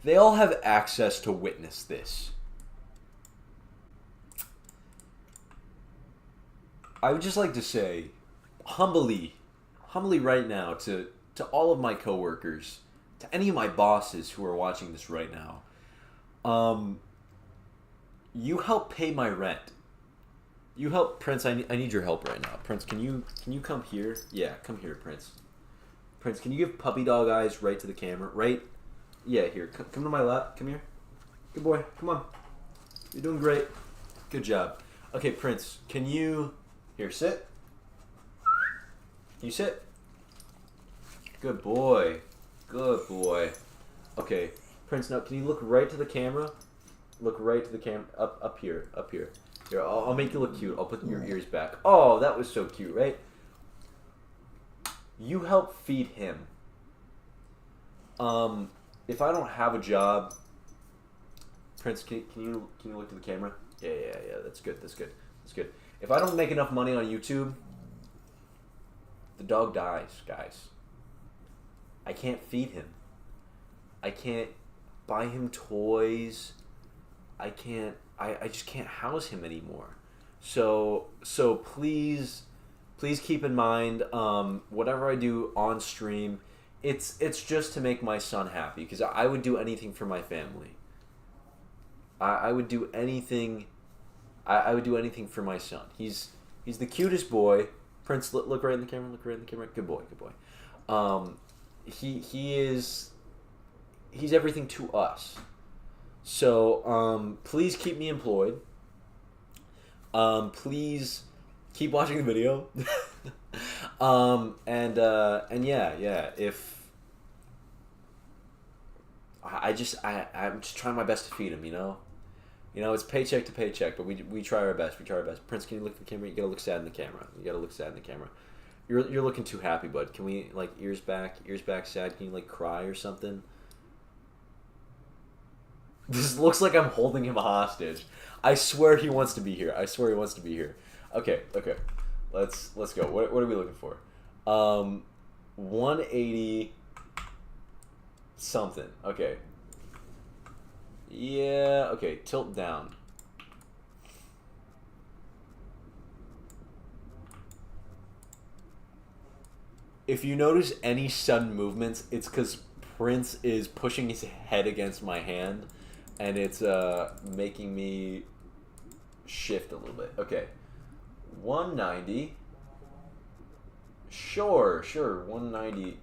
They all have access to witness this. I would just like to say, humbly right now, to all of my coworkers, to any of my bosses who are watching this right now, you help pay my rent. You help, Prince. I need your help right now. Prince, can you come here? Yeah, come here, Prince. Prince, can you give puppy dog eyes right to the camera? Right? Yeah, here. Come to my lap. Come here. Good boy. Come on. You're doing great. Good job. Okay, Prince, can you... Here, sit. Can you sit? Good boy. Good boy. Okay, Prince, now can you look right to the camera? Look right to the camera. Up here. Up here. Here, I'll make you look cute. I'll put your ears back. Oh, that was so cute, right? You help feed him. If I don't have a job, Prince, can you look to the camera? Yeah. That's good. That's good. If I don't make enough money on YouTube, the dog dies, guys. I can't feed him. I can't buy him toys. I just can't house him anymore. So please keep in mind, whatever I do on stream, it's just to make my son happy, because I would do anything for my family. I would do anything. I would do anything for my son. He's the cutest boy. Prince, look right in the camera. Look right in the camera. Good boy. He's everything to us. So please keep me employed. Please keep watching the video. And yeah. If I'm just trying my best to feed him, you know, it's paycheck to paycheck, but we try our best. Prince, can you look at the camera? You gotta look sad in the camera. You're looking too happy, bud. Can we, like, ears back, sad? Can you, like, cry or something? This looks like I'm holding him hostage. I swear he wants to be here. Okay. Let's go. What are we looking for? 180 something. Okay. Yeah, okay, tilt down. If you notice any sudden movements, it's because Prince is pushing his head against my hand, and it's making me shift a little bit. Okay, 190. Sure, 190.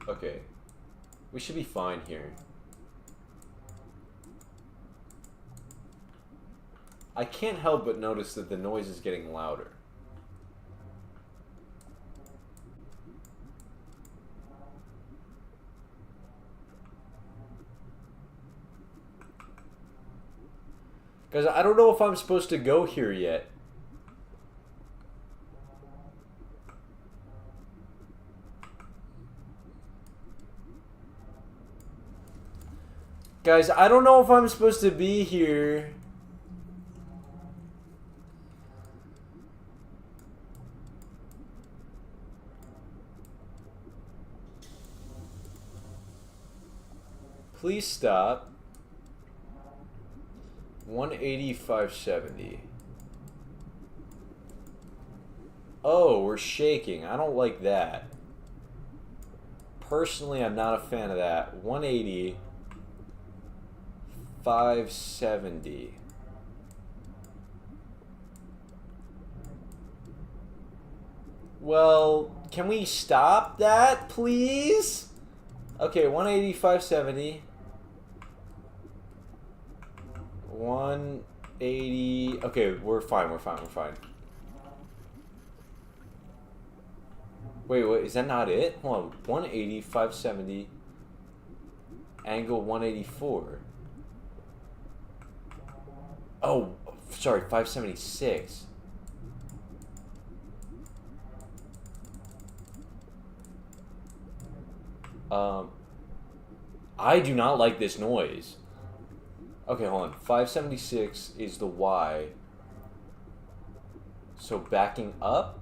Okay. We should be fine here. I can't help but notice that the noise is getting louder. Guys, I don't know if I'm supposed to go here yet. Guys, I don't know if I'm supposed to be here. Please stop. 180, 570. Oh, we're shaking. I don't like that. Personally, I'm not a fan of that. 180, 570. Well, can we stop that, please? Okay, 180, 570. 180. Okay, we're fine. Wait, is that not it? Hold on. 180, 570. Angle 184. Oh, sorry, 576. I do not like this noise. Okay, hold on. 576 is the Y. So backing up?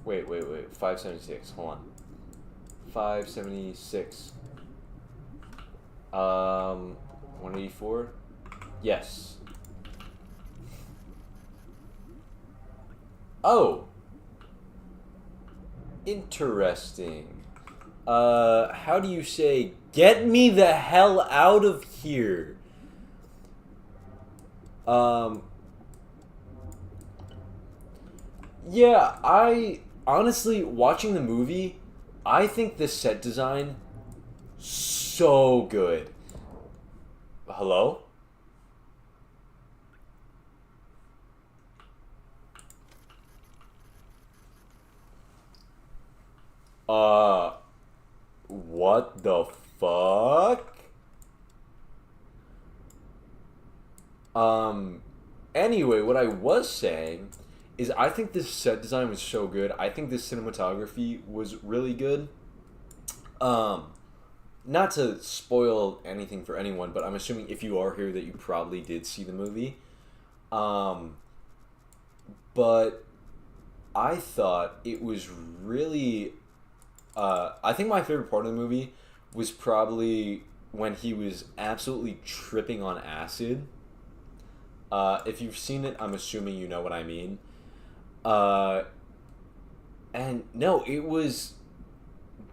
Wait. 576. Hold on. 576. 184? Yes. Oh! Interesting. How do you say, get me the hell out of here? Yeah, I honestly, watching the movie, I think the set design so good. Hello? What the fuck? Anyway, what I was saying is I think this set design was so good. I think this cinematography was really good. Not to spoil anything for anyone, but I'm assuming if you are here that you probably did see the movie. But I thought it was really... I think my favorite part of the movie was probably when he was absolutely tripping on acid. If you've seen it, I'm assuming you know what I mean. And no, it was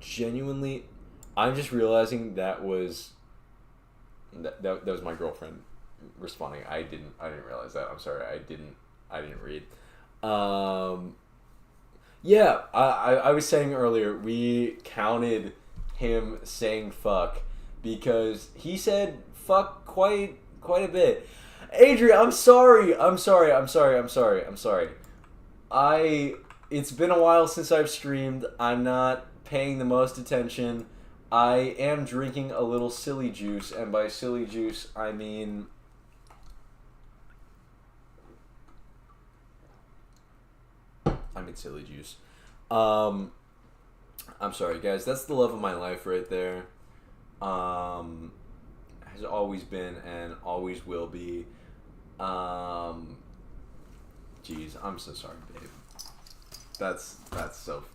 genuinely... I'm just realizing that was was my girlfriend responding. I didn't realize that. I'm sorry. I didn't read. Yeah, I was saying earlier, we counted him saying fuck because he said fuck quite a bit. Adrian, I'm sorry. It's been a while since I've streamed. I'm not paying the most attention. I am drinking a little silly juice, and by silly juice, I mean... silly juice. I'm sorry, guys. That's the love of my life right there. Has always been and always will be. Jeez, I'm so sorry, babe. That's so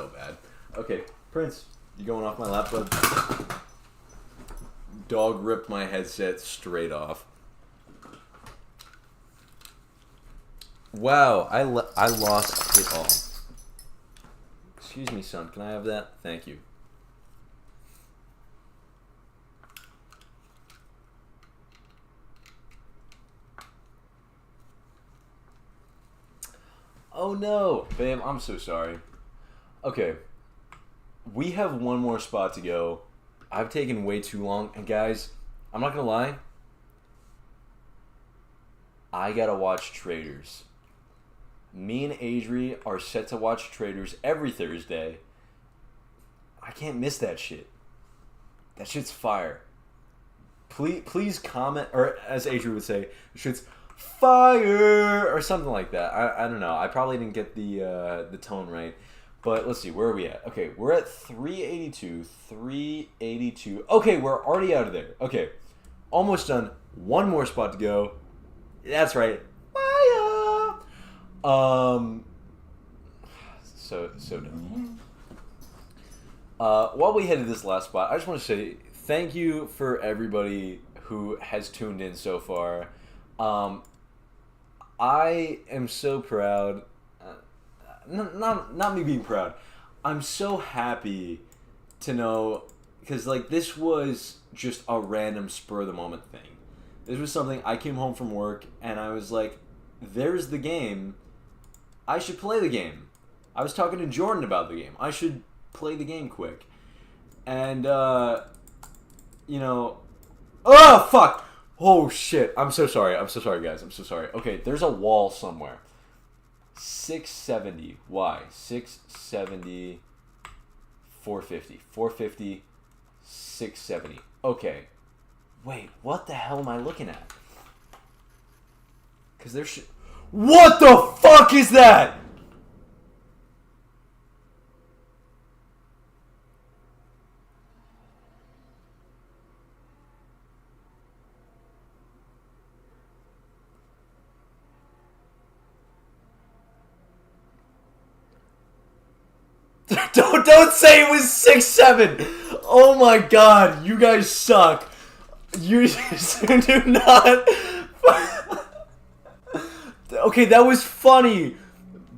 bad. Okay, Prince, you going off my lap, bud? Dog ripped my headset straight off. Wow, I lost it all. Excuse me, son. Can I have that? Thank you. Oh no, babe, I'm so sorry. Okay, we have one more spot to go. I've taken way too long, and guys, I'm not gonna lie. I gotta watch Traders. Me and Adri are set to watch Traders every Thursday. I can't miss that shit. That shit's fire. Please comment, or as Adri would say, shit's fire, or something like that. I don't know. I probably didn't get the tone right. But let's see, where are we at? Okay, we're at 382. 382. Okay, we're already out of there. Okay, almost done. One more spot to go. That's right. Fire! So dumb. While we head to this last spot, I just want to say thank you for everybody who has tuned in so far. I am so proud. Not me being proud. I'm so happy to know, because like this was just a random spur of the moment thing. This was something I came home from work and I was like, "There's the game. I should play the game." I was talking to Jordan about the game. I should play the game quick, and you know, oh fuck. Oh shit! I'm so sorry. I'm so sorry, guys. I'm so sorry. Okay, there's a wall somewhere. 670. Why? 670. 450. 450. 670. Okay. Wait, what the hell am I looking at? Because there's what the fuck is that? Don't say it was 6'7". Oh my god, you guys suck. You do not. Okay, that was funny,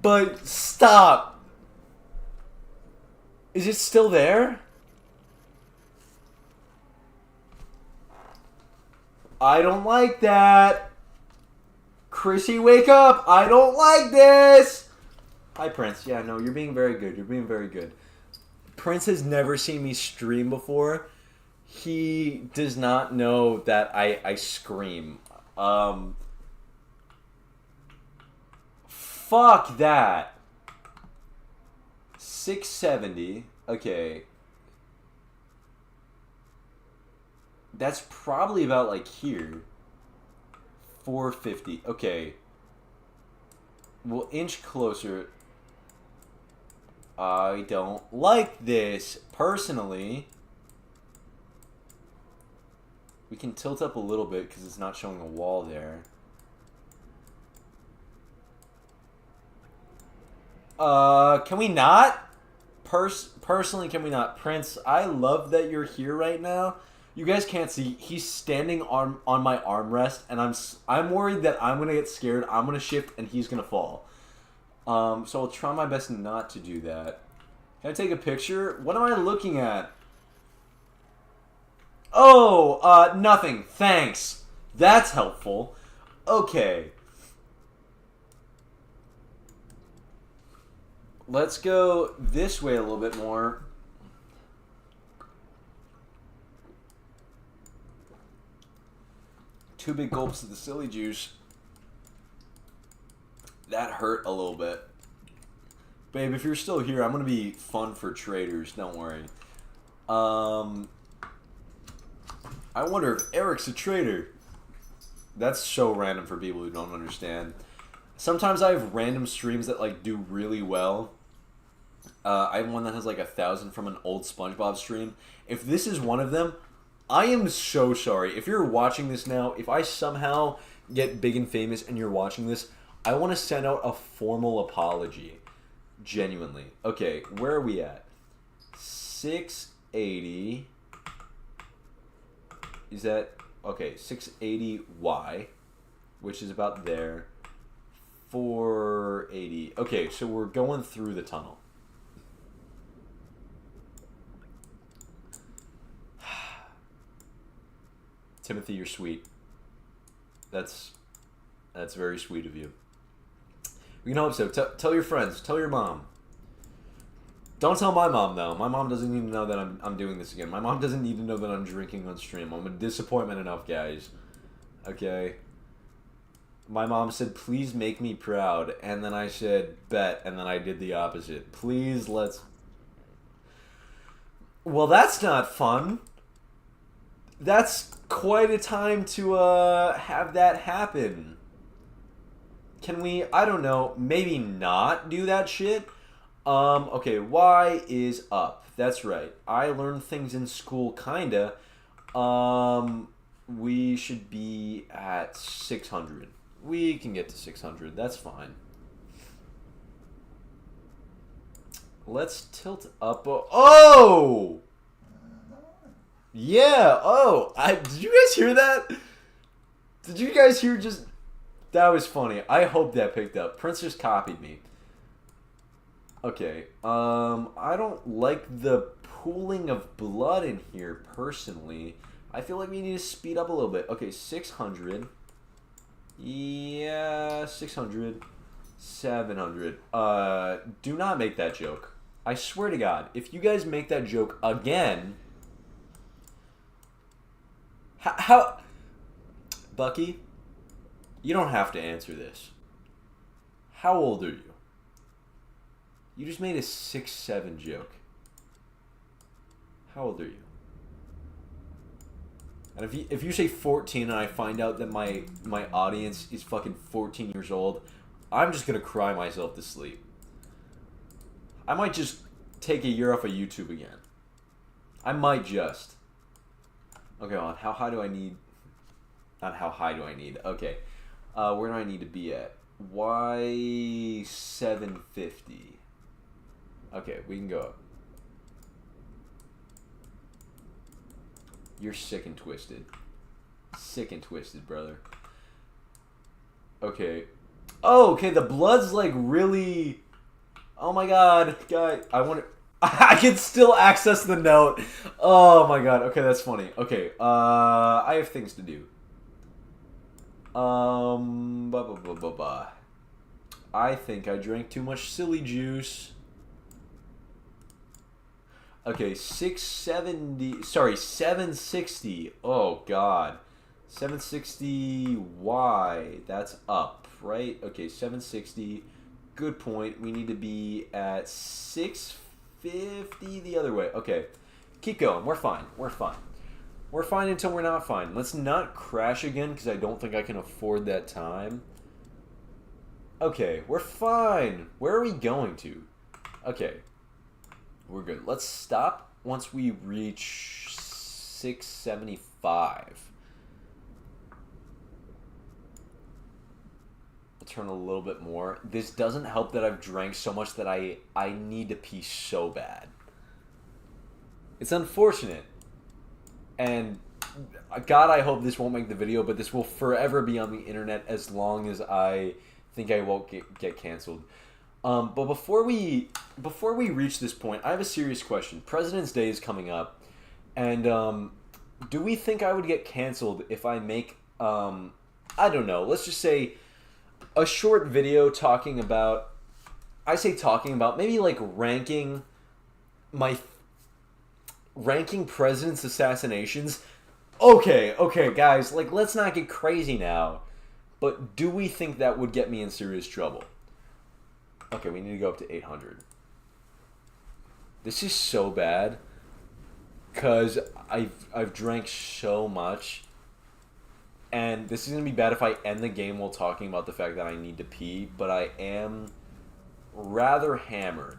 but stop. Is it still there? I don't like that. Chrissy, wake up. I don't like this. Hi, Prince. Yeah, no, you're being very good. You're being very good. Prince has never seen me stream before. He does not know that I scream. Fuck that. 670. Okay. That's probably about like here. 450. Okay. We'll inch closer. I don't like this, personally. We can tilt up a little bit because it's not showing a wall there. Can we not? Personally, can we not? Prince, I love that you're here right now. You guys can't see. He's standing on my armrest, and I'm worried that I'm gonna get scared. I'm gonna shift, and he's gonna fall. So I'll try my best not to do that. Can I take a picture? What am I looking at? Oh, nothing. Thanks. That's helpful. Okay. Let's go this way a little bit more. Two big gulps of the silly juice. That hurt a little bit. Babe, if you're still here, I'm going to be fun for traders. Don't worry. I wonder if Eric's a trader. That's so random for people who don't understand. Sometimes I have random streams that like do really well. I have one that has like 1,000 from an old SpongeBob stream. If this is one of them, I am so sorry. If you're watching this now, if I somehow get big and famous and you're watching this, I want to send out a formal apology. Genuinely. Okay, where are we at? 680. Is that... Okay, 680Y, which is about there. 480. Okay, so we're going through the tunnel. Timothy, you're sweet. That's very sweet of you. We can hope so. Tell your friends. Tell your mom. Don't tell my mom, though. My mom doesn't need to know that I'm doing this again. My mom doesn't need to know that I'm drinking on stream. I'm a disappointment enough, guys. Okay? My mom said, please make me proud. And then I said, bet. And then I did the opposite. Please, let's... Well, that's not fun. That's quite a time to have that happen. Can we, I don't know, maybe not do that shit? Okay, Y is up. That's right. I learned things in school, kinda. We should be at 600. We can get to 600. That's fine. Let's tilt up. Oh! Yeah. Oh, did you guys hear that? Did you guys hear just... That was funny. I hope that picked up. Prince just copied me. Okay. I don't like the pooling of blood in here, personally. I feel like we need to speed up a little bit. Okay, 600. Yeah, 600. 700. Do not make that joke. I swear to God, if you guys make that joke again... How... Bucky, you don't have to answer this. How old are you? You just made a 6'7" joke. How old are you? And if you say 14 and I find out that my audience is fucking 14 years old, I'm just gonna cry myself to sleep. I might just take a year off of YouTube again. I might just. Okay, on how high do I need? Not how high do I need. Okay, where do I need to be at? Y 750. Okay, we can go up. You're sick and twisted. Sick and twisted, brother. Okay. Oh, okay, the blood's like really... Oh my god, guy. I want to... I can still access the note. Oh my god. Okay, that's funny. Okay, I have things to do. I think I drank too much silly juice. Okay, 670. Sorry, 760. Oh god. 760Y. That's up, right? Okay, 760. Good point. We need to be at 650 the other way. Okay. Keep going. We're fine. We're fine. We're fine until we're not fine. Let's not crash again because I don't think I can afford that time. Okay, we're fine. Where are we going to? Okay. We're good. Let's stop once we reach 675. I'll turn a little bit more. This doesn't help that I've drank so much that I need to pee so bad. It's unfortunate. And God, I hope this won't make the video, but this will forever be on the internet as long as I think I won't get canceled. But before we reach this point, I have a serious question. President's Day is coming up, and do we think I would get canceled if I make I don't know, let's just say a short video talking about, maybe like ranking presidents' assassinations. Okay, guys, like let's not get crazy now. But do we think that would get me in serious trouble? Okay, we need to go up to 800. This is so bad because I've drank so much, and this is gonna be bad if I end the game while talking about the fact that I need to pee. But I am rather hammered,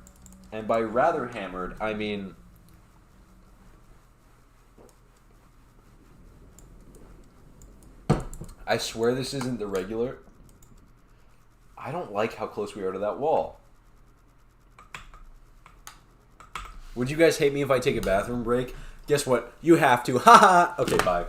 and by rather hammered I mean I swear this isn't the regular. I don't like how close we are to that wall. Would you guys hate me if I take a bathroom break? Guess what? You have to. Haha. Okay, bye.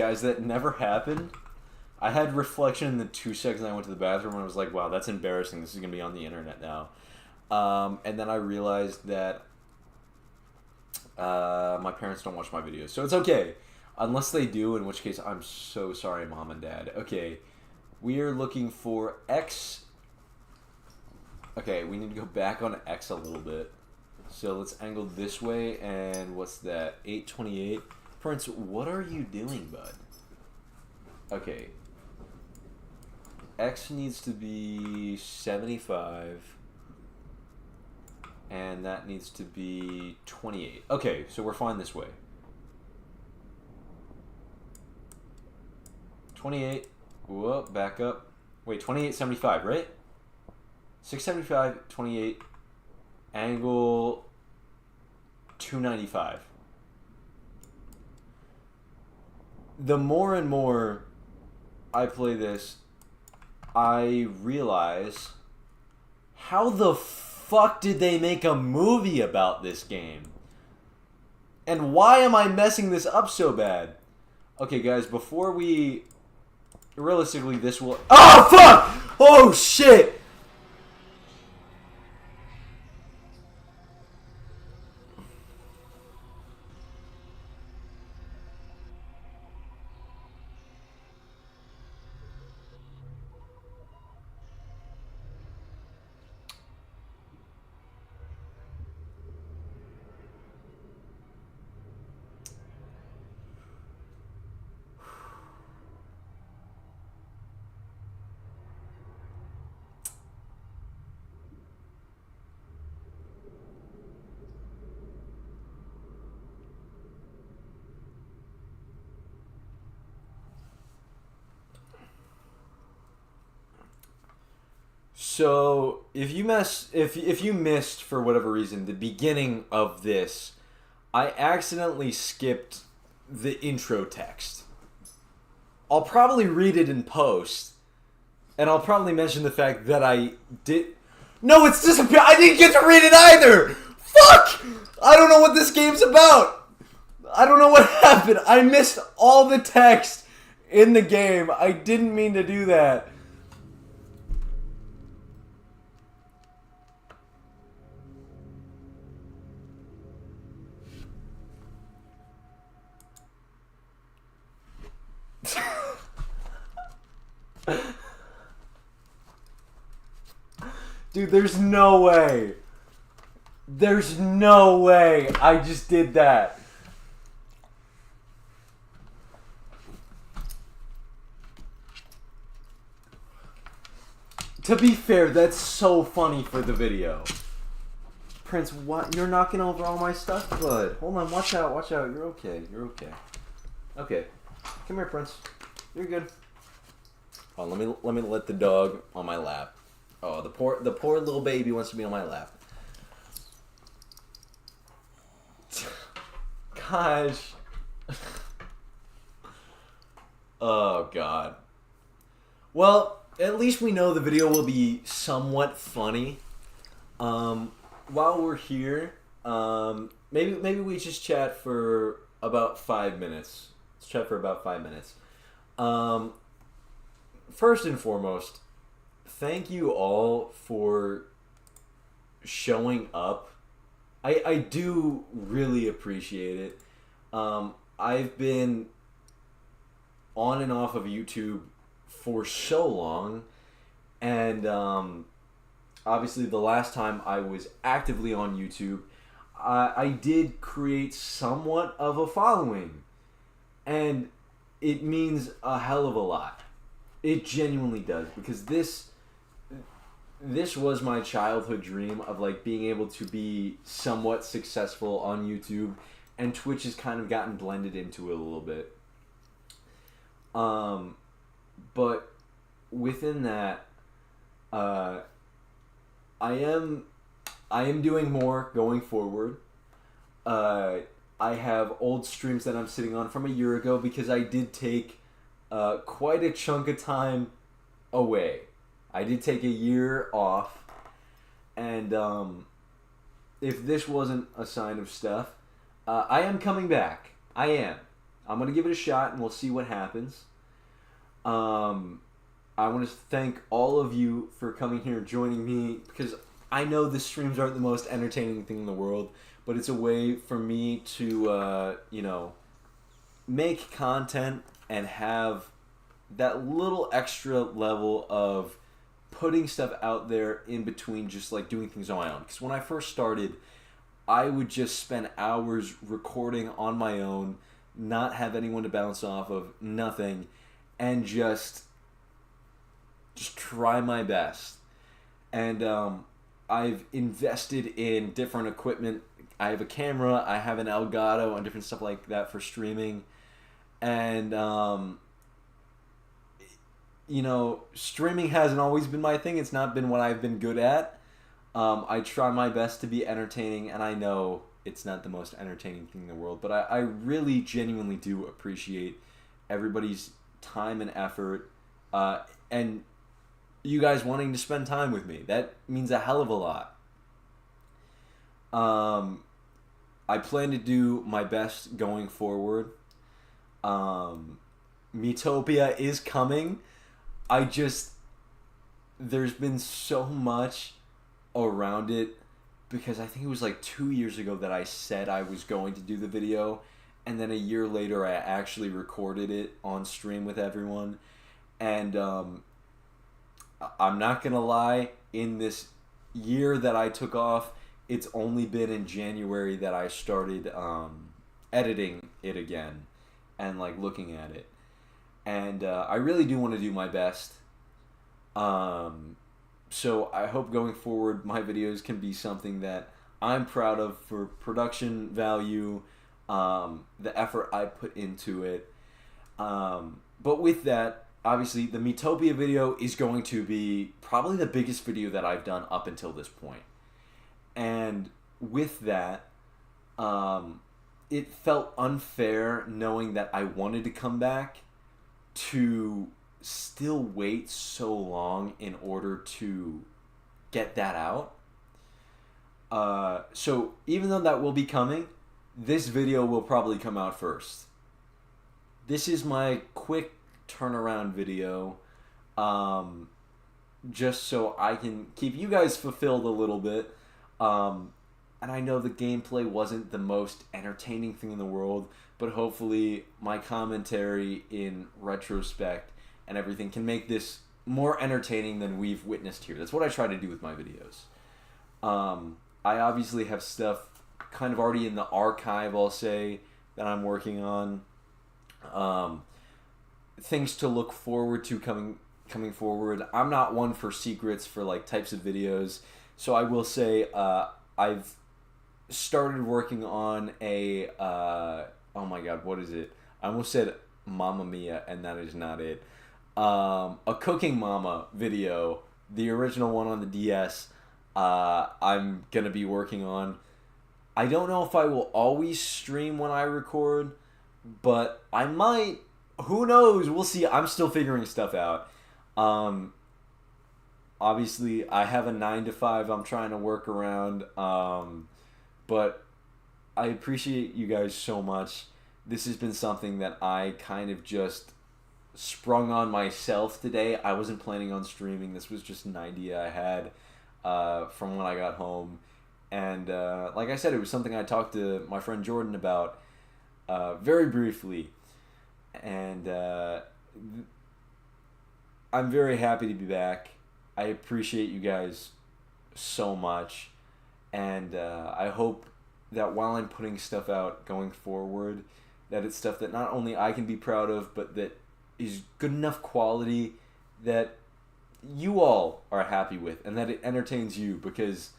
Guys, that never happened. I had reflection in the 2 seconds I went to the bathroom, and I was like, wow, that's embarrassing. This is going to be on the internet now. And then I realized that my parents don't watch my videos. So it's okay. Unless they do, in which case I'm so sorry, Mom and Dad. Okay, we are looking for X. Okay, we need to go back on X a little bit. So let's angle this way, and what's that? 828. Prince, what are you doing, bud? Okay. X needs to be 75. And that needs to be 28. Okay, so we're fine this way. 28. Whoa, back up. Wait, 28.75, right? 675, 28. Angle 295. The more and more I play this, I realize, how the fuck did they make a movie about this game? And why am I messing this up so bad? Okay, guys, before we... Realistically, this will... Oh, fuck! Oh, shit! So if you missed for whatever reason the beginning of this, I accidentally skipped the intro text. I'll probably read it in post, and I'll probably mention the fact that I did. No, it's disappeared. I didn't get to read it either. Fuck! I don't know what this game's about. I don't know what happened. I missed all the text in the game. I didn't mean to do that. Dude, there's no way. There's no way I just did that. To be fair, that's so funny for the video. Prince, what? You're knocking over all my stuff, bud. Hold on, watch out, watch out. You're okay, you're okay. Okay. Come here, Prince. You're good. Oh, let me let the dog on my lap. Oh, the poor little baby wants to be on my lap. Gosh. Oh, God. Well, at least we know the video will be somewhat funny. While we're here, maybe we just chat for about 5 minutes. Let's chat for about 5 minutes. First and foremost, thank you all for showing up. I do really appreciate it. I've been on and off of YouTube for so long, and obviously the last time I was actively on YouTube, I did create somewhat of a following, and it means a hell of a lot. It genuinely does, because this was my childhood dream of like being able to be somewhat successful on YouTube, and Twitch has kind of gotten blended into it a little bit. But within that, I am doing more going forward. I have old streams that I'm sitting on from a year ago because I did take quite a chunk of time away. I did take a year off, and if this wasn't a sign of stuff, I am coming back. I am. I'm gonna give it a shot, and we'll see what happens. I want to thank all of you for coming here and joining me, because I know the streams aren't the most entertaining thing in the world, but it's a way for me to, make content and have that little extra level of putting stuff out there in between just like doing things on my own. Because when I first started, I would just spend hours recording on my own, not have anyone to bounce off of, nothing, and just try my best. And I've invested in different equipment. I have a camera, I have an Elgato, and different stuff like that for streaming. And streaming hasn't always been my thing. It's not been what I've been good at. I try my best to be entertaining, and I know it's not the most entertaining thing in the world, but I really genuinely do appreciate everybody's time and effort, and you guys wanting to spend time with me. That means a hell of a lot. I plan to do my best going forward. Metopia is coming. There's been so much around it, because I think it was like 2 years ago that I said I was going to do the video, and then a year later I actually recorded it on stream with everyone. And I'm not gonna lie, in this year that I took off, it's only been in January that I started editing it again and like looking at it. And I really do want to do my best. So I hope going forward my videos can be something that I'm proud of for production value, the effort I put into it. But with that, obviously the Metopia video is going to be probably the biggest video that I've done up until this point. And with that, it felt unfair knowing that I wanted to come back to still wait so long in order to get that out. So even though that will be coming, this video will probably come out first. This is my quick turnaround video, just so I can keep you guys fulfilled a little bit. And I know the gameplay wasn't the most entertaining thing in the world, but hopefully my commentary in retrospect and everything can make this more entertaining than we've witnessed here. That's what I try to do with my videos. I obviously have stuff kind of already in the archive, I'll say, that I'm working on. Things to look forward to coming forward. I'm not one for secrets for like types of videos, so I will say I've started working on a oh my god, what is it? I almost said Mamma Mia, and that is not it. A Cooking Mama video, the original one on the DS. I'm gonna be working on. I don't know if I will always stream when I record, but I might. Who knows? We'll see. I'm still figuring stuff out. Obviously, I have a 9 to 5 I'm trying to work around. But I appreciate you guys so much. This has been something that I kind of just sprung on myself today. I wasn't planning on streaming. This was just an idea I had from when I got home. And like I said, it was something I talked to my friend Jordan about very briefly. And I'm very happy to be back. I appreciate you guys so much. And I hope that while I'm putting stuff out going forward, that it's stuff that not only I can be proud of, but that is good enough quality that you all are happy with, and that it entertains you, because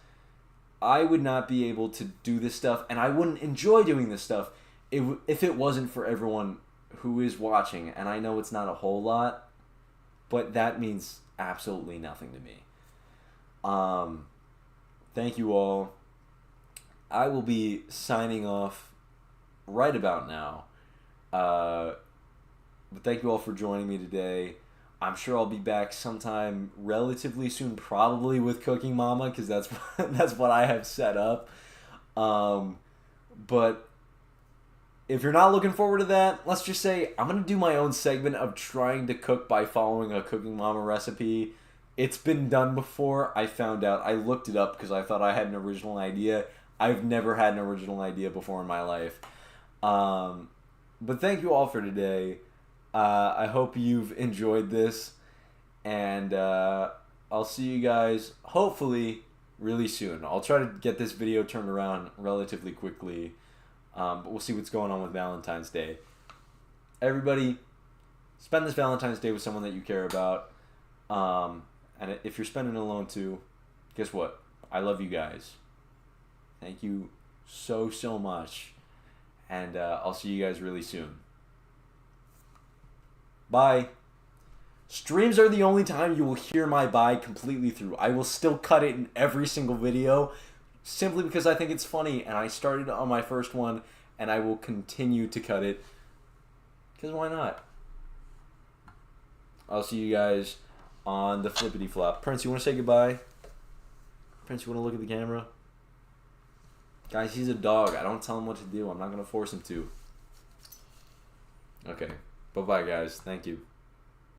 I would not be able to do this stuff, and I wouldn't enjoy doing this stuff if it wasn't for everyone who is watching. And I know it's not a whole lot, but that means absolutely nothing to me. Thank you all. I will be signing off right about now. But thank you all for joining me today. I'm sure I'll be back sometime relatively soon, probably with Cooking Mama, because that's what I have set up. But if you're not looking forward to that, let's just say I'm going to do my own segment of trying to cook by following a Cooking Mama recipe. It's been done before. I found out. I looked it up because I thought I had an original idea. I've never had an original idea before in my life. But thank you all for today. I hope you've enjoyed this. And I'll see you guys, hopefully, really soon. I'll try to get this video turned around relatively quickly. But we'll see what's going on with Valentine's Day. Everybody, spend this Valentine's Day with someone that you care about. And if you're spending it alone too, guess what? I love you guys. Thank you so, so much. And I'll see you guys really soon. Bye. Streams are the only time you will hear my bye completely through. I will still cut it in every single video simply because I think it's funny, and I started on my first one, and I will continue to cut it because why not? I'll see you guys on the flippity flop. Prince, you want to say goodbye? Prince, you want to look at the camera? Guys, he's a dog. I don't tell him what to do. I'm not going to force him to. Okay. Bye-bye, guys. Thank you.